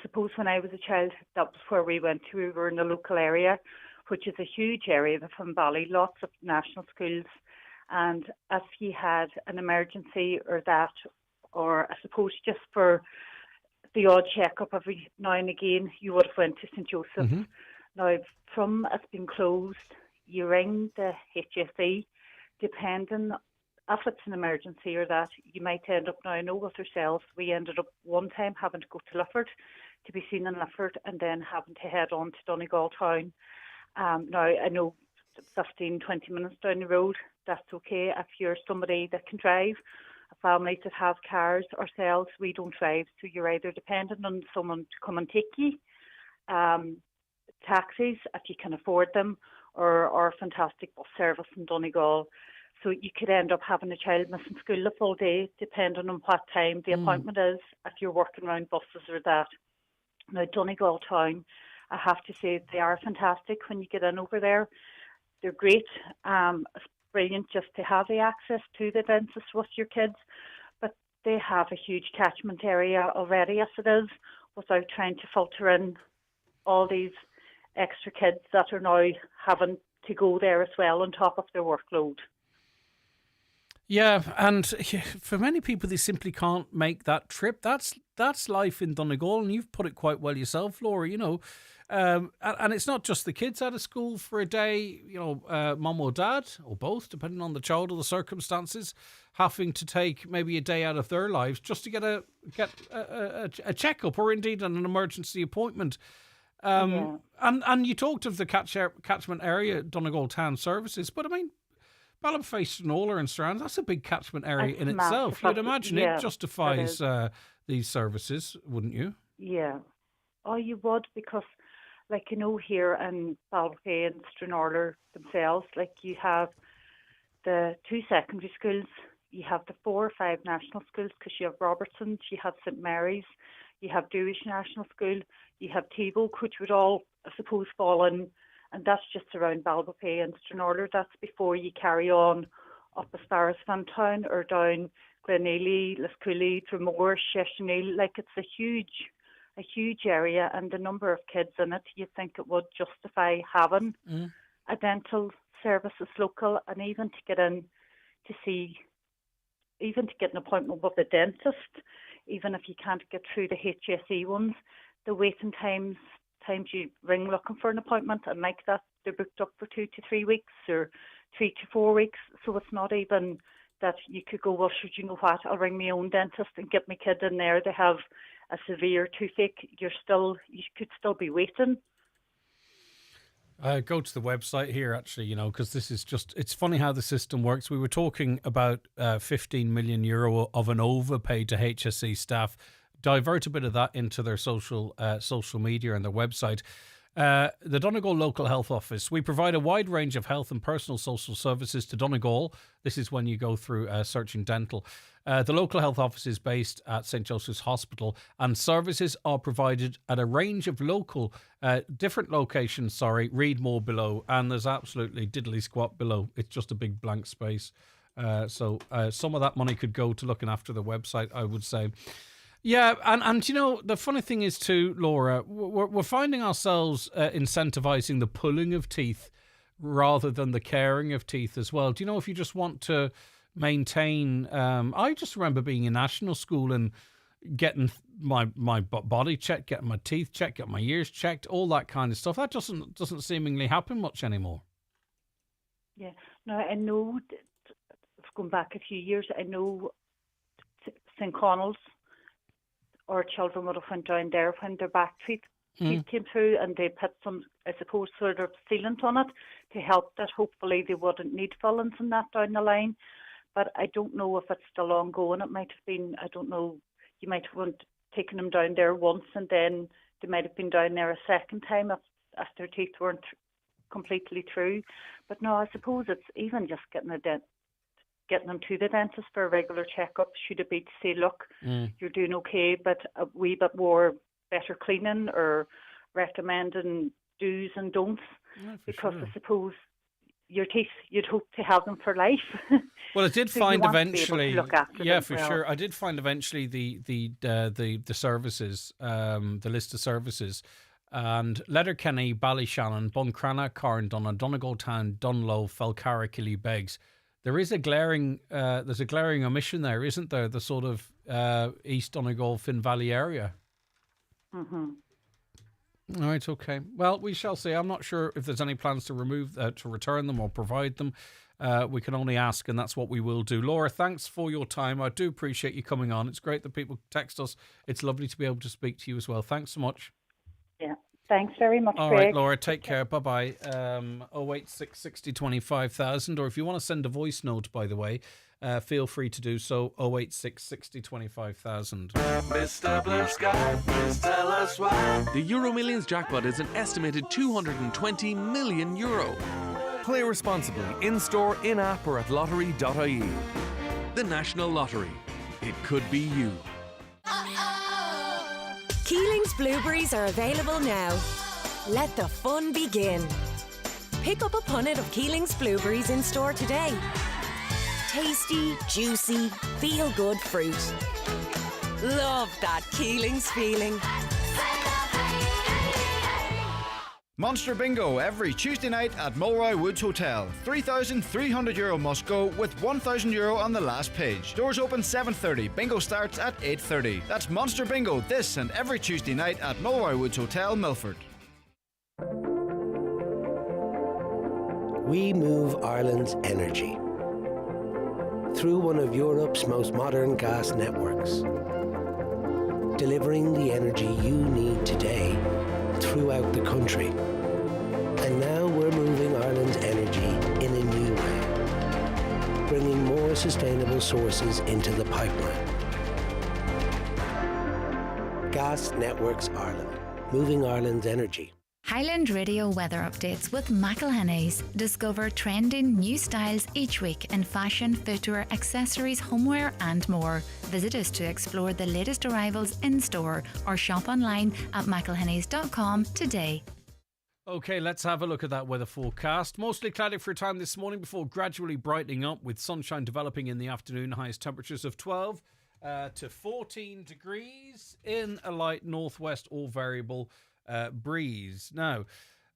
suppose when I was a child, that was where we went to. We were in the local area, which is a huge area, the Valley, lots of national schools. And if you had an emergency or that, or I suppose just for the odd checkup every now and again, you would have went to St. Joseph's. Mm-hmm. Now, from it's been closed, you ring the HSE, depending if it's an emergency or that, you might end up, now I know with ourselves, we ended up one time having to go to Lifford to be seen in Lifford and then having to head on to Donegal town. Now, I know 15, 20 minutes down the road, that's okay if you're somebody that can drive. Families that have cars, ourselves, we don't drive, so you're either dependent on someone to come and take you, taxis if you can afford them, or our fantastic bus service in Donegal. So you could end up having a child missing school the full day, depending on what time the appointment is, if you're working around buses or that. Now, Donegal town, I have to say, they are fantastic when you get in over there. They're great. It's brilliant just to have the access to the dentist with your kids, but they have a huge catchment area already as it is, without trying to filter in all these extra kids that are now having to go there as well on top of their workload.
Yeah, and for many people, they simply can't make that trip. That's life in Donegal, and you've put it quite well yourself, Laura, you know. And it's not just the kids out of school for a day, you know, mum or dad, or both, depending on the child or the circumstances, having to take maybe a day out of their lives just to get a checkup or indeed an emergency appointment. And you talked of the catchment area, Donegal Town Services, but I mean, Ballybofey, Stranorlar and Strands, that's a big catchment area in itself. You'd imagine it justifies these services, wouldn't you?
Yeah. Oh, you would, because, like, you know, here in Ballybofey and Stranorlar themselves, like, you have the 2 secondary schools, you have the 4 or 5 national schools, because you have Robertson's, you have St Mary's, you have Dewey's National School, you have Tebow, which would all, I suppose, fall in. And that's just around Ballybofey and Stranorlar. That's before you carry on up as far as Fantown or down Glenealy, Liscooley, Dromore, Sheshanil. Like, it's a huge area, and the number of kids in it, you'd think it would justify having a dental services local, and even to get in to see, even to get an appointment with a dentist, even if you can't get through the HSE ones, the waiting times you ring looking for an appointment, and like that, they're booked up for 2 to 3 weeks or 3 to 4 weeks. So it's not even that you could go, well, should you know what, I'll ring my own dentist and get my kid in there. They have a severe toothache. You could still be waiting.
Go to the website here, actually, because this is it's funny how the system works. We were talking about €15 million of an overpay to HSE staff. Divert a bit of that into their social media and their website. The Donegal Local Health Office. We provide a wide range of health and personal social services to Donegal. This is when you go through searching dental. The local health office is based at St. Joseph's Hospital, and services are provided at a range of different locations. Read more below. And there's absolutely diddly squat below. It's just a big blank space. So some of that money could go to looking after the website, I would say. Yeah, and the funny thing is too, Laura, we're finding ourselves incentivising the pulling of teeth rather than the caring of teeth as well. Do you know, if you just want to maintain... I just remember being in national school and getting my body checked, getting my teeth checked, getting my ears checked, all that kind of stuff. That doesn't seemingly happen much anymore.
Yeah, no, I know, going back a few years, I know St. Connell's, our children would have went down there when their back teeth came through, and they put some, I suppose, sort of sealant on it to help that hopefully they wouldn't need fillings and that down the line. But I don't know if it's still ongoing. It might have been, I don't know, you might have taken them down there once and then they might have been down there a second time if their teeth weren't completely through. But no, I suppose it's even just getting them to the dentist for a regular checkup. Should it be to say, look, you're doing okay, but a wee bit more better cleaning, or recommending do's and don'ts, because I suppose your teeth, you'd hope to have them for life.
Well, I did
so
find eventually,
them
for sure. I did find eventually the services, the list of services. And Letterkenny, Ballyshannon, Buncrana, Carndonna, Donegal Town, Dunlow, Falcarra, Killybegs. There is there's a glaring omission there, isn't there? The sort of East Donegal, Finn Valley area.
Mm-hmm.
All right, okay. Well, we shall see. I'm not sure if there's any plans to return them or provide them. We can only ask, and that's what we will do. Laura, thanks for your time. I do appreciate you coming on. It's great that people text us. It's lovely to be able to speak to you as well. Thanks so much.
Yeah. Thanks very much,
All
Greg.
right, Laura, take care. Bye-bye. 086 60 25,000, or if you want to send a voice note, by the way, feel free to do so. 086 60 25,000.
Mr. Blue Sky, please tell us why.
The Euro Millions jackpot is an estimated €220 million. Play responsibly, in-store, in-app or at lottery.ie. The National Lottery. It could be you.
Keeling's blueberries are available now. Let the fun begin. Pick up a punnet of Keeling's blueberries in store today. Tasty, juicy, feel-good fruit. Love that Keeling's feeling.
Monster Bingo every Tuesday night at Mulroy Woods Hotel. €3,300 must go with €1,000 on the last page. Doors open 7:30. Bingo starts at 8:30. That's Monster Bingo this and every Tuesday night at Mulroy Woods Hotel, Milford.
We move Ireland's energy through one of Europe's most modern gas networks, delivering the energy you need today throughout the country. And now we're moving Ireland's energy in a new way, bringing more sustainable sources into the pipeline. Gas Networks Ireland, moving Ireland's energy.
Highland Radio weather updates with McElhenney's. Discover trending new styles each week in fashion, footwear, accessories, homeware and more. Visit us to explore the latest arrivals in store or shop online at mcelhenneys.com today.
Okay, let's have a look at that weather forecast. Mostly cloudy for a time this morning before gradually brightening up with sunshine developing in the afternoon. Highest temperatures of 12 to 14 degrees in a light northwest or variable breeze. Now,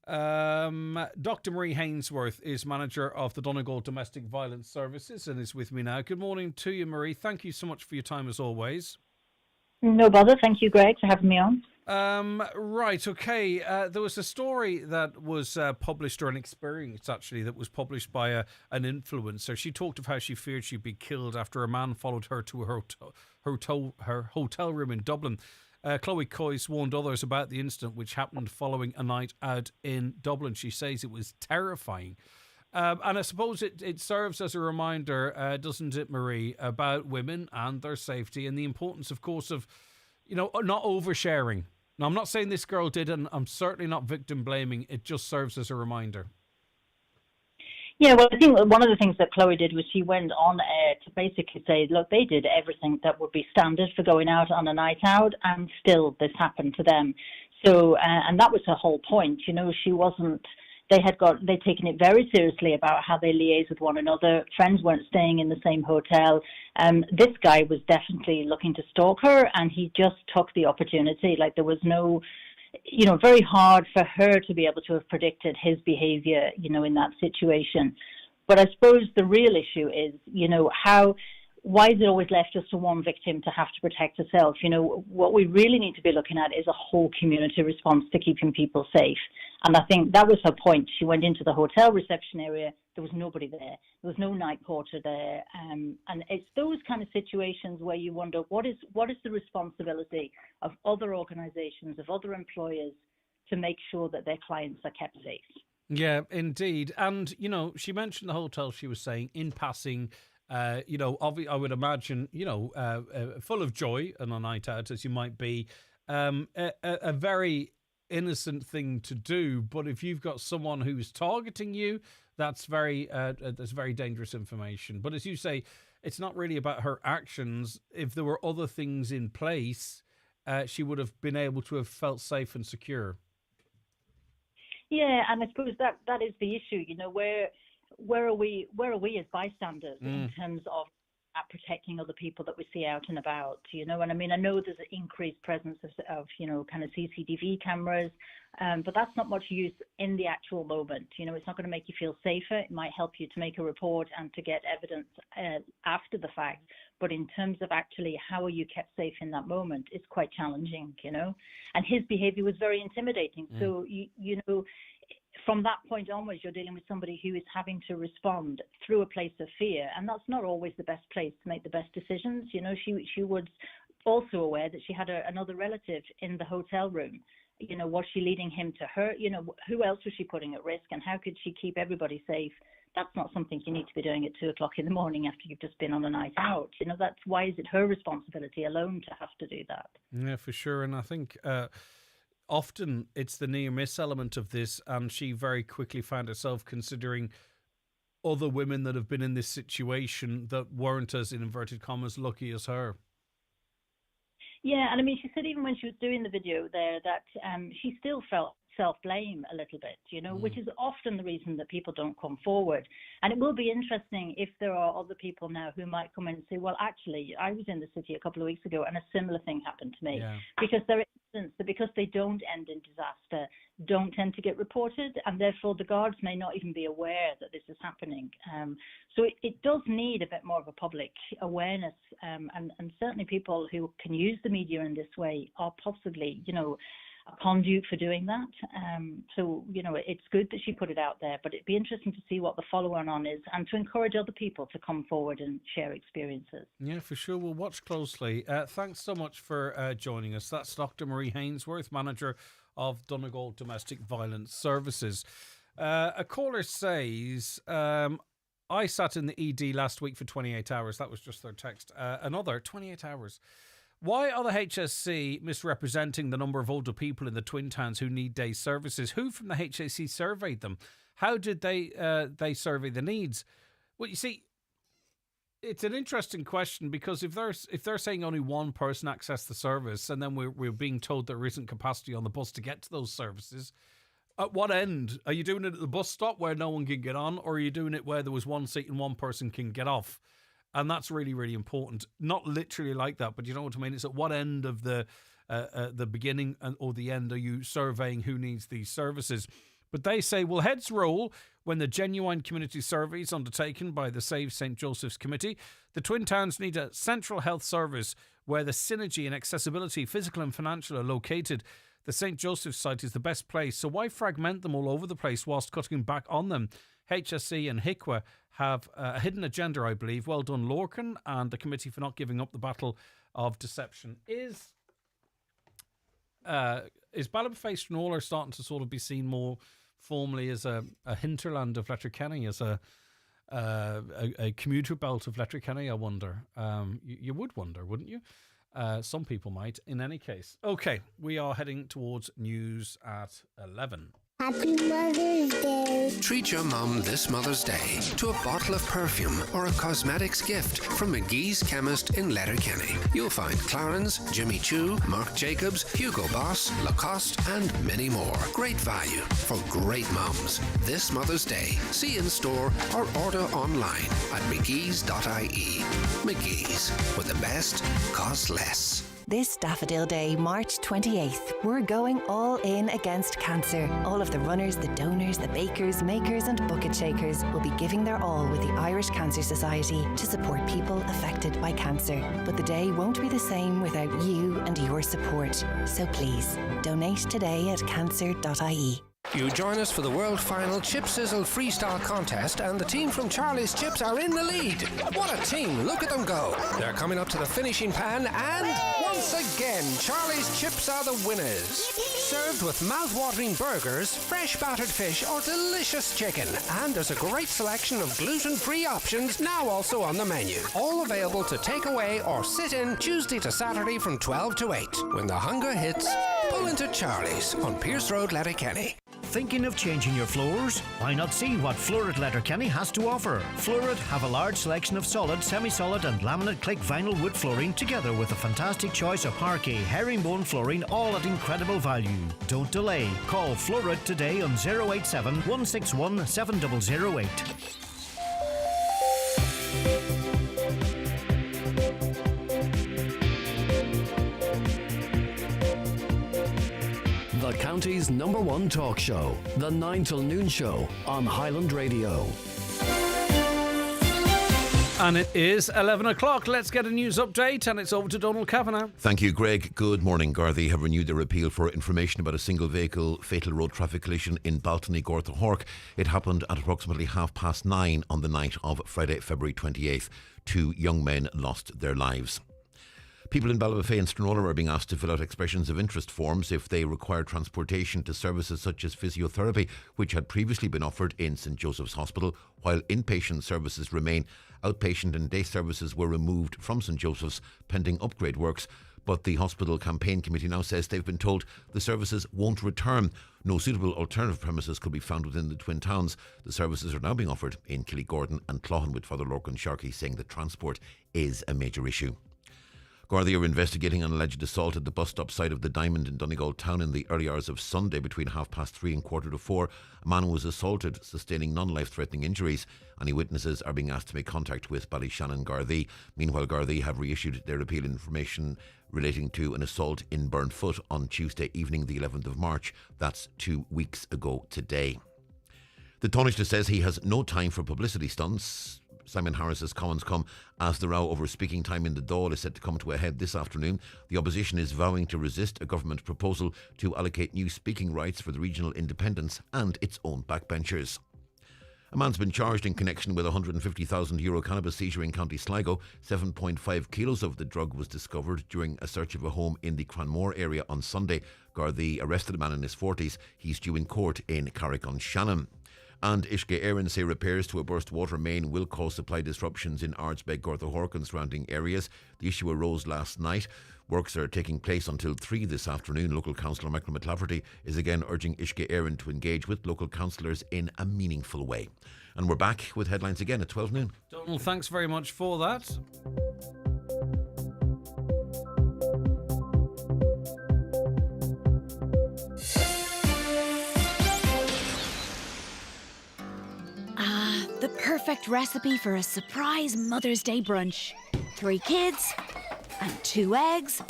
Dr. Marie Hainsworth is manager of the Donegal Domestic Violence Services and is with me now. Good morning to you, Marie. Thank you so much for your time as always.
No bother. Thank you, Greg, for having me on.
Right, okay. There was a story that was published, or an experience actually, that was published by an influencer. She talked of how she feared she'd be killed after a man followed her to her hotel room in Dublin. Chloe Coyce warned others about the incident, which happened following a night out in Dublin. She says it was terrifying. And I suppose it serves as a reminder, doesn't it, Marie, about women and their safety, and the importance, of course, of, not oversharing. Now, I'm not saying this girl did, and I'm certainly not victim blaming. It just serves as a reminder.
Yeah, well, I think one of the things that Chloe did was she went on air to basically say, look, they did everything that would be standard for going out on a night out, and still this happened to them. So, and that was her whole point. She wasn't. They'd taken it very seriously about how they liaise with one another. Friends weren't staying in the same hotel. This guy was definitely looking to stalk her, and he just took the opportunity. Like, there was no, very hard for her to be able to have predicted his behavior, in that situation. But I suppose the real issue is, why is it always left just to one victim to have to protect herself? What we really need to be looking at is a whole community response to keeping people safe. And I think that was her point. She went into the hotel reception area. There was nobody there. There was no night porter there. And it's those kind of situations where you wonder, what is the responsibility of other organisations, of other employers, to make sure that their clients are kept safe?
Yeah, indeed. And, she mentioned the hotel, she was saying, in passing, I would imagine, full of joy on a night out, as you might be, a very innocent thing to do. But if you've got someone who's targeting you, that's very dangerous information. But as you say, it's not really about her actions. If there were other things in place, she would have been able to have felt safe and secure.
Yeah, and I suppose that is the issue. Where are we as bystanders in terms of protecting other people that we see out and about, And I mean, I know there's an increased presence of kind of CCTV cameras, but that's not much use in the actual moment. It's not going to make you feel safer. It might help you to make a report and to get evidence after the fact. But in terms of actually how are you kept safe in that moment, it's quite challenging, And his behavior was very intimidating. So, from that point onwards, you're dealing with somebody who is having to respond through a place of fear, and that's not always the best place to make the best decisions. She was also aware that she had another relative in the hotel room. Was she leading him to her? Who else was she putting at risk, and how could she keep everybody safe? That's not something you need to be doing at 2:00 in the morning after you've just been on a night out. That's why is it her responsibility alone to have to do that?
Yeah, for sure. And I think often it's the near miss element of this, and she very quickly found herself considering other women that have been in this situation that weren't as, in inverted commas, lucky as her.
Yeah, and I mean, she said even when she was doing the video there that she still felt self-blame a little bit, which is often the reason that people don't come forward. And it will be interesting if there are other people now who might come in and say, well, actually, I was in the city a couple of weeks ago and a similar thing happened to me. Yeah. Because there are instances that because they don't end in disaster, don't tend to get reported, and therefore the guards may not even be aware that this is happening. So it does need a bit more of a public awareness, and certainly people who can use the media in this way are possibly, a conduit for doing that. So, it's good that she put it out there, but it'd be interesting to see what the follow-on is and to encourage other people to come forward and share experiences.
Yeah, for sure. We'll watch closely. Thanks so much for joining us. That's Dr. Marie Hainsworth, Manager of Donegal Domestic Violence Services. A caller says, I sat in the ED last week for 28 hours. That was just their text. Another 28 hours. Why are the HSC misrepresenting the number of older people in the Twin Towns who need day services? Who from the HSC surveyed them? How did they survey the needs? Well, you see, it's an interesting question, because if they're saying only one person accessed the service, and then we're being told there isn't capacity on the bus to get to those services, at what end? Are you doing it at the bus stop where no one can get on, or are you doing it where there was one seat and one person can get off? And that's really, really important. Not literally like that, but you know what I mean? It's at what end of the beginning or the end are you surveying who needs these services? But they say, will heads roll when the genuine community surveys undertaken by the Save St Joseph's Committee? The Twin Towns need a central health service where the synergy and accessibility, physical and financial, are located. The St Joseph's site is the best place, so why fragment them all over the place whilst cutting back on them? HSE and HICWA have a hidden agenda, I believe. Well done, Lorcan, and the committee for not giving up the battle of deception. Is Ballybofey Stranorlar starting to sort of be seen more formally as a hinterland of Letterkenny, as a commuter belt of Letterkenny, I wonder? You would wonder, wouldn't you? Some people might. In any case. Okay, we are heading towards news at 11.
Happy Mother's Day. Treat your mum this Mother's Day to a bottle of perfume or a cosmetics gift from McGee's Chemist in Letterkenny. You'll find Clarins, Jimmy Choo, Marc Jacobs, Hugo Boss, Lacoste and many more. Great value for great mums this Mother's Day. See in store or order online at mcgees.ie. McGee's, where the best costs less.
This Daffodil Day, March 28th, we're going all in against cancer. All of the runners, the donors, the bakers, makers and bucket shakers will be giving their all with the Irish Cancer Society to support people affected by cancer. But the day won't be the same without you and your support. So please, donate today at cancer.ie.
You join us for the world final Chip Sizzle Freestyle contest, and the team from Charlie's Chips are in the lead. What a team, look at them go. They're coming up to the finishing pan, and once again, Charlie's Chips are the winners. Served with mouth-watering burgers, fresh battered fish, or delicious chicken. And there's a great selection of gluten-free options now also on the menu. All available to take away or sit in Tuesday to Saturday from 12 to 8. When the hunger hits, pull into Charlie's on Pierce Road, Letterkenny.
Thinking of changing your floors? Why not see what Florid Letterkenny has to offer? Florid have a large selection of solid, semi-solid and laminate click vinyl wood flooring, together with a fantastic choice of parquet, herringbone flooring, all at incredible value. Don't delay. Call Florid today on 087 161 7008.
The county's #1 talk show, The 9 till Noon Show on Highland Radio.
And it is 11 o'clock. Let's get a news update, and it's over to Donald Kavanagh.
Thank you, Greg. Good morning. Gardaí have renewed their appeal for information about a single vehicle fatal road traffic collision in Baltony, Gortha Hork. It happened at approximately 9:30 on the night of Friday, February 28th. 2 young men lost their lives. People in Ballybofey and Stranorlar are being asked to fill out expressions of interest forms if they require transportation to services such as physiotherapy, which had previously been offered in St Joseph's Hospital, while inpatient services remain. Outpatient and day services were removed from St Joseph's pending upgrade works, but the hospital campaign committee now says they've been told the services won't return. No suitable alternative premises could be found within the Twin Towns. The services are now being offered in Killygordon and Cloughan, with Father Lorcan Sharkey saying that transport is a major issue. Gardaí are investigating an alleged assault at the bus stop side of the Diamond in Donegal town in the early hours of Sunday between 3:30 and 3:45. A man was assaulted, sustaining non-life-threatening injuries. Any witnesses are being asked to make contact with Ballyshannon Gardaí. Meanwhile, Gardaí have reissued their appeal information relating to an assault in Burnfoot on Tuesday evening, the 11th of March. That's 2 weeks ago today. The Taoiseach says he has no time for publicity stunts. Simon Harris's comments come as the row over speaking time in the Dáil is set to come to a head this afternoon. The opposition is vowing to resist a government proposal to allocate new speaking rights for the regional independents and its own backbenchers. A man's been charged in connection with a €150,000 cannabis seizure in County Sligo. 7.5 kilos of the drug was discovered during a search of a home in the Cranmore area on Sunday. Gardaí arrested a man in his 40s. He's due in court in Carrick-on-Shannon. And Uisce Éireann say repairs to a burst water main will cause supply disruptions in Ardsbeg, Gortha Hork and surrounding areas. The issue arose last night. Works are taking place until 3 this afternoon. Local councillor Michael McLafferty is again urging Uisce Éireann to engage with local councillors in a meaningful way. And we're back with headlines again at 12 noon.
Donald, thanks very much for that.
The perfect recipe for a surprise Mother's Day brunch. 3 kids and 2 eggs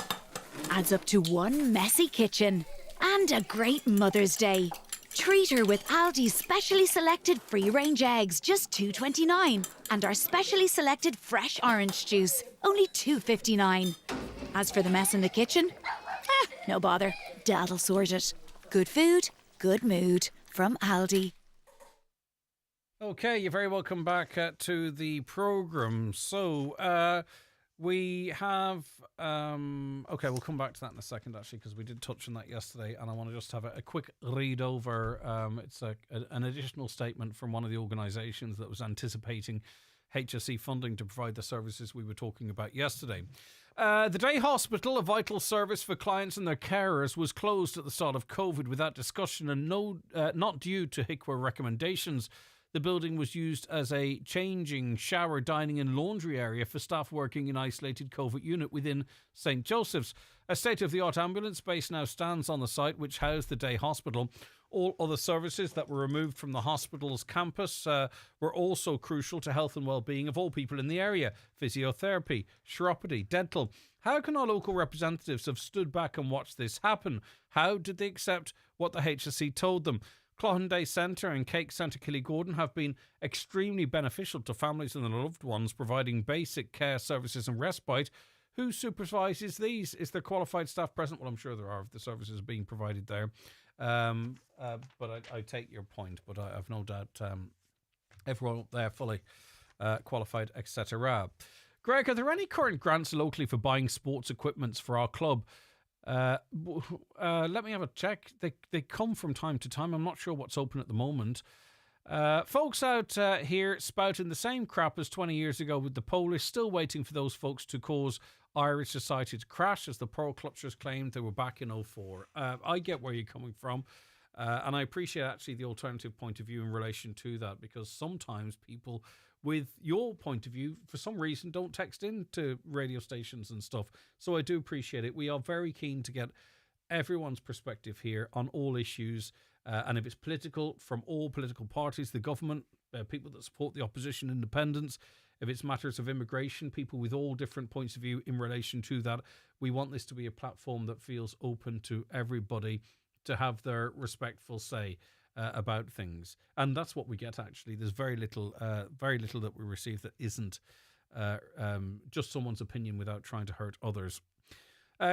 adds up to one messy kitchen and a great Mother's Day. Treat her with Aldi's specially selected free-range eggs, just $2.29. And our specially selected fresh orange juice, only $2.59. As for the mess in the kitchen, no bother. Dad'll sort it. Good food, good mood. From Aldi.
Okay, you're very welcome back to the programme. So, we have... okay, we'll come back to that in a second, actually, because we did touch on that yesterday, and I want to just have a quick read over. It's an additional statement from one of the organisations that was anticipating HSE funding to provide the services we were talking about yesterday. The day hospital, a vital service for clients and their carers, was closed at the start of COVID without discussion and not due to HICWA recommendations. The building was used as a changing, shower, dining and laundry area for staff working in isolated COVID unit within St Joseph's. A state-of-the-art ambulance base now stands on the site which housed the day hospital. All other services that were removed from the hospital's campus were also crucial to health and well-being of all people in the area. Physiotherapy, chiropody, dental. How can our local representatives have stood back and watched this happen? How did they accept what the HSE told them? Cloughan Day Centre and Cake Centre Killygordon have been extremely beneficial to families and their loved ones, providing basic care services and respite. Who supervises these? Is there qualified staff present? Well, I'm sure there are if the services are being provided there. But I take your point, but I have no doubt everyone up there fully qualified, etc. Greg, are there any current grants locally for buying sports equipments for our club? Let me have a check. They come from time to time. I'm not sure what's open at the moment. Folks out here spouting the same crap as 20 years ago with the Polish, still waiting for those folks to cause Irish society to crash, as the Pearl Clutchers claimed they were back in 2004. I get where you're coming from, and I appreciate actually the alternative point of view in relation to that, because sometimes people with your point of view, for some reason, don't text in to radio stations and stuff. So I do appreciate it. We are very keen to get everyone's perspective here on all issues. And if it's political, from all political parties, the government, people that support the opposition, independents, if it's matters of immigration, people with all different points of view in relation to that, we want this to be a platform that feels open to everybody to have their respectful say about things. And that's what we get, actually. There's very little that we receive that isn't just someone's opinion without trying to hurt others.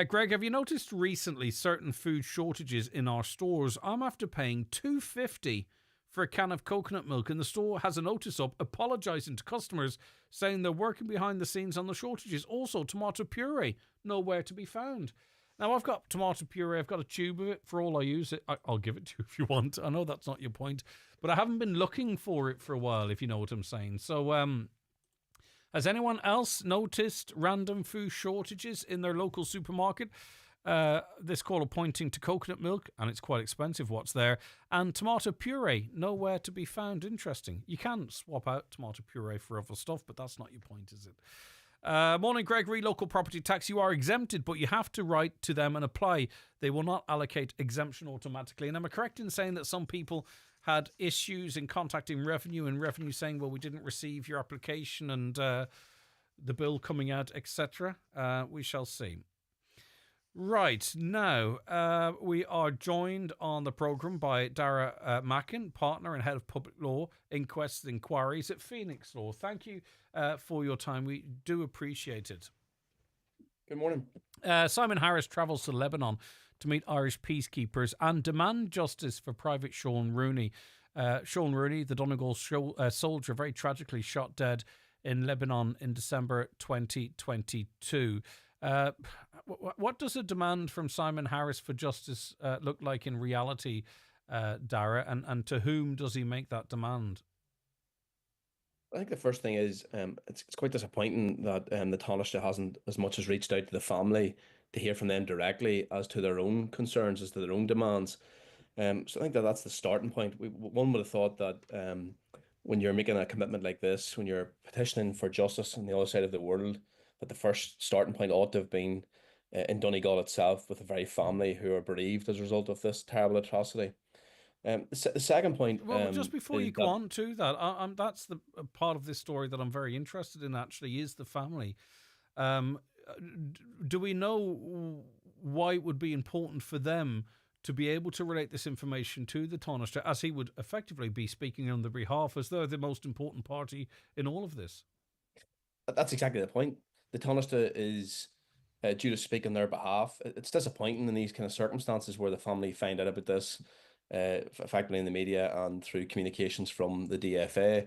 Greg, have you noticed recently certain food shortages in our stores? I'm after paying $2.50 for a can of coconut milk, and the store has a notice up apologising to customers, saying they're working behind the scenes on the shortages. Also, tomato puree, nowhere to be found. Now, I've got tomato puree. I've got a tube of it for all I use it. I'll give it to you if you want. I know that's not your point, but I haven't been looking for it for a while, if you know what I'm saying. So, has anyone else noticed random food shortages in their local supermarket? This caller pointing to coconut milk, and it's quite expensive what's there, and tomato puree, nowhere to be found. Interesting. You can swap out tomato puree for other stuff, but that's not your point, is it? Morning, Gregory. Local property tax, you are exempted, but you have to write to them and apply. They will not allocate exemption automatically. And am I correct in saying that some people had issues in contacting Revenue, and Revenue saying, well, we didn't receive your application and the bill coming out, etc.? We shall see. Right, now we are joined on the programme by Dara Mackin, partner and head of public law, inquests and inquiries at Phoenix Law. Thank you for your time. We do appreciate it.
Good morning.
Simon Harris travels to Lebanon to meet Irish peacekeepers and demand justice for Private Sean Rooney. Sean Rooney, the Donegal soldier, very tragically shot dead in Lebanon in December 2022. What does a demand from Simon Harris for justice look like in reality, Dara, and to whom does he make that demand?
I think the first thing is it's quite disappointing that the Taoiseach hasn't as much as reached out to the family to hear from them directly as to their own concerns, as to their own demands. So I think that's the starting point. One would have thought that when you're making a commitment like this, when you're petitioning for justice on the other side of the world, that the first starting point ought to have been in Donegal itself, with the very family who are bereaved as a result of this terrible atrocity. The second point...
Well, just before you go on to that, that's the part of this story that I'm very interested in, actually, is the family. Do we know why it would be important for them to be able to relate this information to the Taoiseach, as he would effectively be speaking on their behalf, as they're the most important party in all of this.
That's exactly the point. The Taoiseach is due to speak on their behalf. It's disappointing in these kind of circumstances where the family find out about this, effectively in the media and through communications from the DFA.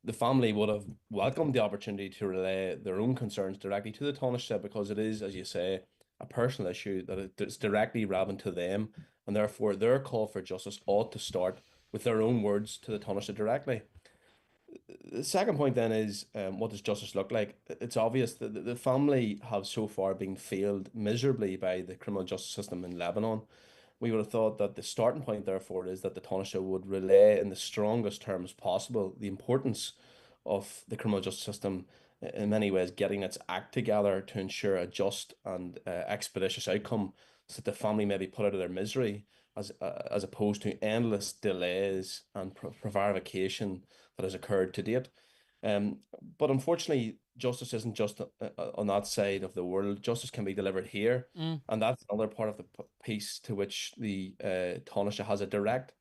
The family would have welcomed the opportunity to relay their own concerns directly to the Taoiseach, because it is, as you say, a personal issue that it's directly relevant to them, and therefore their call for justice ought to start with their own words to the Taoiseach directly. The second point then is, what does justice look like? It's obvious that the family have so far been failed miserably by the criminal justice system in Lebanon. We would have thought that the starting point, therefore, is that the Taoiseach would relay in the strongest terms possible the importance of the criminal justice system, in many ways getting its act together to ensure a just and expeditious outcome, so that the family may be put out of their misery, as opposed to endless delays and prevarication that has occurred to date. But unfortunately, justice isn't just on that side of the world. Justice can be delivered here, and that's another part of the piece to which the Taoiseach has a direct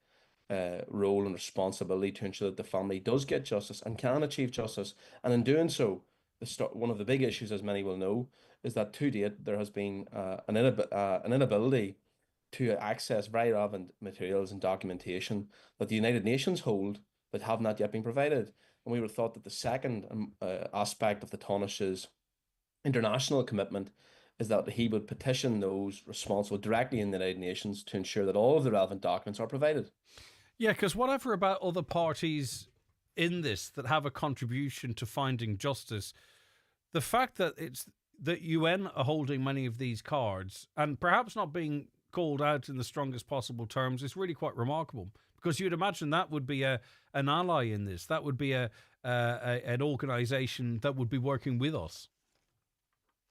role and responsibility to ensure that the family does get justice and can achieve justice. And in doing so, one of the big issues, as many will know, is that to date there has been an inability to access very relevant materials and documentation that the United Nations hold that have not yet been provided. And we would have thought that the second aspect of the Taoiseach's international commitment is that he would petition those responsible directly in the United Nations to ensure that all of the relevant documents are provided.
Yeah, because whatever about other parties in this that have a contribution to finding justice, the fact that it's the UN are holding many of these cards and perhaps not being called out in the strongest possible terms is really quite remarkable, because you'd imagine that would be an ally in this. That would be an organisation that would be working with us.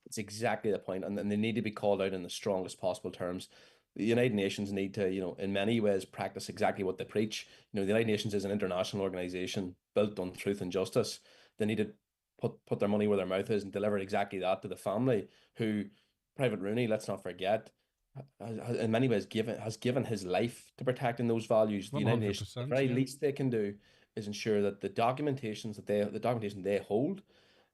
It's exactly the point, and they need to be called out in the strongest possible terms. The United Nations need to, in many ways practice exactly what they preach. The United Nations is an international organisation built on truth and justice. They need to put their money where their mouth is and deliver exactly that to the family, who Private Rooney, let's not forget, in many ways has given his life to protecting those values. The United Nations, the very least they can do is ensure that the documentation they hold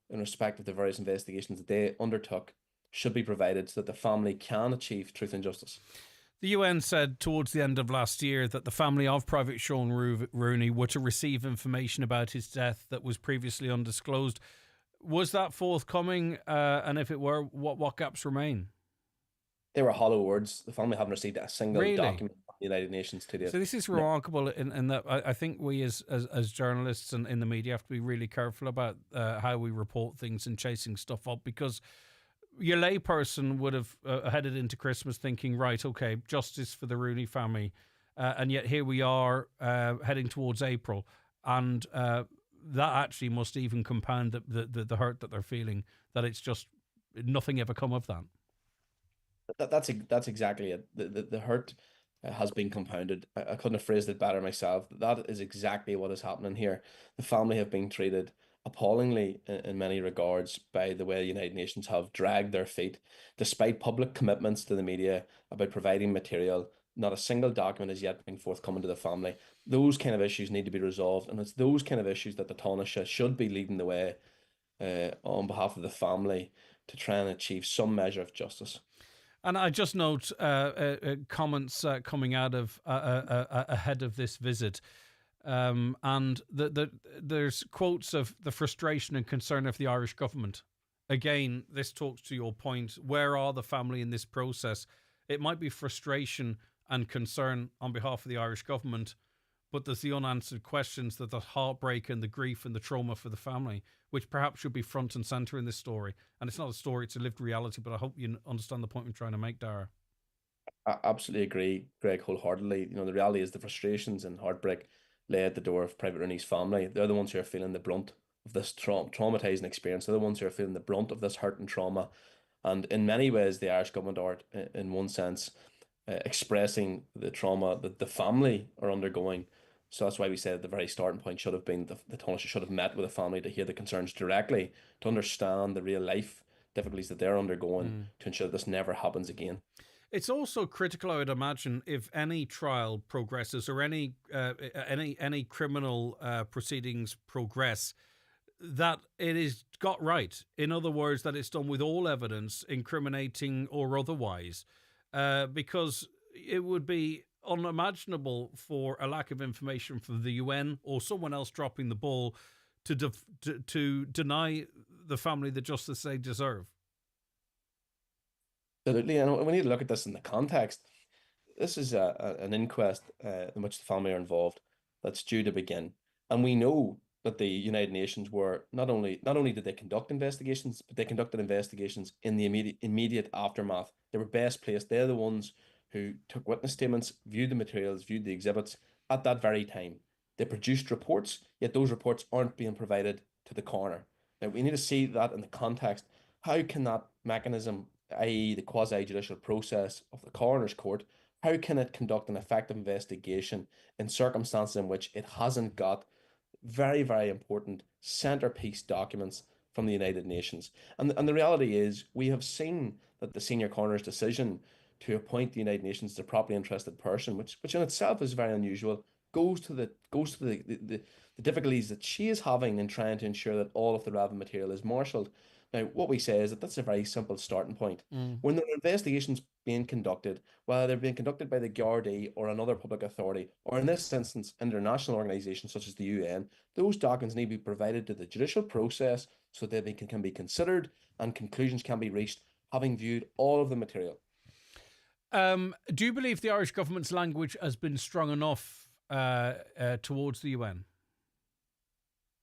in respect of the various investigations that they undertook should be provided, so that the family can achieve truth and justice.
The UN said towards the end of last year that the family of Private Sean Rooney were to receive information about his death that was previously undisclosed. Was that forthcoming? And if it were, what gaps remain?
They were hollow words. The family haven't received a single document from the United Nations to date.
So this is remarkable in that I think we as journalists and in the media have to be really careful about how we report things and chasing stuff up, because your layperson would have headed into Christmas thinking, right, okay, justice for the Rooney family. And yet here we are heading towards April. And that actually must even compound the hurt that they're feeling, that it's just nothing ever come of that.
That's exactly it. The hurt has been compounded. I couldn't have phrased it better myself. That is exactly what is happening here. The family have been treated appallingly in many regards by the way the United Nations have dragged their feet. Despite public commitments to the media about providing material, not a single document has yet been forthcoming to the family. Those kind of issues need to be resolved, and it's those kind of issues that the Taoiseach should be leading the way on behalf of the family to try and achieve some measure of justice.
And I just note comments coming out of ahead of this visit. And there's quotes of the frustration and concern of the Irish government. Again, this talks to your point. Where are the family in this process? It might be frustration and concern on behalf of the Irish government, but there's the unanswered questions, that the heartbreak and the grief and the trauma for the family, which perhaps should be front and centre in this story. And it's not a story, it's a lived reality, but I hope you understand the point we're trying to make, Dara.
I absolutely agree, Greg, wholeheartedly. The reality is the frustrations and heartbreak lay at the door of Private Rooney's family. They're the ones who are feeling the brunt of this traumatizing experience. They're the ones who are feeling the brunt of this hurt and trauma. And in many ways, the Irish government are, in one sense, expressing the trauma that the family are undergoing. So that's why we said the very starting point should have been the Taoiseach should have met with the family to hear the concerns directly, to understand the real life difficulties that they're undergoing, to ensure that this never happens again.
It's also critical, I would imagine, if any trial progresses or any criminal proceedings progress, that it is got right. In other words, that it's done with all evidence, incriminating or otherwise, because it would be unimaginable for a lack of information from the UN or someone else dropping the ball to deny the family the justice they deserve.
Absolutely, and we need to look at this in the context. This is an inquest in which the family are involved that's due to begin, and we know that the United Nations were not only did they conduct investigations, but they conducted investigations in the immediate aftermath. They were best placed. They're the ones who took witness statements, viewed the materials, viewed the exhibits at that very time. They produced reports, yet those reports aren't being provided to the coroner. Now we need to see that in the context. How can that mechanism, i.e. the quasi-judicial process of the coroner's court, how can it conduct an effective investigation in circumstances in which it hasn't got very, very important centerpiece documents from the United Nations? And the reality is, we have seen that the senior coroner's decision to appoint the United Nations as a properly interested person, which in itself is very unusual, goes to the difficulties that she is having in trying to ensure that all of the relevant material is marshalled. Now, what we say is that that's a very simple starting point. When there are investigations being conducted, whether they're being conducted by the Gardaí or another public authority, or in this instance, international organisations such as the UN, those documents need to be provided to the judicial process so that they can be considered and conclusions can be reached, having viewed all of the material.
Do you believe the Irish government's language has been strong enough towards the UN?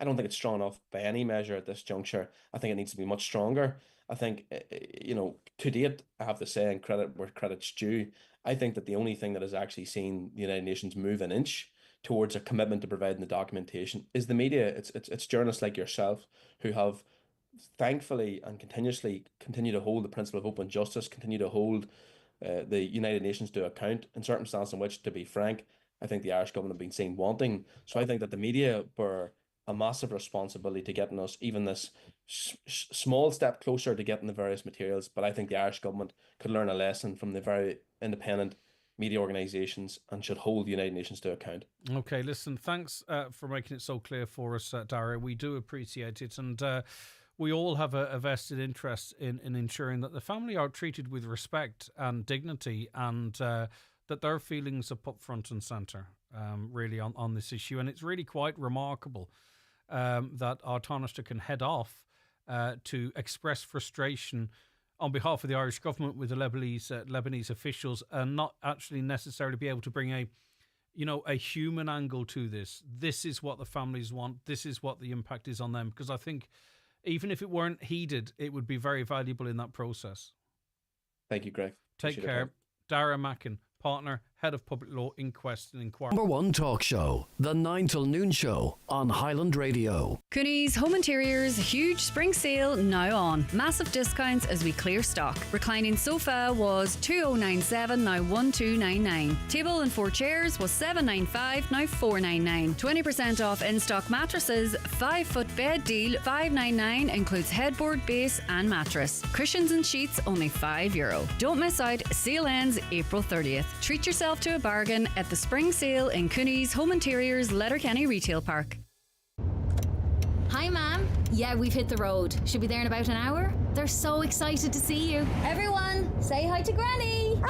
I don't think it's strong enough by any measure at this juncture. I think it needs to be much stronger. I think, to date, I have to say, and credit where credit's due, I think that the only thing that has actually seen the United Nations move an inch towards a commitment to providing the documentation is the media. It's journalists like yourself who have thankfully and continuously continue to hold the principle of open justice, continue to hold the United Nations to account in circumstances in which, to be frank, I think the Irish government have been seen wanting. So I think that the media were a massive responsibility to getting us even this small step closer to getting the various materials. But I think the Irish government could learn a lesson from the very independent media organisations and should hold the United Nations to account.
Okay, listen, thanks for making it so clear for us, Dara. We do appreciate it, and we all have a vested interest in ensuring that the family are treated with respect and dignity, and that their feelings are put front and centre, really, on this issue. And it's really quite remarkable that our Taoiseach can head off to express frustration on behalf of the Irish government with the Lebanese officials, and not actually necessarily be able to bring a human angle to this. This is what the families want. This is what the impact is on them. Because I think even if it weren't heeded, it would be very valuable in that process.
Thank you, Greg.
Take care. Dara Mackin, partner, head of public law, Inquest and Inquiry.
Number one talk show, the 9 till noon show on Highland Radio.
Cooney's Home Interiors huge spring sale now on. Massive discounts as we clear stock. Reclining sofa was $2,097, now $1,299. Table and 4 chairs was $795, now $499. 20% off in-stock mattresses. 5-foot bed deal $599, includes headboard, base and mattress. Cushions and sheets only €5. Don't miss out. Sale ends April 30th. Treat yourself to a bargain at the spring sale in Cooney's Home Interiors Letterkenny Retail Park.
Hi, ma'am. Yeah, we've hit the road. Should be there in about an hour. They're so excited to see you. Everyone, say hi to Granny.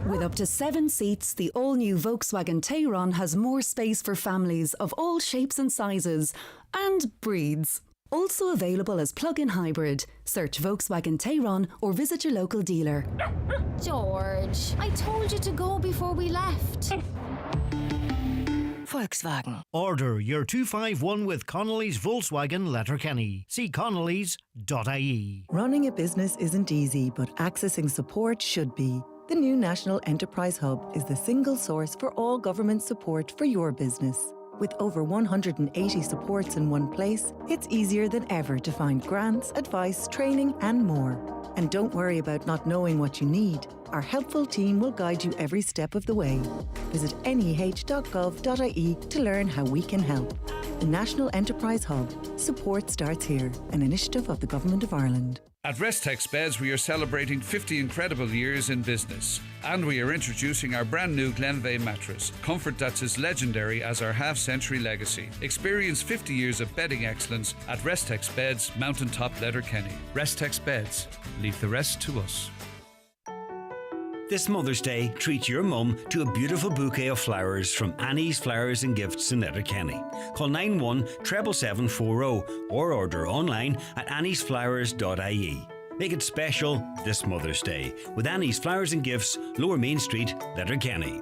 With up to 7 seats, the all-new Volkswagen Tayron has more space for families of all shapes and sizes and breeds. Also available as plug-in hybrid. Search Volkswagen Tayron or visit your local dealer.
George, I told you to go before we left.
Volkswagen. Order your 251 with Connolly's Volkswagen Letterkenny. See connolly's.ie.
Running a business isn't easy, but accessing support should be. The new National Enterprise Hub is the single source for all government support for your business. With over 180 supports in one place, it's easier than ever to find grants, advice, training and more. And don't worry about not knowing what you need. Our helpful team will guide you every step of the way. Visit neh.gov.ie to learn how we can help. The National Enterprise Hub. Support starts here, an initiative of the Government of Ireland.
At Restex Beds, we are celebrating 50 incredible years in business. And we are introducing our brand new Glenveigh mattress, comfort that's as legendary as our half-century legacy. Experience 50 years of bedding excellence at Restex Beds, Mountaintop Letterkenny. Restex Beds, leave the rest to us.
This Mother's Day, treat your mum to a beautiful bouquet of flowers from Annie's Flowers and Gifts in Letterkenny. Call 917740 or order online at anniesflowers.ie. Make it special this Mother's Day with Annie's Flowers and Gifts, Lower Main Street, Letterkenny.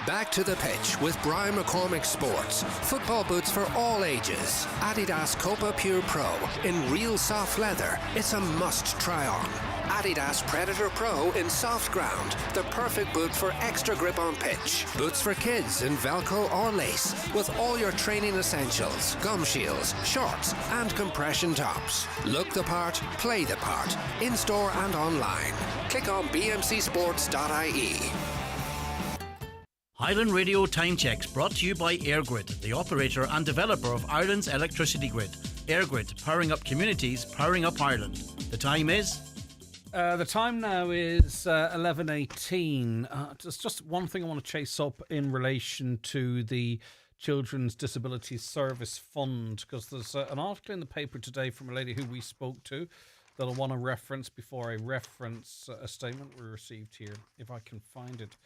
Back to the pitch with Brian McCormick Sports. Football boots for all ages. Adidas Copa Pure Pro in real soft leather. It's a must try on. Adidas Predator Pro in soft ground. The perfect boot for extra grip on pitch. Boots for kids in Velcro or lace with all your training essentials, gum shields, shorts and compression tops. Look the part, play the part. In-store and online. Click on bmcsports.ie.
Highland Radio Time Checks brought to you by AirGrid, the operator and developer of Ireland's electricity grid. AirGrid, powering up communities, powering up Ireland. The time is...
The time now is 11:18. There's just one thing I want to chase up in relation to the Children's Disability Service Fund, because there's an article in the paper today from a lady who we spoke to that I want to reference before I reference a statement we received here, if I can find it.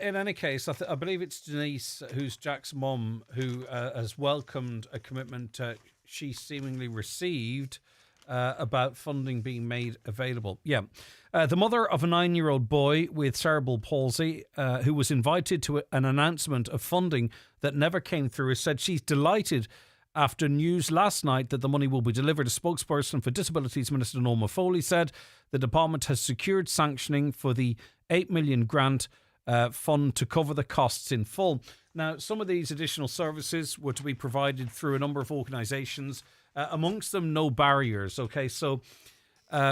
In any case, I believe it's Denise, who's Jack's mum, who has welcomed a commitment she seemingly received about funding being made available. The mother of a 9-year-old boy with cerebral palsy who was invited to an announcement of funding that never came through has said she's delighted after news last night that the money will be delivered. A spokesperson for Disabilities Minister Norma Foley said the department has secured sanctioning for the 8 million grant fund to cover the costs in full. Now, some of these additional services were to be provided through a number of organisations, amongst them No Barriers. Okay, so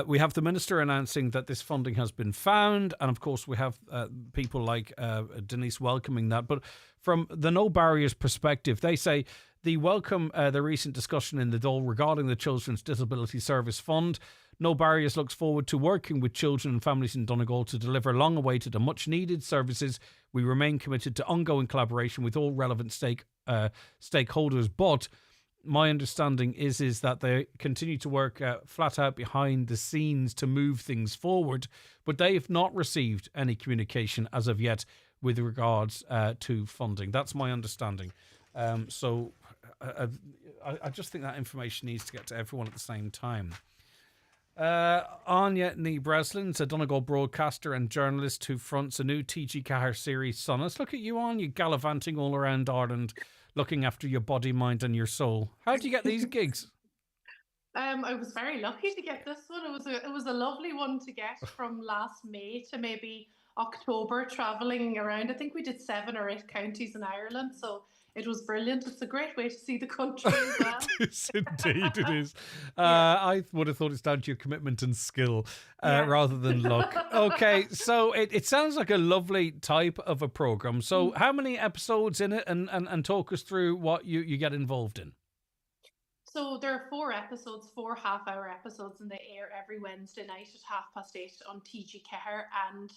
we have the Minister announcing that this funding has been found, and of course we have people like Denise welcoming that. But from the No Barriers perspective, they say they welcome the recent discussion in the Dáil regarding the Children's Disability Service Fund. No Barriers looks forward to working with children and families in Donegal to deliver long-awaited and much-needed services. We remain committed to ongoing collaboration with all relevant stakeholders, but my understanding is that they continue to work flat out behind the scenes to move things forward, but they have not received any communication as of yet with regards to funding. That's my understanding. So I just think that information needs to get to everyone at the same time. Anya Nee Breslin's a Donegal broadcaster and journalist who fronts a new TG Cahir series, Son. Let's look at you, Anya, gallivanting all around Ireland, looking after your body, mind and your soul. How do you get these gigs?
I was very lucky to get this one. It was a lovely one to get from last May to maybe October, travelling around. I think we did 7 or 8 counties in Ireland, so it was brilliant. It's a great way to see the country as well.
Yes, indeed it is. I would have thought it's down to your commitment and skill rather than luck. Okay, so it sounds like a lovely type of a programme. So how many episodes in it, and talk us through what you get involved in?
So there are 4 episodes, 4 half-hour episodes, and they air every Wednesday night at 8:30 on TG Cahir, and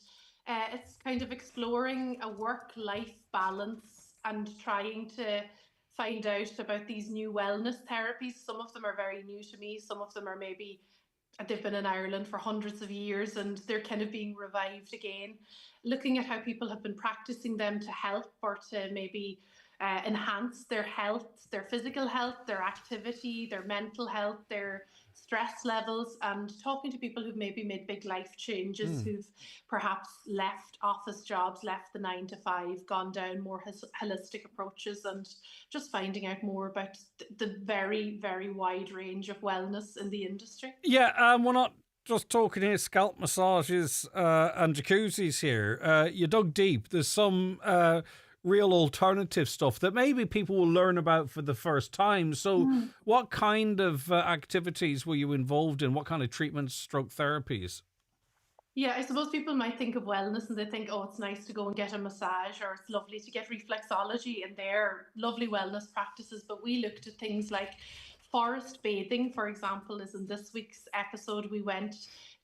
it's kind of exploring a work-life balance and trying to find out about these new wellness therapies. Some of them are very new to me. Some of them are maybe, they've been in Ireland for hundreds of years and they're kind of being revived again. Looking at how people have been practicing them to help or to maybe enhance their health, their physical health, their activity, their mental health, their stress levels, and talking to people who've maybe made big life changes, who've perhaps left office jobs, left the 9 to 5, gone down more holistic approaches, and just finding out more about the very, very wide range of wellness in the industry.
Yeah, we're not just talking here scalp massages and jacuzzis here. You dug deep. There's some real alternative stuff that maybe people will learn about for the first time. So what kind of activities were you involved in? What kind of treatments, stroke therapies?
Yeah, I suppose people might think of wellness and they think, oh, it's nice to go and get a massage, or it's lovely to get reflexology, and they're lovely wellness practices. But we looked at things like forest bathing, for example, is in this week's episode. We went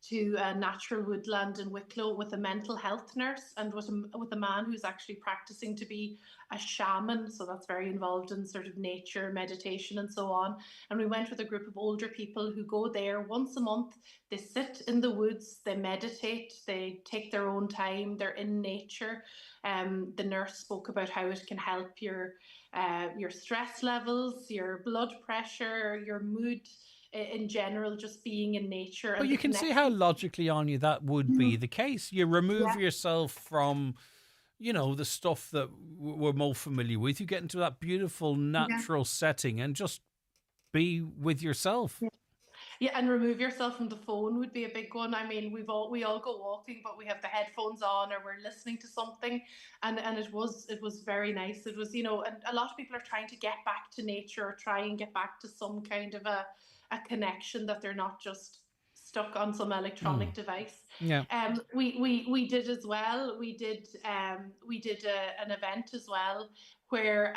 to a natural woodland in Wicklow with a mental health nurse and with a man who's actually practicing to be a shaman. So that's very involved in sort of nature, meditation and so on. And we went with a group of older people who go there once a month. They sit in the woods, they meditate, they take their own time, they're in nature. The nurse spoke about how it can help your stress levels, your blood pressure, your mood in general, just being in nature.
But you can see how logically, Anya, that would be the case. You remove yourself from, the stuff that we're more familiar with. You get into that beautiful natural setting and just be with yourself.
Yeah, and remove yourself from the phone would be a big one. I mean, we all go walking, but we have the headphones on or we're listening to something, and it was very nice. It was, and a lot of people are trying to get back to nature or try and get back to some kind of a connection, that they're not just stuck on some electronic device.
Yeah.
We did as well. We did an event as well where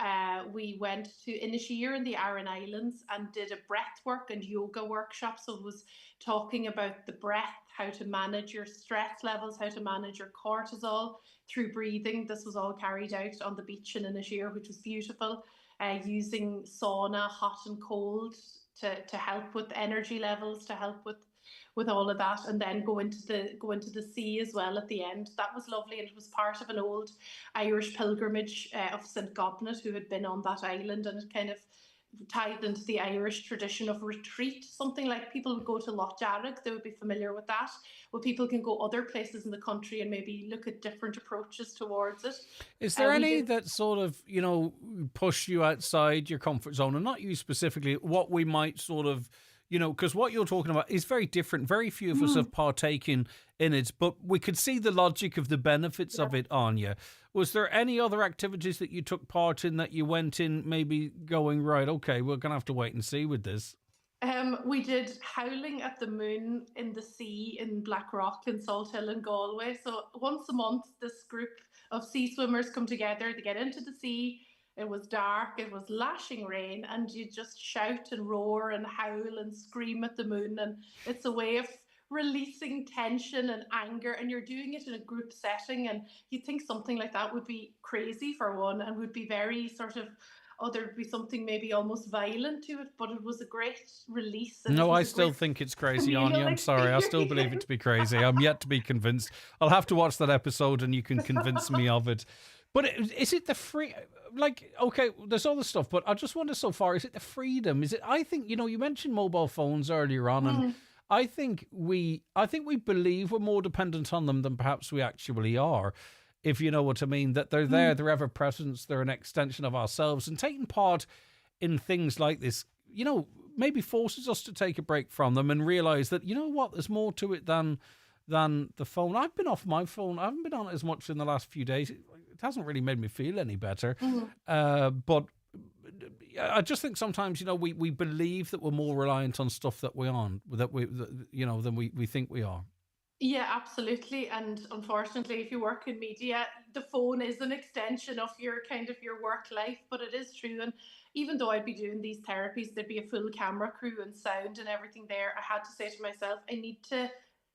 we went to Inisheer in the Aran Islands and did a breath work and yoga workshop. So it was talking about the breath, how to manage your stress levels, how to manage your cortisol through breathing. This was all carried out on the beach in Inisheer, which was beautiful, using sauna, hot and cold, to help with energy levels, to help with all of that, and then go into the sea as well at the end. That was lovely, and it was part of an old Irish pilgrimage of St. Gobnet, who had been on that island, and it kind of tied into the Irish tradition of retreat. Something like people would go to Loch Jarrag, they would be familiar with that. Well, people can go other places in the country and maybe look at different approaches towards it.
Is there any that sort of, push you outside your comfort zone, and not you specifically, what we might sort of, because what you're talking about is very different. Very few of us have partaken in it, but we could see the logic of the benefits of it, Anya. Was there any other activities that you took part in that you went in maybe going, right, okay, we're going to have to wait and see with this?
We did howling at the moon in the sea in Blackrock in Salthill in Galway. So once a month, this group of sea swimmers come together, they get into the sea. It was dark, it was lashing rain, and you just shout and roar and howl and scream at the moon. And it's a way of releasing tension and anger, and you're doing it in a group setting. And you'd think something like that would be crazy for one and would be very sort of, there'd be something maybe almost violent to it, but it was a great release.
No, I still think it's crazy, Anya. I'm sorry. I still believe it to be crazy. I'm yet to be convinced. I'll have to watch that episode and you can convince me of it. But is it the free, okay, there's other stuff, but I just wonder so far, is it the freedom? Is it, I think, you mentioned mobile phones earlier on, and I think we believe we're more dependent on them than perhaps we actually are, if you know what I mean, that they're there, they're ever present, they're an extension of ourselves, and taking part in things like this, maybe forces us to take a break from them and realise that, there's more to it than the phone. I've been off my phone. I haven't been on it as much in the last few days. It hasn't really made me feel any better. But I just think sometimes, we believe that we're more reliant on stuff that we're on, than we think we are.
Yeah, absolutely. And unfortunately, if you work in media, the phone is an extension of your work life, but it is true. And even though I'd be doing these therapies, there'd be a full camera crew and sound and everything there. I had to say to myself, I need to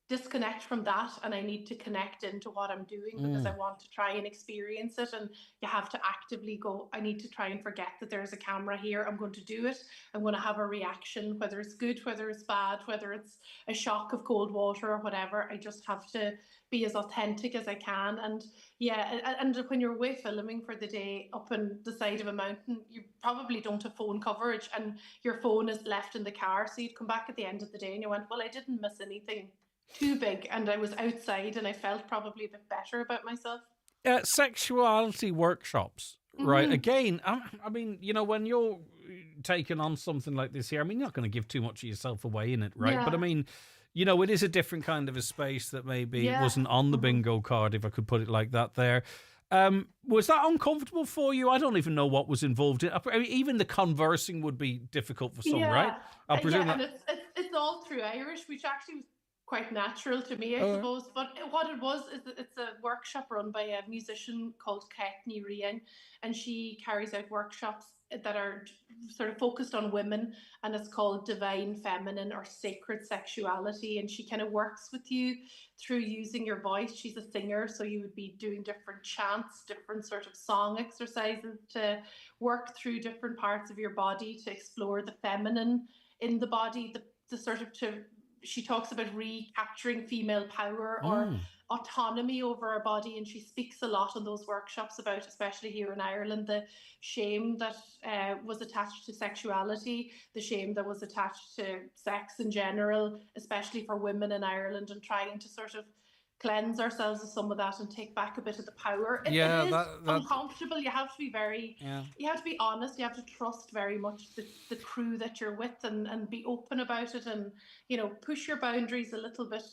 disconnect from that, and I need to connect into what I'm doing, because I want to try and experience it. And you have to actively go, I need to try and forget that there's a camera here. I'm going to do it. I'm going to have a reaction, whether it's good, whether it's bad, whether it's a shock of cold water or whatever. I just have to be as authentic as I can. And and when you're away filming for the day up on the side of a mountain, you probably don't have phone coverage, and your phone is left in the car. So you'd come back at the end of the day and you went, well, I didn't miss anything too big, and I was outside and I felt probably a bit better about myself.
Sexuality workshops, right? Again, I mean, when you're taking on something like this here, I mean, you're not going to give too much of yourself away in it, right?
Yeah.
But I mean, it is a different kind of a space that maybe wasn't on the bingo card, if I could put it like that there. Was that uncomfortable for you? I don't even know what was involved in. I mean, even the conversing would be difficult for some, right? I presume
and it's all through Irish, which actually was quite natural to me, I suppose. But what it was is that it's a workshop run by a musician called Ketni Rian, and she carries out workshops that are sort of focused on women, and it's called Divine Feminine or Sacred Sexuality. And she kind of works with you through using your voice. She's a singer, so you would be doing different chants, different sort of song exercises to work through different parts of your body to explore the feminine in the body, the sort of she talks about recapturing female power or autonomy over our body, and she speaks a lot in those workshops about, especially here in Ireland, the shame that was attached to sexuality, the shame that was attached to sex in general, especially for women in Ireland, and trying to sort of cleanse ourselves of some of that and take back a bit of the power. It is uncomfortable. You have to be you have to be honest. You have to trust very much the crew that you're with, and be open about it, and, you know, push your boundaries a little bit.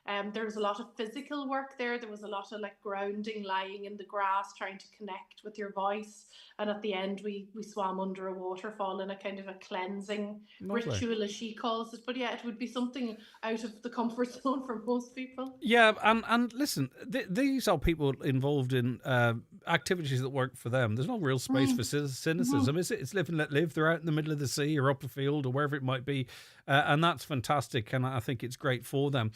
And there was a lot of physical work there. There was a lot of like grounding, lying in the grass, trying to connect with your voice. And at the end, we swam under a waterfall in a kind of a cleansing ritual, as she calls it. But yeah, it would be something out of the comfort zone for most people.
Yeah, and listen, these are people involved in activities that work for them. There's no real space for cynicism, is it? It's live and let live. They're out in the middle of the sea or up a field or wherever it might be. And that's fantastic. And I think it's great for them.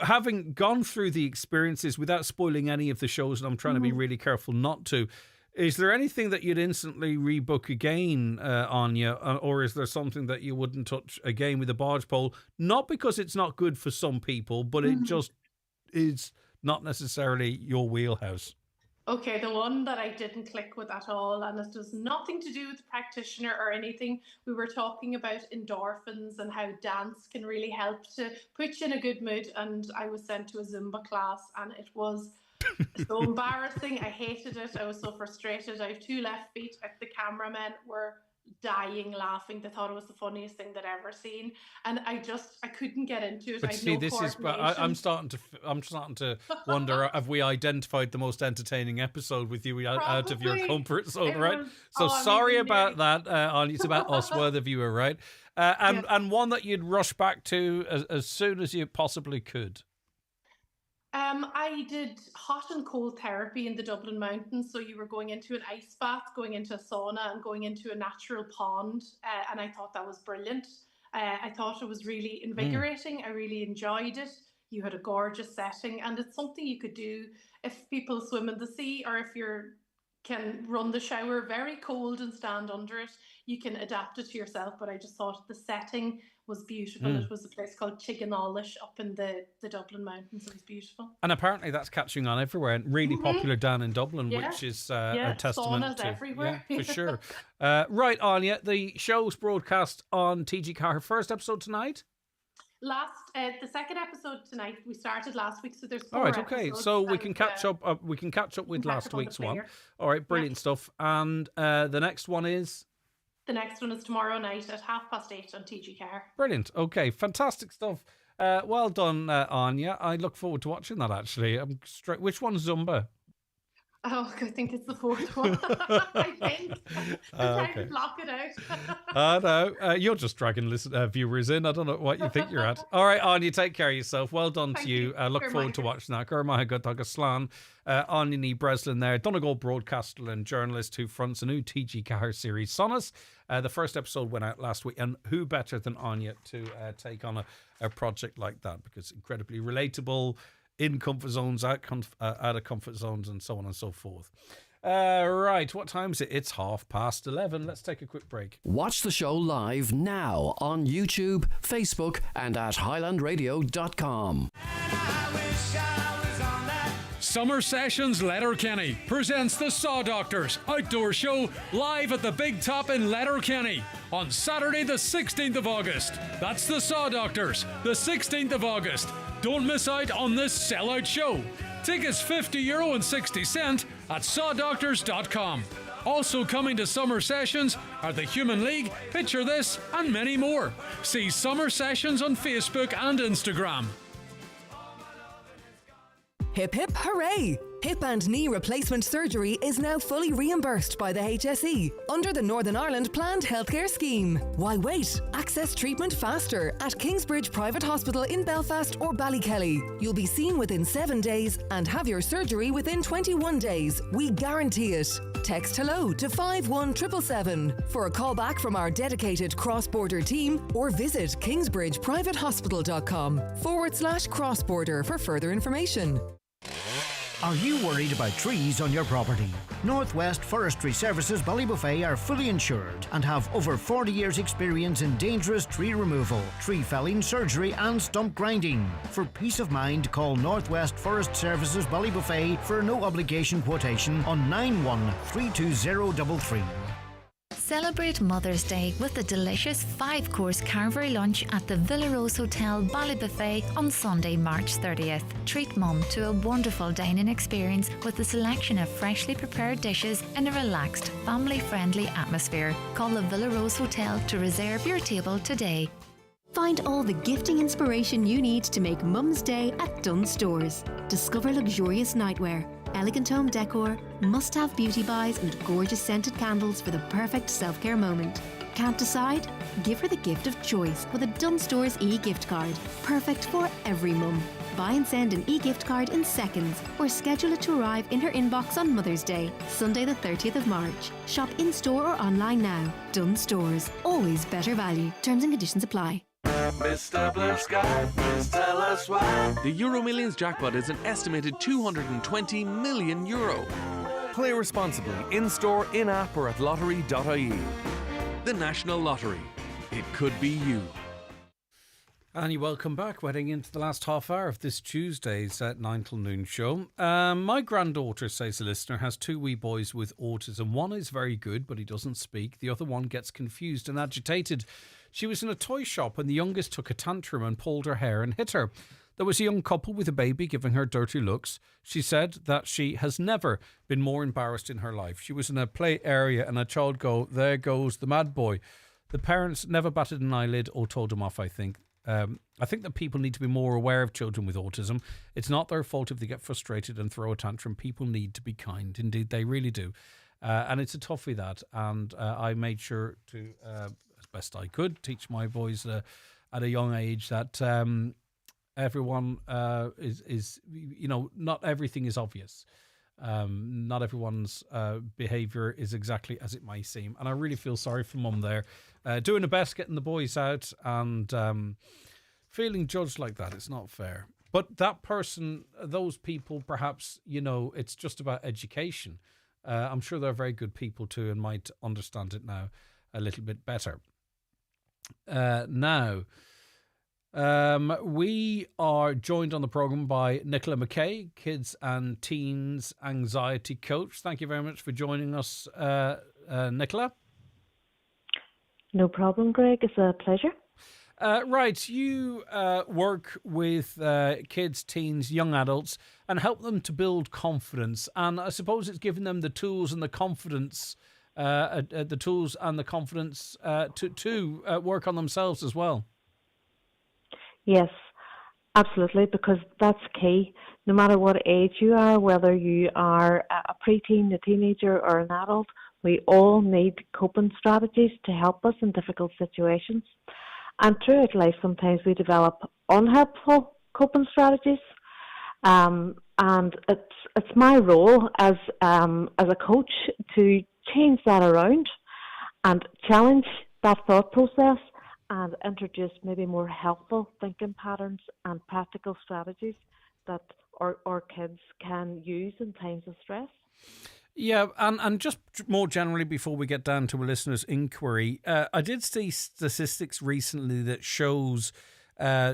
Having gone through the experiences without spoiling any of the shows, and I'm trying to be really careful not to, is there anything that you'd instantly rebook again, Anya, or is there something that you wouldn't touch again with a barge pole? Not because it's not good for some people, but it just is not necessarily your wheelhouse.
Okay, the one that I didn't click with at all, and it has nothing to do with the practitioner or anything. We were talking about endorphins and how dance can really help to put you in a good mood. And I was sent to a Zumba class, and it was so embarrassing. I hated it. I was so frustrated. I have two left feet. The cameramen were dying laughing. They thought it was the funniest thing they'd ever seen, and I couldn't get into it.
But see, this is. I'm starting to wonder: have we identified the most entertaining episode with you out of your comfort zone? Right. So sorry about that, Anya. It's about us, we're the viewer, right? And one that you'd rush back to as soon as you possibly could.
I did hot and cold therapy in the Dublin Mountains. So you were going into an ice bath, going into a sauna, and going into a natural pond. And I thought that was brilliant. I thought it was really invigorating. I really enjoyed it. You had a gorgeous setting, and it's something you could do if people swim in the sea, or if you can run the shower very cold and stand under it. You can adapt it to yourself. But I just thought the setting was beautiful. It was a place called Chiganallish up in the Dublin Mountains. It was beautiful.
And apparently that's catching on everywhere and really popular down in Dublin, which is a testament
saunas
to
everywhere.
Yeah, for sure. Right, Anya, the show's broadcast on TG4. Her first episode tonight?
The second episode tonight. We started last week, so there's 4
all right, okay,
episodes,
so we can catch up. We can catch up with last week's one. All right, brilliant stuff. And the next one is.
The next one is tomorrow night at 8:30 on TG4.
Brilliant. Okay, fantastic stuff. Well done, Anya. I look forward to watching that. Actually, which one's Zumba?
Oh, I think it's the 4th one. I think. I'm trying to block it out.
No, you're just dragging viewers in. I don't know what you think you're at. All right, Anya, take care of yourself. Well done to you. Look forward to watching that. Gurmaha Gutag Aslan, Anya Ní Breslin there. Donegal broadcaster and journalist who fronts a new TG Cahir series, Sonas. The first episode went out last week, and who better than Anya to take on a project like that, because incredibly relatable, in comfort zones, out of comfort zones, and so on and so forth. Right, what time is it? It's 11:30. Let's take a quick break.
Watch the show live now on YouTube, Facebook, and at highlandradio.com.
Summer Sessions Letterkenny presents the Saw Doctors outdoor show live at the Big Top in Letterkenny on Saturday the 16th of August. That's the Saw Doctors, the 16th of August. Don't miss out on this sellout show. Tickets €50 and 60 cents at sawdoctors.com. Also coming to Summer Sessions are the Human League, Picture This, and many more. See Summer Sessions on Facebook and Instagram.
Hip hip hooray! Hip and knee replacement surgery is now fully reimbursed by the HSE under the Northern Ireland Planned Healthcare Scheme. Why wait? Access treatment faster at Kingsbridge Private Hospital in Belfast or Ballykelly. You'll be seen within 7 days and have your surgery within 21 days. We guarantee it. Text hello to 51777 for a call back from our dedicated cross-border team, or visit kingsbridgeprivatehospital.com/cross-border for further information.
Are you worried about trees on your property? Northwest Forestry Services Ballybuffet are fully insured and have over 40 years experience in dangerous tree removal, tree felling, surgery and stump grinding. For peace of mind, call Northwest Forest Services Ballybuffet for a no obligation quotation on 913233.
Celebrate Mother's Day with a delicious 5-course carvery lunch at the Villa Rose Hotel Ballybuffet on Sunday, March 30th. Treat Mum to a wonderful dining experience with a selection of freshly prepared dishes in a relaxed, family-friendly atmosphere. Call the Villa Rose Hotel to reserve your table today.
Find all the gifting inspiration you need to make Mum's Day at Dunnes Stores. Discover luxurious nightwear, elegant home decor, must-have beauty buys and gorgeous scented candles for the perfect self-care moment. Can't decide? Give her the gift of choice with a Dunnes Stores e-gift card. Perfect for every mum. Buy and send an e-gift card in seconds or schedule it to arrive in her inbox on Mother's Day, Sunday the 30th of March. Shop in-store or online now. Dunnes Stores. Always better value. Terms and conditions apply.
Mr. Blue Sky, please tell us why. The Euro Millions jackpot is an estimated €220 million. Play responsibly, in-store, in-app or at lottery.ie. The National Lottery. It could be you.
And you welcome back. We're heading into the last half hour of this Tuesday's 9 till noon show. My granddaughter, says the listener, has 2 wee boys with autism. One is very good, but he doesn't speak. The other one gets confused and agitated. She was in a toy shop when the youngest took a tantrum and pulled her hair and hit her. There was a young couple with a baby giving her dirty looks. She said that she has never been more embarrassed in her life. She was in a play area and a child go, "There goes the mad boy." The parents never batted an eyelid or told him off, I think. I think that people need to be more aware of children with autism. It's not their fault if they get frustrated and throw a tantrum. People need to be kind. Indeed, they really do. And it's a toughie, that. And I made sure to, as best I could, teach my boys at a young age that everyone is, you know, not everything is obvious. Not everyone's behaviour is exactly as it may seem. And I really feel sorry for Mum there. Doing the best, getting the boys out, and feeling judged like that. It's not fair. But that person, those people, perhaps, you know, it's just about education. I'm sure they're very good people too and might understand it now a little bit better. Now, we are joined on the programme by Nicola McKay, Kids and Teens Anxiety Coach. Thank you very much for joining us, Nicola.
No problem, Greg. It's a pleasure.
Right, you work with kids, teens, young adults and help them to build confidence. And I suppose it's giving them the tools and the confidence to work on themselves as well.
Yes, absolutely, because that's key. No matter what age you are, whether you are a preteen, a teenager or an adult, we all need coping strategies to help us in difficult situations. And throughout life, sometimes we develop unhelpful coping strategies. And it's my role as a coach to change that around and challenge that thought process and introduce maybe more helpful thinking patterns and practical strategies that our kids can use in times of stress.
Yeah, and just more generally, before we get down to a listener's inquiry, I did see statistics recently that shows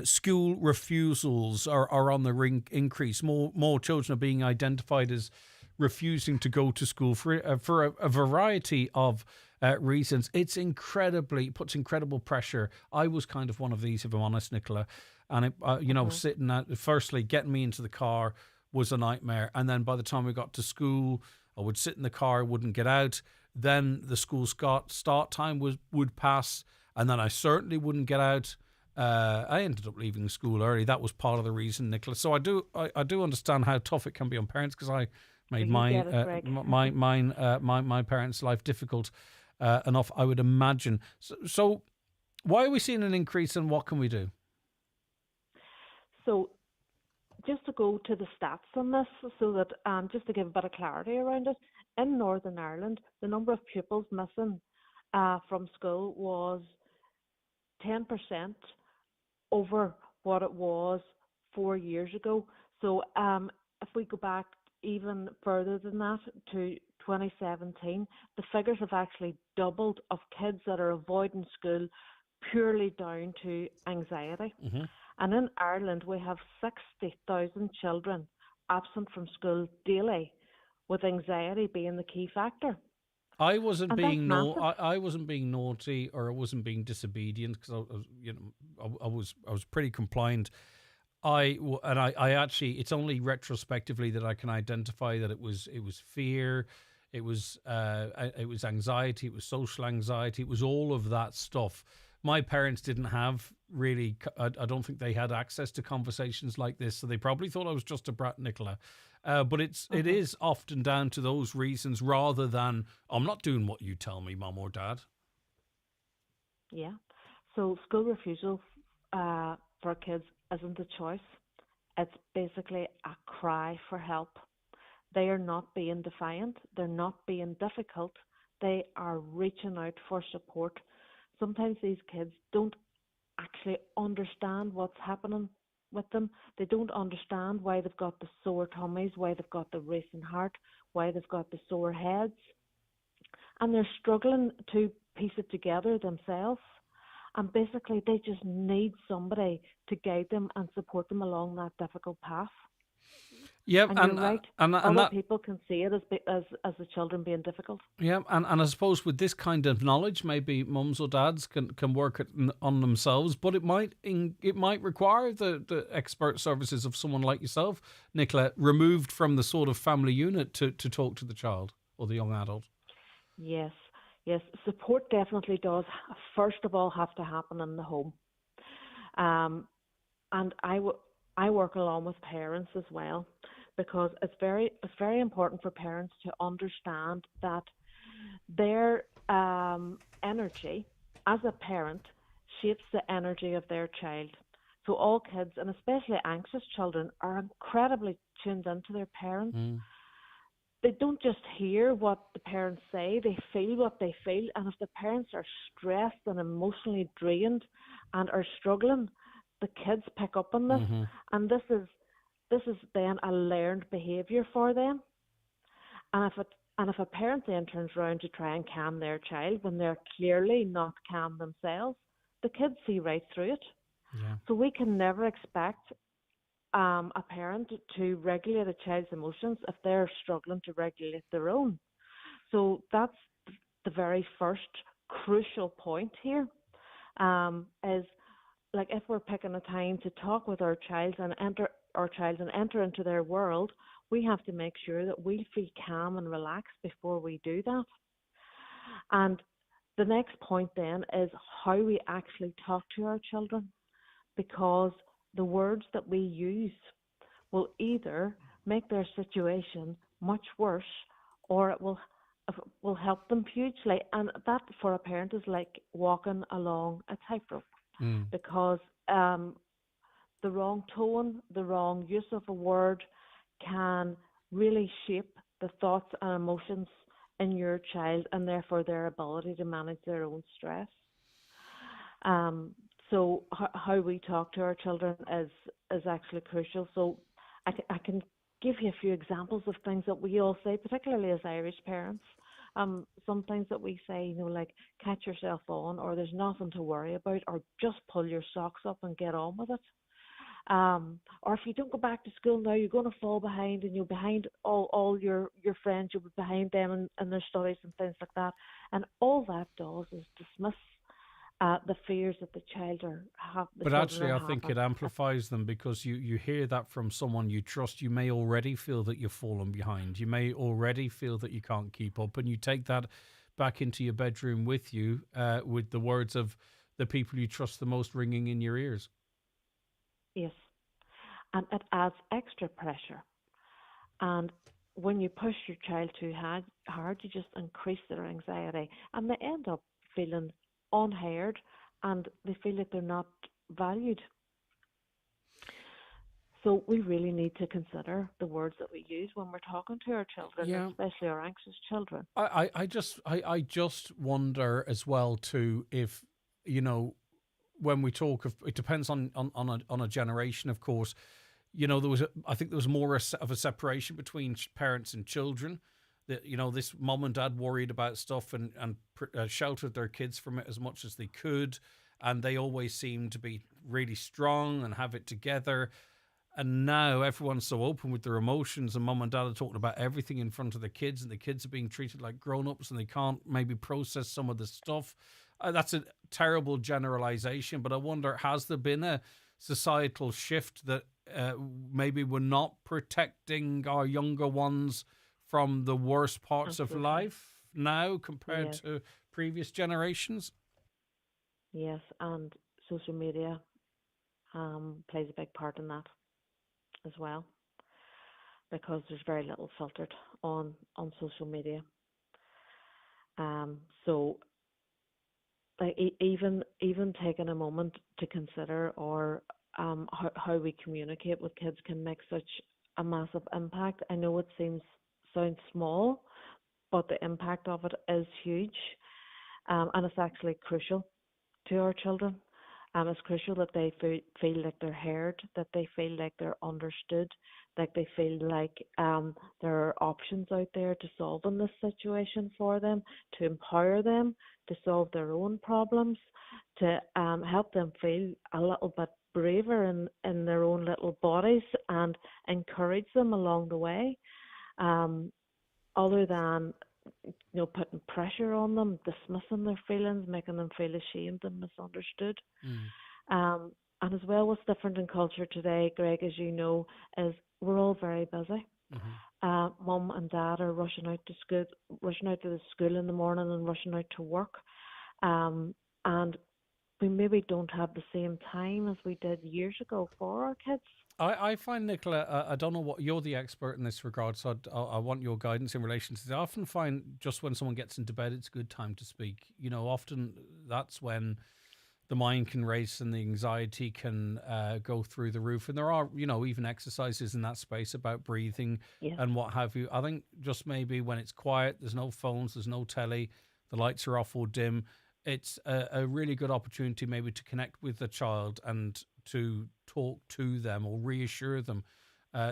school refusals are on the increase. More children are being identified as refusing to go to school for a variety of reasons. It puts incredible pressure. I was kind of one of these, if I'm honest, Nicola. And sitting at, firstly, getting me into the car was a nightmare. And then by the time we got to school, I would sit in the car, wouldn't get out. Then the school start time would pass, and then I certainly wouldn't get out. I ended up leaving school early. That was part of the reason, Nicola. So I do understand how tough it can be on parents, because I made my parents' life difficult enough, I would imagine. So why are we seeing an increase, and what can we do?
So just to go to the stats on this, so that just to give a bit of clarity around it, in Northern Ireland, the number of pupils missing from school was 10% over what it was 4 years ago. So if we go back even further than that to 2017, the figures have actually doubled of kids that are avoiding school purely down to anxiety.
Mm-hmm.
And in Ireland, we have 60,000 children absent from school daily, with anxiety being the key factor.
I wasn't
And
being
that's massive.
I wasn't being naughty, or I wasn't being disobedient, because I was pretty compliant. I actually, it's only retrospectively that I can identify that it was fear, it was anxiety, it was social anxiety, it was all of that stuff. My parents didn't have really, I don't think they had access to conversations like this, so they probably thought I was just a brat, Nicola. But it is often down to those reasons, rather than, I'm not doing what you tell me, Mum or Dad.
Yeah. So school refusal for kids isn't a choice. It's basically a cry for help. They are not being defiant. They're not being difficult. They are reaching out for support. Sometimes these kids don't actually understand what's happening with them. They don't understand why they've got the sore tummies, why they've got the racing heart, why they've got the sore heads. And they're struggling to piece it together themselves. And basically, they just need somebody to guide them and support them along that difficult path.
Yeah,
and you're right. Other
that,
people can see it as the children being difficult.
Yeah, and I suppose with this kind of knowledge, maybe mums or dads can work on themselves, but it might require the expert services of someone like yourself, Nicola, removed from the sort of family unit to talk to the child or the young adult.
Yes. Support definitely does, first of all, have to happen in the home. And I work along with parents as well, because it's very important for parents to understand that their energy as a parent shapes the energy of their child. So all kids, and especially anxious children, are incredibly tuned into their parents.
Mm.
They don't just hear what the parents say, they feel what they feel. And if the parents are stressed and emotionally drained and are struggling, the kids pick up on this.
Mm-hmm.
And this is then a learned behaviour for them. And if a parent then turns around to try and calm their child when they're clearly not calm themselves, the kids see right through it.
Yeah.
So we can never expect a parent to regulate a child's emotions if they're struggling to regulate their own. So that's the very first crucial point here, is like if we're picking a time to talk with our child and enter into their world, we have to make sure that we feel calm and relaxed before we do that. And the next point then is how we actually talk to our children, because the words that we use will either make their situation much worse, or it will help them hugely. And that for a parent is like walking along a tightrope, because the wrong tone, the wrong use of a word can really shape the thoughts and emotions in your child, and therefore their ability to manage their own stress. So how we talk to our children is actually crucial. So I can give you a few examples of things that we all say, particularly as Irish parents. Some things that we say, like catch yourself on, or there's nothing to worry about, or just pull your socks up and get on with it. Or if you don't go back to school now, you're going to fall behind, and you're behind all your friends. You'll be behind them in their studies and things like that. And all that does is dismiss the fears that the child have.
But actually, I think it amplifies them, because you hear that from someone you trust. You may already feel that you're falling behind. You may already feel that you can't keep up, and you take that back into your bedroom with you, with the words of the people you trust the most ringing in your ears.
Yes. And it adds extra pressure. And when you push your child too hard, you just increase their anxiety. And they end up feeling unheard and they feel like they're not valued. So we really need to consider the words that we use when we're talking to our children, especially our anxious children.
I just wonder as well too if, you know, when we talk of, it depends on a generation, of course. You know, I think there was more of a separation between parents and children. That, you know, this mom and dad worried about stuff and sheltered their kids from it as much as they could, and they always seemed to be really strong and have it together. And now everyone's so open with their emotions, and mum and dad are talking about everything in front of the kids, and the kids are being treated like grown-ups, and they can't maybe process some of the stuff. That's a terrible generalization, but I wonder, has there been a societal shift that maybe we're not protecting our younger ones from the worst parts of life now compared to previous generations?
Yes, and social media plays a big part in that as well, because there's very little filtered on social media. So like even taking a moment to consider or how we communicate with kids can make such a massive impact. I know it sounds small, but the impact of it is huge, and it's actually crucial to our children. It's crucial that they feel like they're heard, that they feel like they're understood, like they feel like there are options out there to solving this situation for them, to empower them to solve their own problems, to help them feel a little bit braver in their own little bodies and encourage them along the way, other than putting pressure on them, dismissing their feelings, making them feel ashamed and misunderstood. And as well, what's different in culture today, Greg, as you know, is we're all very busy. Mum and dad are rushing out to the school in the morning and rushing out to work, and we maybe don't have the same time as we did years ago for our kids.
I find, Nicola, I don't know what, you're the expert in this regard, so I want your guidance in relation to this. I often find just when someone gets into bed, it's a good time to speak. You know, often that's when the mind can race and the anxiety can go through the roof. And there are, you know, even exercises in that space about breathing and what have you. I think just maybe when it's quiet, there's no phones, there's no telly, the lights are off or dim, it's a really good opportunity maybe to connect with the child and to talk to them or reassure them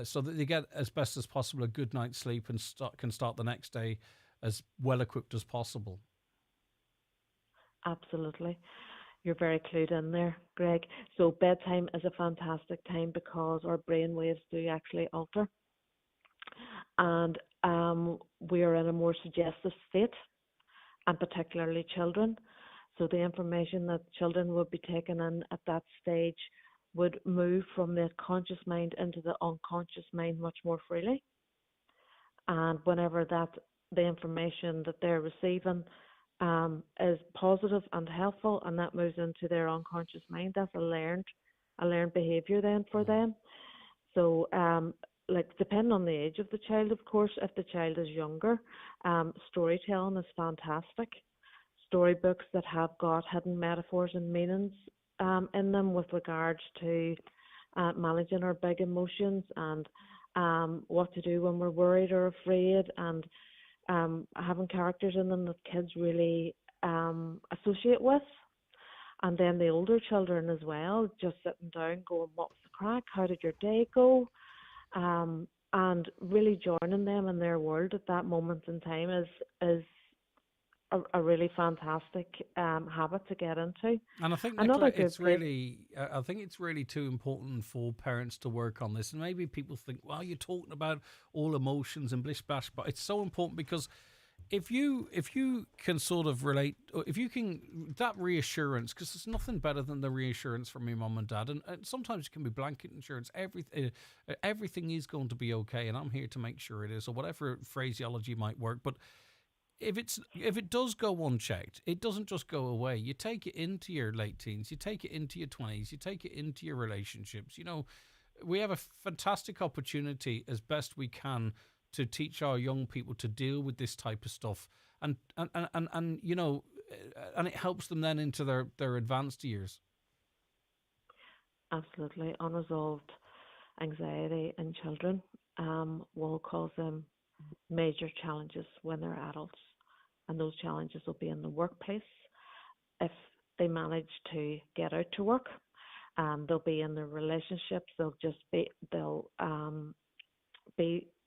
so that they get, as best as possible, a good night's sleep and can start the next day as well equipped as possible.
Absolutely. You're very clued in there, Greg. So bedtime is a fantastic time because our brain waves do actually alter. And we are in a more suggestive state, and particularly children. So the information that children would be taking in at that stage would move from the conscious mind into the unconscious mind much more freely. And whenever the information that they're receiving is positive and helpful, and that moves into their unconscious mind, that's a learned behaviour then for them. So like depending on the age of the child, of course, if the child is younger, storytelling is fantastic. Storybooks that have got hidden metaphors and meanings in them with regards to managing our big emotions and what to do when we're worried or afraid, and having characters in them that kids really associate with. And then the older children as well, just sitting down going, what was the crack? How did your day go? And really joining them in their world at that moment in time is a really fantastic habit to get into.
And I think, Nicola, it's really too important for parents to work on this. And maybe people think, well, you're talking about all emotions and blish bash, but it's so important because if you can sort of relate, if you can, that reassurance, because there's nothing better than the reassurance from your mum and dad, and sometimes it can be blanket insurance. Everything is going to be okay, and I'm here to make sure it is, or whatever phraseology might work. But if it does go unchecked, it doesn't just go away. You take it into your late teens, you take it into your 20s, you take it into your relationships. We have a fantastic opportunity as best we can to teach our young people to deal with this type of stuff, and it helps them then into their advanced years.
Absolutely. Unresolved anxiety in children will cause them major challenges when they're adults, and those challenges will be in the workplace. If they manage to get out to work, they'll be in their relationships.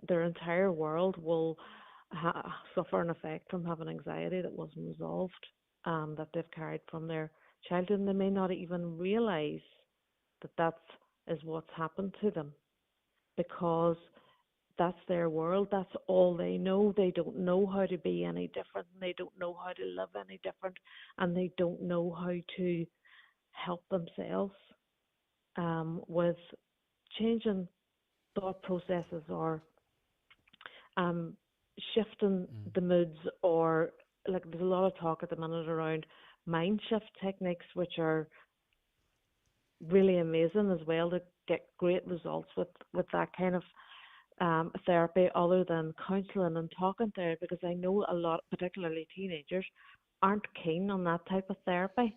Their entire world will suffer an effect from having anxiety that wasn't resolved, that they've carried from their childhood, and they may not even realize that is what's happened to them, because that's their world. That's all they know. They don't know how to be any different, and they don't know how to live any different, and they don't know how to help themselves with changing thought processes, or shifting the moods, or like there's a lot of talk at the minute around mind shift techniques, which are really amazing as well, to get great results with that kind of therapy, other than counselling and talking therapy, because I know a lot, particularly teenagers, aren't keen on that type of therapy.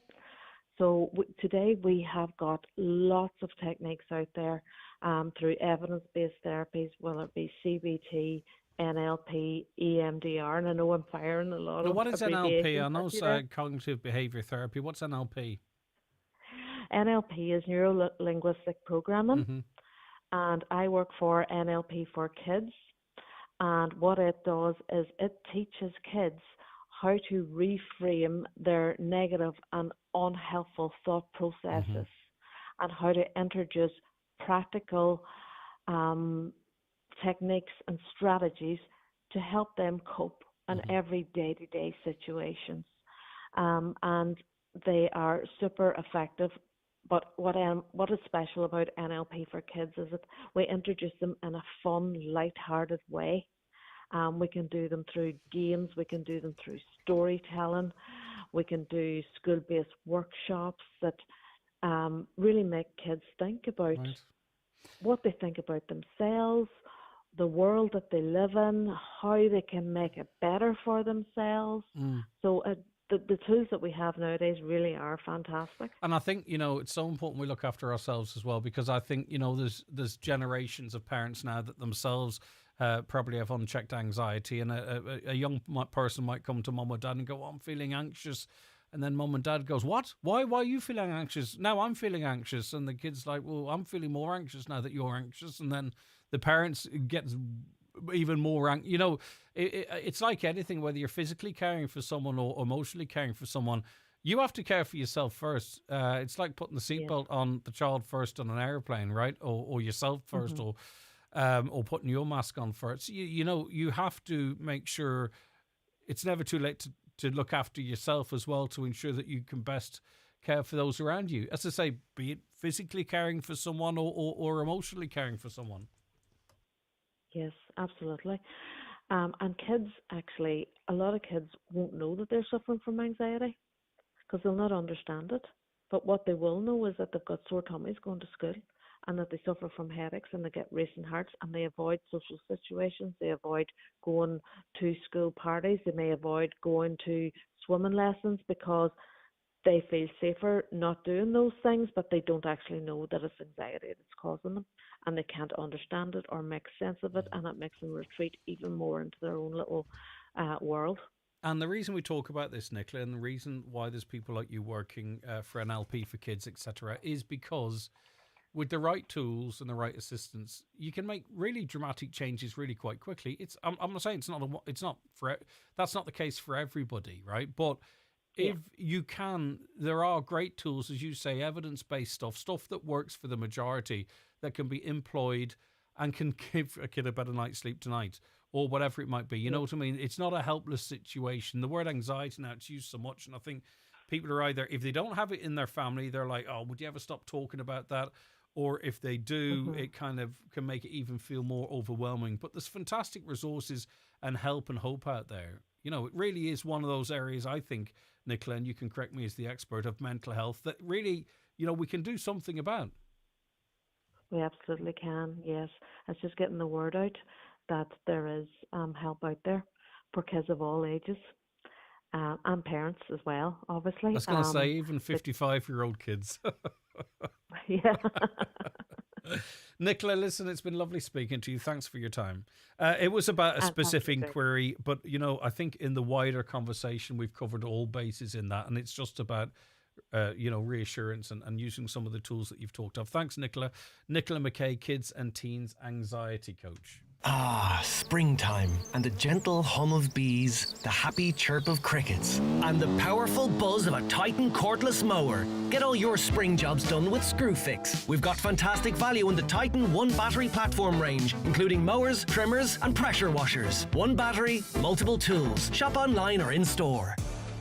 So today we have got lots of techniques out there through evidence-based therapies, whether it be CBT, NLP, EMDR, and I know I'm firing a lot of.
What is NLP? I know it's cognitive behaviour therapy. What's NLP?
NLP is neuro-linguistic programming, and I work for NLP for Kids, and what it does is it teaches kids how to reframe their negative and unhelpful thought processes, and how to introduce practical techniques and strategies to help them cope in every day-to-day situations. And they are super effective. But what is special about NLP for Kids is that we introduce them in a fun, light-hearted way. We can do them through games, we can do them through storytelling, we can do school-based workshops that really make kids think about what they think about themselves, the world that they live in, how they can make it better for themselves. So the tools that we have nowadays really are fantastic.
And I think, it's so important we look after ourselves as well, because I think, there's generations of parents now that themselves probably have unchecked anxiety, and a young person might come to mum or dad and go, I'm feeling anxious. And then mum and dad goes, what? Why are you feeling anxious? Now I'm feeling anxious. And the kid's like, well, I'm feeling more anxious now that you're anxious. And then the parents get even more it's like anything, whether you're physically caring for someone or emotionally caring for someone, you have to care for yourself first. It's like putting the seatbelt on the child first on an airplane, right? Or yourself first, or putting your mask on first. You have to make sure it's never too late to look after yourself as well, to ensure that you can best care for those around you. As I say, be it physically caring for someone or emotionally caring for someone.
Yes, absolutely. And kids, actually, a lot of kids won't know that they're suffering from anxiety because they'll not understand it. But what they will know is that they've got sore tummies going to school, and that they suffer from headaches, and they get racing hearts, and they avoid social situations. They avoid going to school parties. They may avoid going to swimming lessons because they feel safer not doing those things, but they don't actually know that it's anxiety that's causing them, and they can't understand it or make sense of it, and it makes them retreat even more into their own little world.
And the reason we talk about this, Nicola, and the reason why there's people like you working for NLP for Kids, etc., is because with the right tools and the right assistance, you can make really dramatic changes really quite quickly. I'm not saying that's not the case for everybody, right? But if you can, there are great tools, as you say, evidence-based stuff that works for the majority, that can be employed and can give a kid a better night's sleep tonight, or whatever it might be. You know what I mean? It's not a helpless situation. The word anxiety now, it's used so much, and I think people are either, if they don't have it in their family, they're like, oh, would you ever stop talking about that? or if they do,
Mhm.
it kind of can make it even feel more overwhelming. But there's fantastic resources and help and hope out there. You know, it really is one of those areas, I think, Nicola, and you can correct me as the expert of mental health, that really, you know, we can do something about.
We absolutely can, yes. It's just getting the word out that there is help out there for kids of all ages, and parents as well, obviously.
I was going to say, even 55-year-old kids.
Yeah.
Nicola, listen, it's been lovely speaking to you. Thanks for your time. It was about a specific query, but, you know, I think in the wider conversation, we've covered all bases in that, and it's just about you know, reassurance and using some of the tools that you've talked of. Thanks, Nicola. Nicola McKay, Kids and Teens Anxiety Coach.
Ah, springtime, and the gentle hum of bees, the happy chirp of crickets, and the powerful buzz of a Titan cordless mower. Get all your spring jobs done with Screwfix. We've got fantastic value in the Titan 1 battery platform range, including mowers, trimmers, and pressure washers. One battery, multiple tools. Shop online or in store.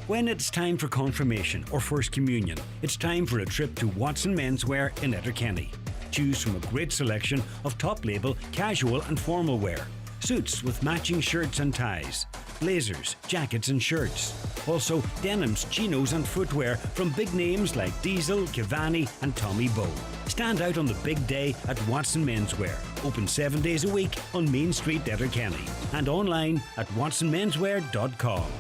When it's time for confirmation or first communion, it's time for a trip to Watson Menswear in Letterkenny. Choose from a great selection of top label, casual and formal wear. Suits with matching shirts and ties. Blazers, jackets and shirts. Also denims, chinos and footwear from big names like Diesel, Cavani and Tommy Bow. Stand out on the big day at Watson Menswear. Open 7 days a week on Main Street, Letterkenny. And online at watsonmenswear.com.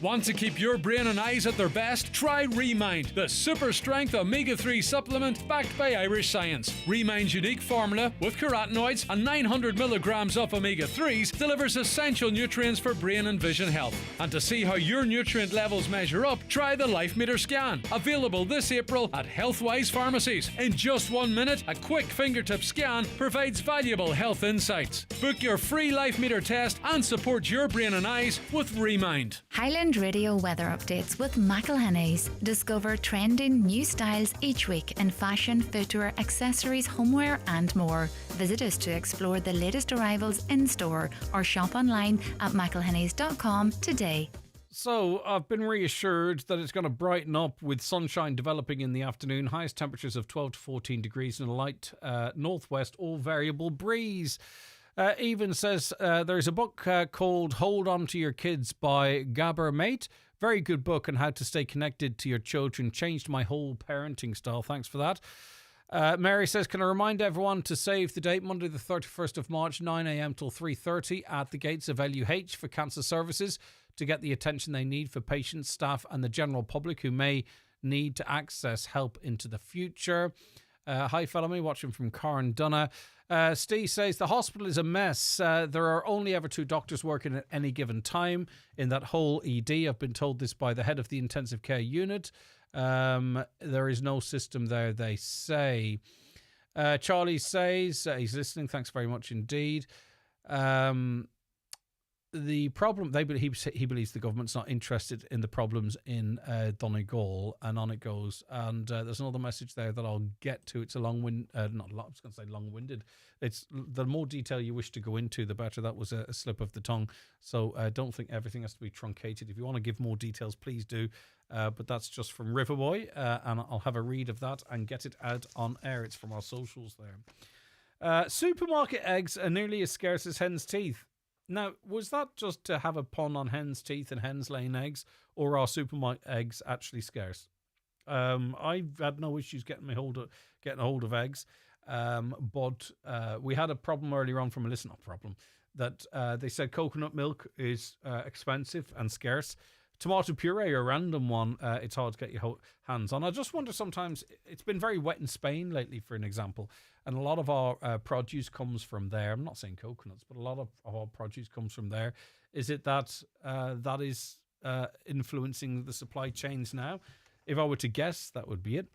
Want to keep your brain and eyes at their best? Try Remind, the super strength omega-3 supplement backed by Irish science. Remind's unique formula with carotenoids and 900 milligrams of omega-3s delivers essential nutrients for brain and vision health. And to see how your nutrient levels measure up, try the Life Meter scan. Available this April at Healthwise pharmacies. In just 1 minute, a quick fingertip scan provides valuable health insights. Book your free Life Meter test and support your brain and eyes with Remind.
Highland Radio weather updates with McElhenney's. Discover trending new styles each week in fashion, footwear, accessories, homeware and more. Visit us to explore the latest arrivals in store or shop online at mcelhenneys.com today.
So I've been reassured that it's going to brighten up with sunshine developing in the afternoon. Highest temperatures of 12 to 14 degrees and a light northwest or variable breeze. Even says there's a book called Hold On To Your Kids by Gabor Mate. Very good book on how to stay connected to your children. Changed my whole parenting style. Thanks for that. Mary says, can I remind everyone to save the date, Monday the 31st of March, 9 a.m. till 3:30 at the gates of LUH for cancer services to get the attention they need for patients, staff and the general public who may need to access help into the future. Hi, follow me, watching from Carndunna. Steve says, the hospital is a mess. There are only ever 2 doctors working at any given time in that whole ED. I've been told this by the head of the intensive care unit. There is no system there, they say. Charlie says, he's listening. Thanks very much indeed. The problem, he believes the government's not interested in the problems in Donegal, and on it goes. And there's another message there that I'll get to. It's a long-winded. I was going to say long-winded. It's the more detail you wish to go into, the better. That was a slip of the tongue. So don't think everything has to be truncated. If you want to give more details, please do. But that's just from Riverboy, and I'll have a read of that and get it out on air. It's from our socials there. Supermarket eggs are nearly as scarce as hen's teeth. Now, was that just to have a pun on hen's teeth and hens laying eggs, or are supermarket eggs actually scarce? I've had no issues getting a hold of eggs, but we had a problem earlier on from a listener. That they said coconut milk is expensive and scarce. Tomato puree, a random one, it's hard to get your hands on. I just wonder sometimes, it's been very wet in Spain lately, for an example, and a lot of our produce comes from there. I'm not saying coconuts, but a lot of our produce comes from there. Is it that that is influencing the supply chains now? If I were to guess, that would be it.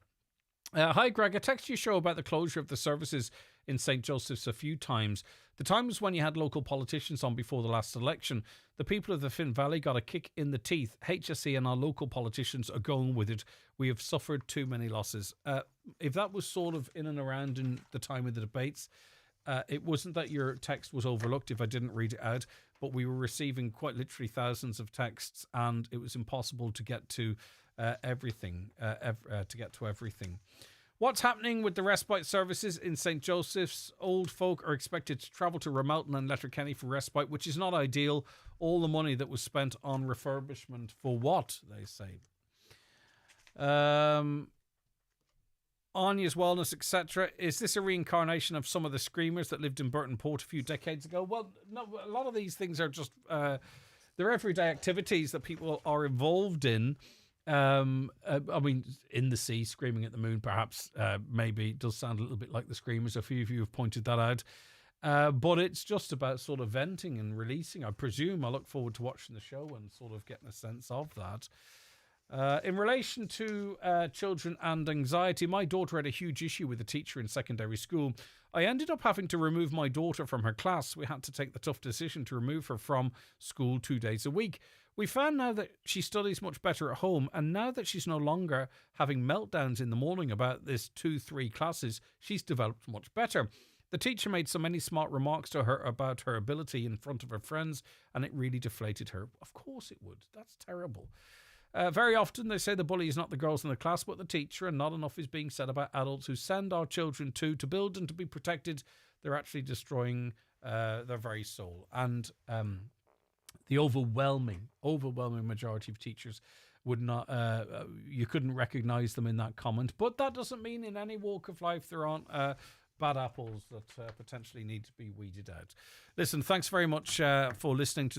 Hi, Greg. I texted your show about the closure of the services in St. Joseph's a few times. The time was when you had local politicians on before the last election. The people of the Finn Valley got a kick in the teeth. HSE and our local politicians are going with it. We have suffered too many losses. If that was sort of in and around in the time of the debates, it wasn't that your text was overlooked if I didn't read it out, but we were receiving quite literally thousands of texts, and it was impossible to get to everything. What's happening with the respite services in St. Joseph's? Old folk are expected to travel to Ramelton and Letterkenny for respite, which is not ideal. All the money that was spent on refurbishment for what, they say. Anya's Wellness, etc. Is this a reincarnation of some of the screamers that lived in Burton Port a few decades ago? Well, no, a lot of these things are just they're everyday activities that people are involved in. I mean, in the sea, screaming at the moon, perhaps, maybe it does sound a little bit like the screamers. A few of you have pointed that out. But it's just about sort of venting and releasing, I presume. I look forward to watching the show and sort of getting a sense of that. In relation to children and anxiety, my daughter had a huge issue with a teacher in secondary school. I ended up having to remove my daughter from her class. We had to take the tough decision to remove her from school 2 days a week. We found now that she studies much better at home, and now that she's no longer having meltdowns in the morning about this 2-3 classes, she's developed much better. The teacher made so many smart remarks to her about her ability in front of her friends, and it really deflated her. Of course it would. That's terrible. Very often they say the bully is not the girls in the class but the teacher, and not enough is being said about adults who send our children to build and to be protected. They're actually destroying their very soul. And the overwhelming majority of teachers would not, you couldn't recognise them in that comment. But that doesn't mean in any walk of life there aren't bad apples that potentially need to be weeded out. Listen, thanks very much for listening to